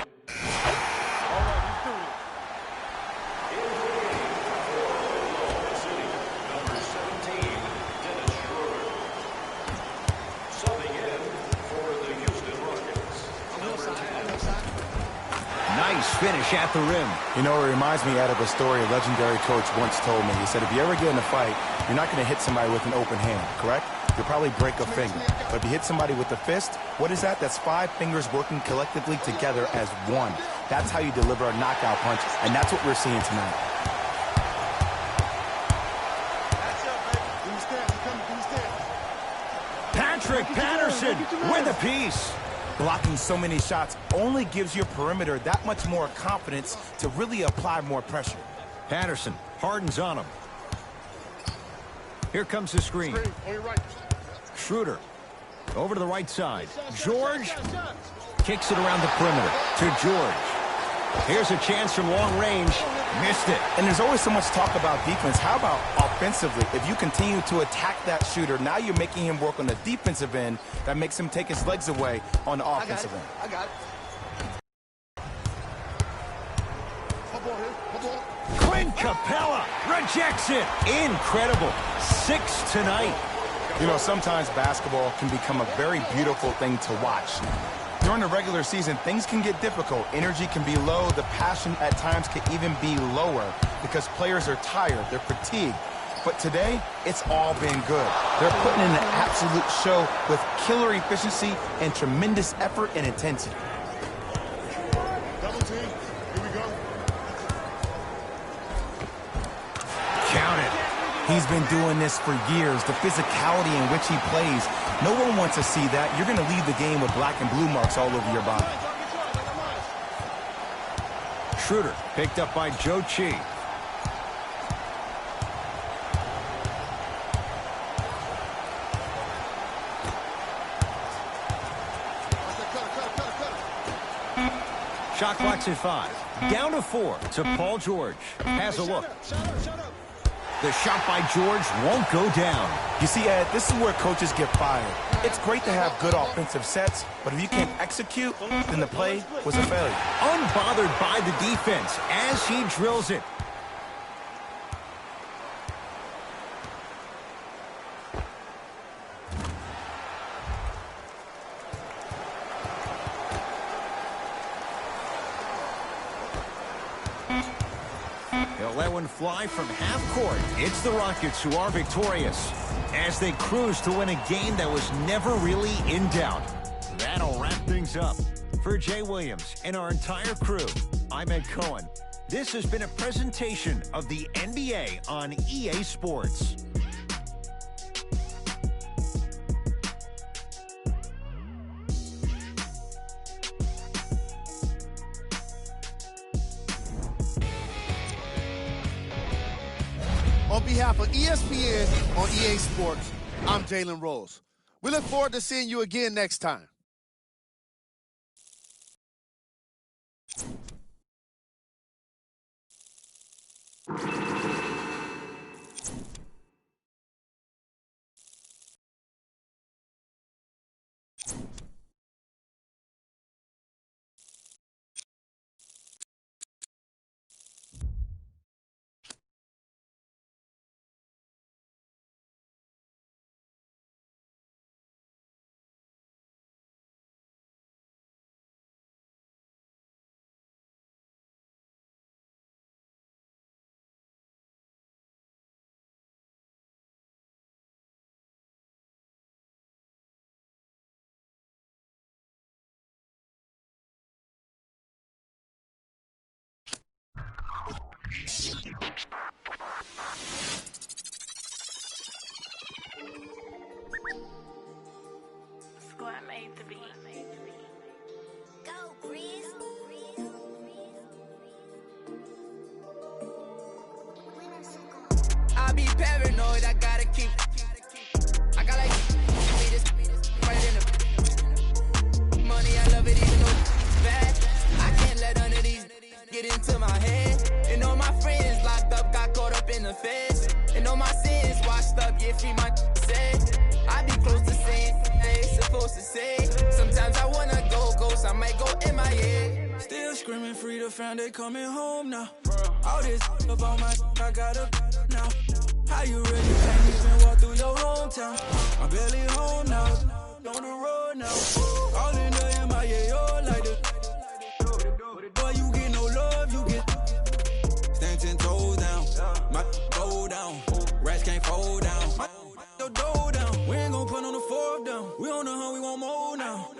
Nice finish at the rim. You know, it reminds me of a story a legendary coach once told me. He said, if you ever get in a fight, you're not going to hit somebody with an open hand, correct? You'll probably break a finger. But if you hit somebody with a fist, what is that? That's 5 fingers working collectively together as one. That's how you deliver a knockout punch, and that's what we're seeing tonight. Patrick Patterson with a piece. Blocking so many shots only gives your perimeter that much more confidence to really apply more pressure. Patterson hardens on him. Here comes the screen. Schroeder over to the right side. George kicks it around the perimeter to George. Here's a chance from long range. Missed it. And there's always so much talk about defense. How about offensively? If you continue to attack that shooter, now you're making him work on the defensive end. That makes him take his legs away on the offensive end. I got it. Clint Capella rejects it. Incredible. 6 tonight. You know, sometimes basketball can become a very beautiful thing to watch. During the regular season, things can get difficult. Energy can be low. The passion at times can even be lower because players are tired. They're fatigued. But today, it's all been good. They're putting in an absolute show with killer efficiency and tremendous effort and intensity. Double team. Here we go. Count it. He's been doing this for years. The physicality in which he plays. No one wants to see that. You're going to leave the game with black and blue marks all over your body. Schroeder picked up by Joe Chi. Shot clock's at 5. Down to 4 to Paul George. Has a look. The shot by George won't go down. You see, Ed, this is where coaches get fired. It's great to have good offensive sets, but if you can't execute, then the play was a failure. Unbothered by the defense as he drills it. They'll let one fly from half court. It's the Rockets who are victorious as they cruise to win a game that was never really in doubt. That'll wrap things up. For Jay Williams and our entire crew, I'm Ed Cohen. This has been a presentation of the NBA on EA Sports. On behalf of ESPN on EA Sports, I'm Jalen Rose. We look forward to seeing you again next time. Squad made the beat. Go, Breeze. I be paranoid, I gotta keep. I got like this right in the money. I love it even though it's bad. I can't let none of these get into my head. And all my friends locked up, got caught up in the feds. And all my sins washed up, yeah, free my said. I be close to saying I ain't supposed to say. Sometimes I wanna go ghost, I might go MIA. Still screaming free the fan, they coming home now. All this about my I got up now. How you really can't even walk through your hometown? I'm barely home now, on the road now. All in the MIA, all like this. Boy, you get no love, you get stand 10 toes down. My go down, rats can't fold down. My go dough down. We ain't gon' put on the fourth down. We on the hunt, we want more now.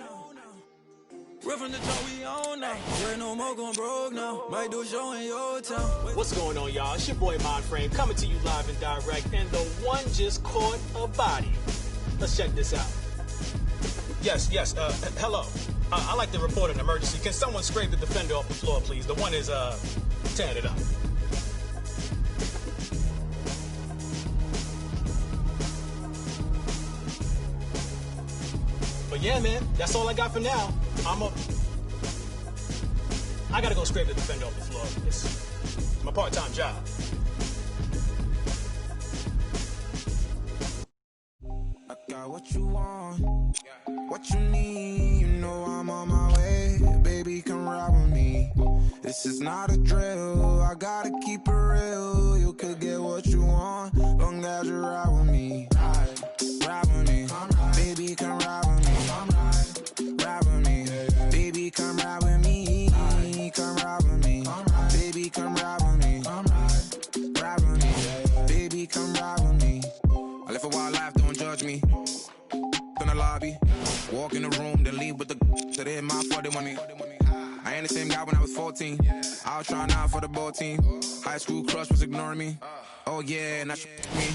We're from the top, we on now. We're no more gon' broke now. Might do a show in your town. What's going on, y'all? It's your boy Mindframe coming to you live and direct, and the one just caught a body. Let's check this out. Yes, hello. I'd like to report an emergency. Can someone scrape the defender off the floor, please? The one is, tearing it up. But yeah, man, that's all I got for now. I gotta go scrape the defender off the floor. It's my part-time job. I got what you want, what you need. You know I'm on my way. Baby, come ride with me. This is not a drill. I gotta keep it real. You could get what you want, long as you ride with me. Ride with me. Baby, come ride with me. Ride with me. Baby, come ride with me. Come ride with me. Baby, come ride with me. Ride with me. Baby, come ride with me. I live a wild life, don't judge me. In the lobby, walk in the room, then leave with the so they hit my fault, they want me. I ain't the same guy when I was 14. I was trying out for the ball team. High school crush was ignoring me. Oh yeah, and that me.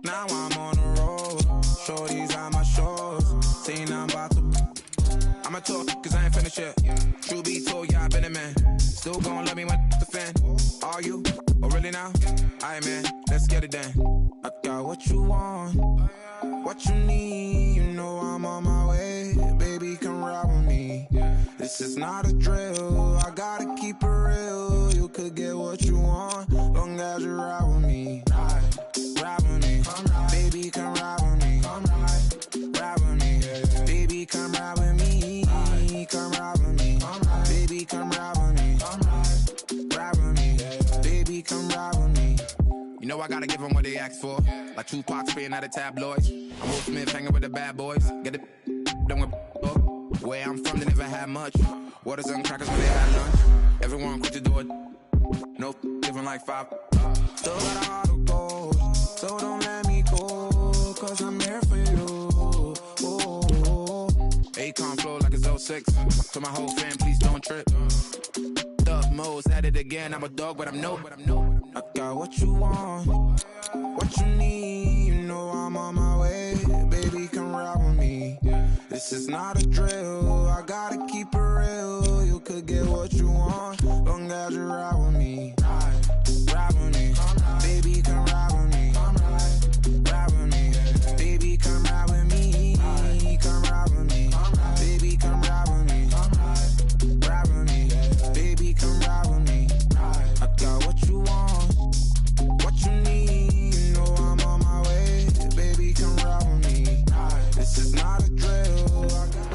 Now I'm on the road. Shorties on my shows. Saying I'm about to. I'ma talk, cause I ain't finished yet. True be told, yeah, I been a man. Still gon' love me when the fan. Are you? Oh, really now? Aight, man, let's get it done. I got what you want, what you need. You know I'm on my way. Baby, come ride with me. This is not a drill. I gotta keep it real. You could get what you want, long as you ride with me. Ride with me. Baby, come ride with me. Ride with me. Baby, come ride with me. Come ride with me. Baby, come ride with me. Ride with me. Baby, come ride with me. You know I gotta give them what they ask for. Like Tupac spitting out of tabloids. I'm Will Smith hanging with the bad boys. Get it done with where I'm from, they never had much. Waters and crackers when they had lunch. Everyone quick to do it. No living like 5. Still got a heart of gold, so don't let me go, cause I'm here for you. Akon flow like it's 06. To my whole fam, please don't trip. Thug Mo's at it again. I'm a dog, but I'm no. I got what you want, what you need. You know I'm on my way. Baby, come ride with me. This is not a drill. I gotta keep it real. You could get what you want, long as you ride with me. Ride with me. Baby, come ride with me. Ride with me. Baby, come ride with me. Come ride with me. Baby, come ride with me. Ride with me. Baby, come ride with me. I got what you want, what you need. You know I'm on my way. Baby, come ride with me. This is not a drill. I got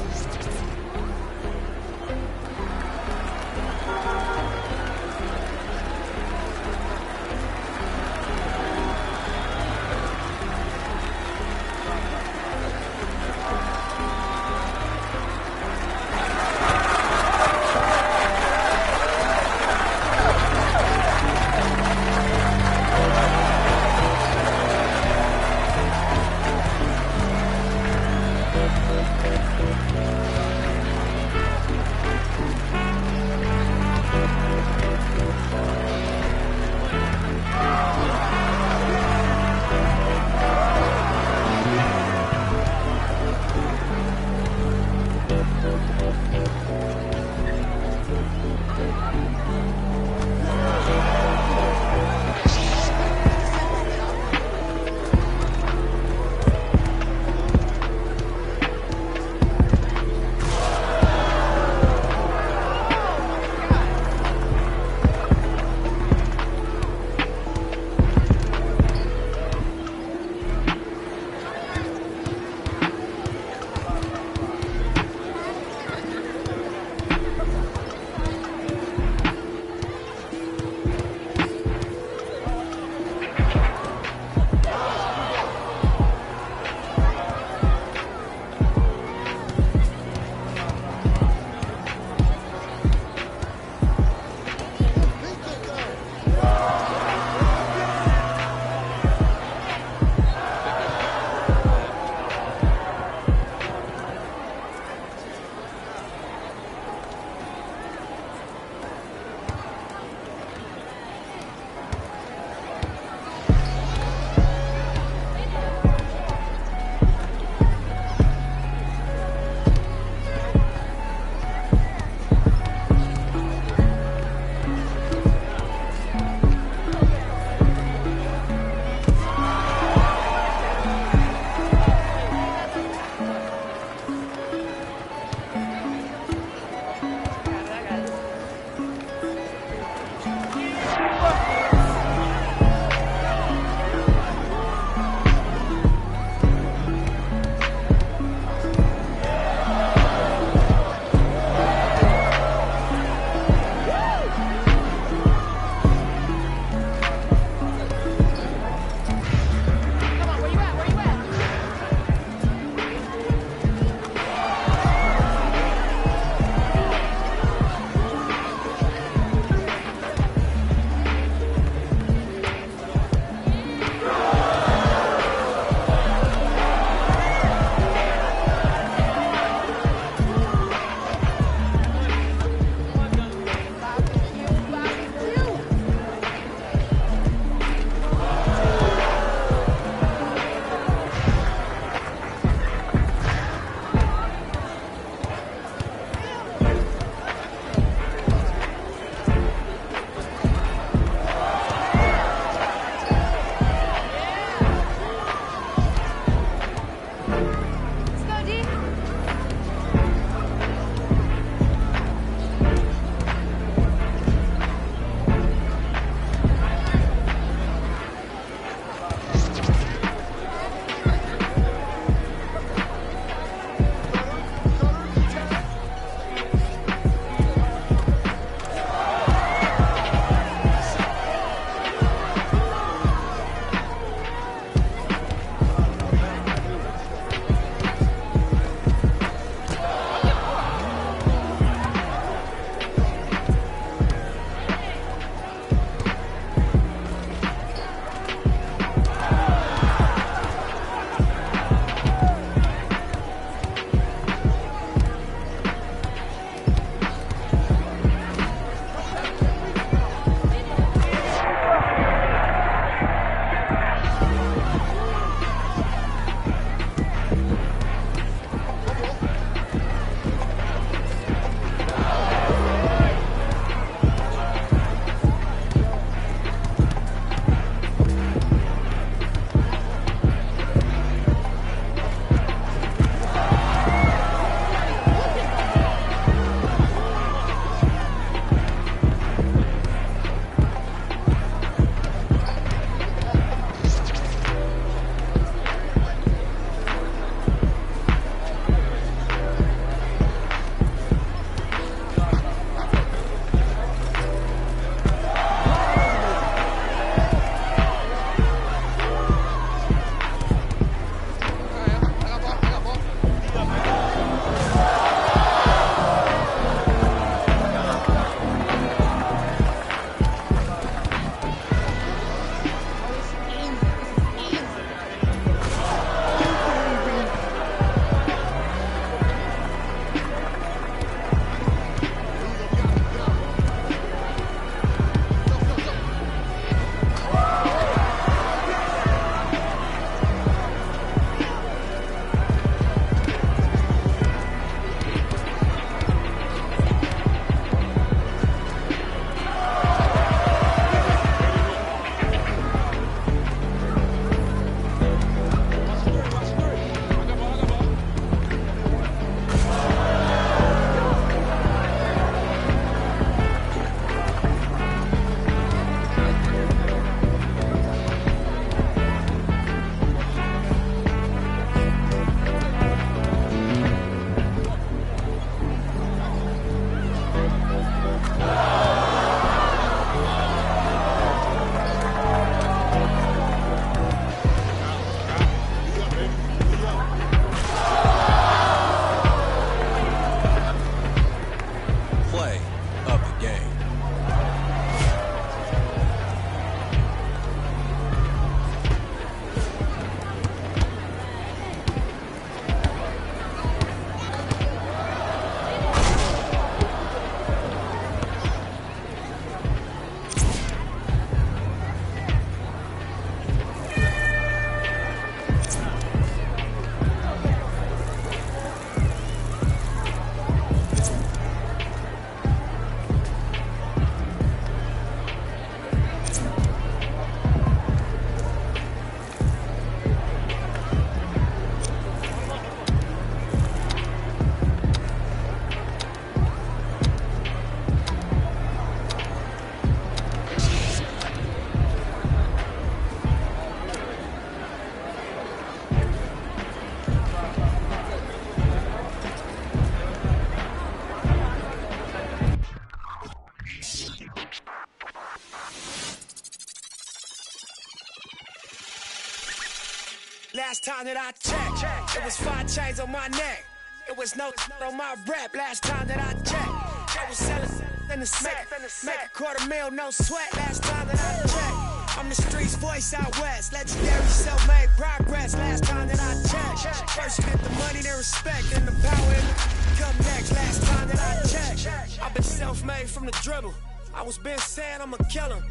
last time that I checked. It was 5 chains on my neck. It was no on my rep last time that I checked. I was selling in the smack, make a $250,000, no sweat last time that I checked. I'm the streets voice out west, legendary self-made progress last time that I checked. First you get the money, then respect, and the power and the come next last time that I checked. I've been self-made from the dribble. I was been saying I'ma kill him.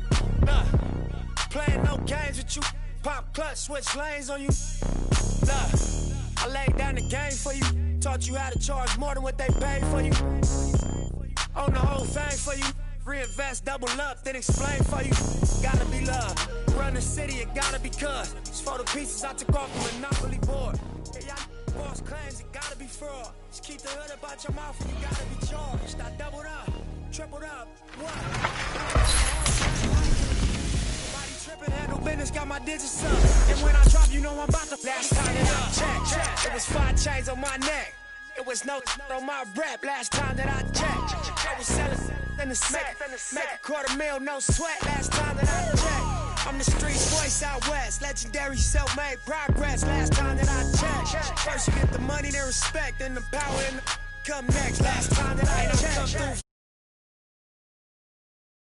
Nah, playing no games with you. Pop clutch, switch lanes on you. Nah, I laid down the game for you. Taught you how to charge more than what they paid for you. Own the whole thing for you. Reinvest, double up, then explain for you. Gotta be love. Run the city, it gotta be cuz. It's for the pieces I took off the Monopoly board. Hey, y'all false claims, it gotta be fraud. Just keep the hood up out your mouth and you gotta be charged. I doubled up, tripled up, what? Nobody tripping, handle business, got my digits up. And when I drop, you know I'm about to last time that I checked. It was 5 chains on my neck. It was no on my rep last time that I checked. I was selling in the smack, make a $250,000, no sweat last time that I checked. I'm the streets voice out west, legendary self-made progress last time that I checked. First you get the money, then respect, and the power and the come next last time that I checked.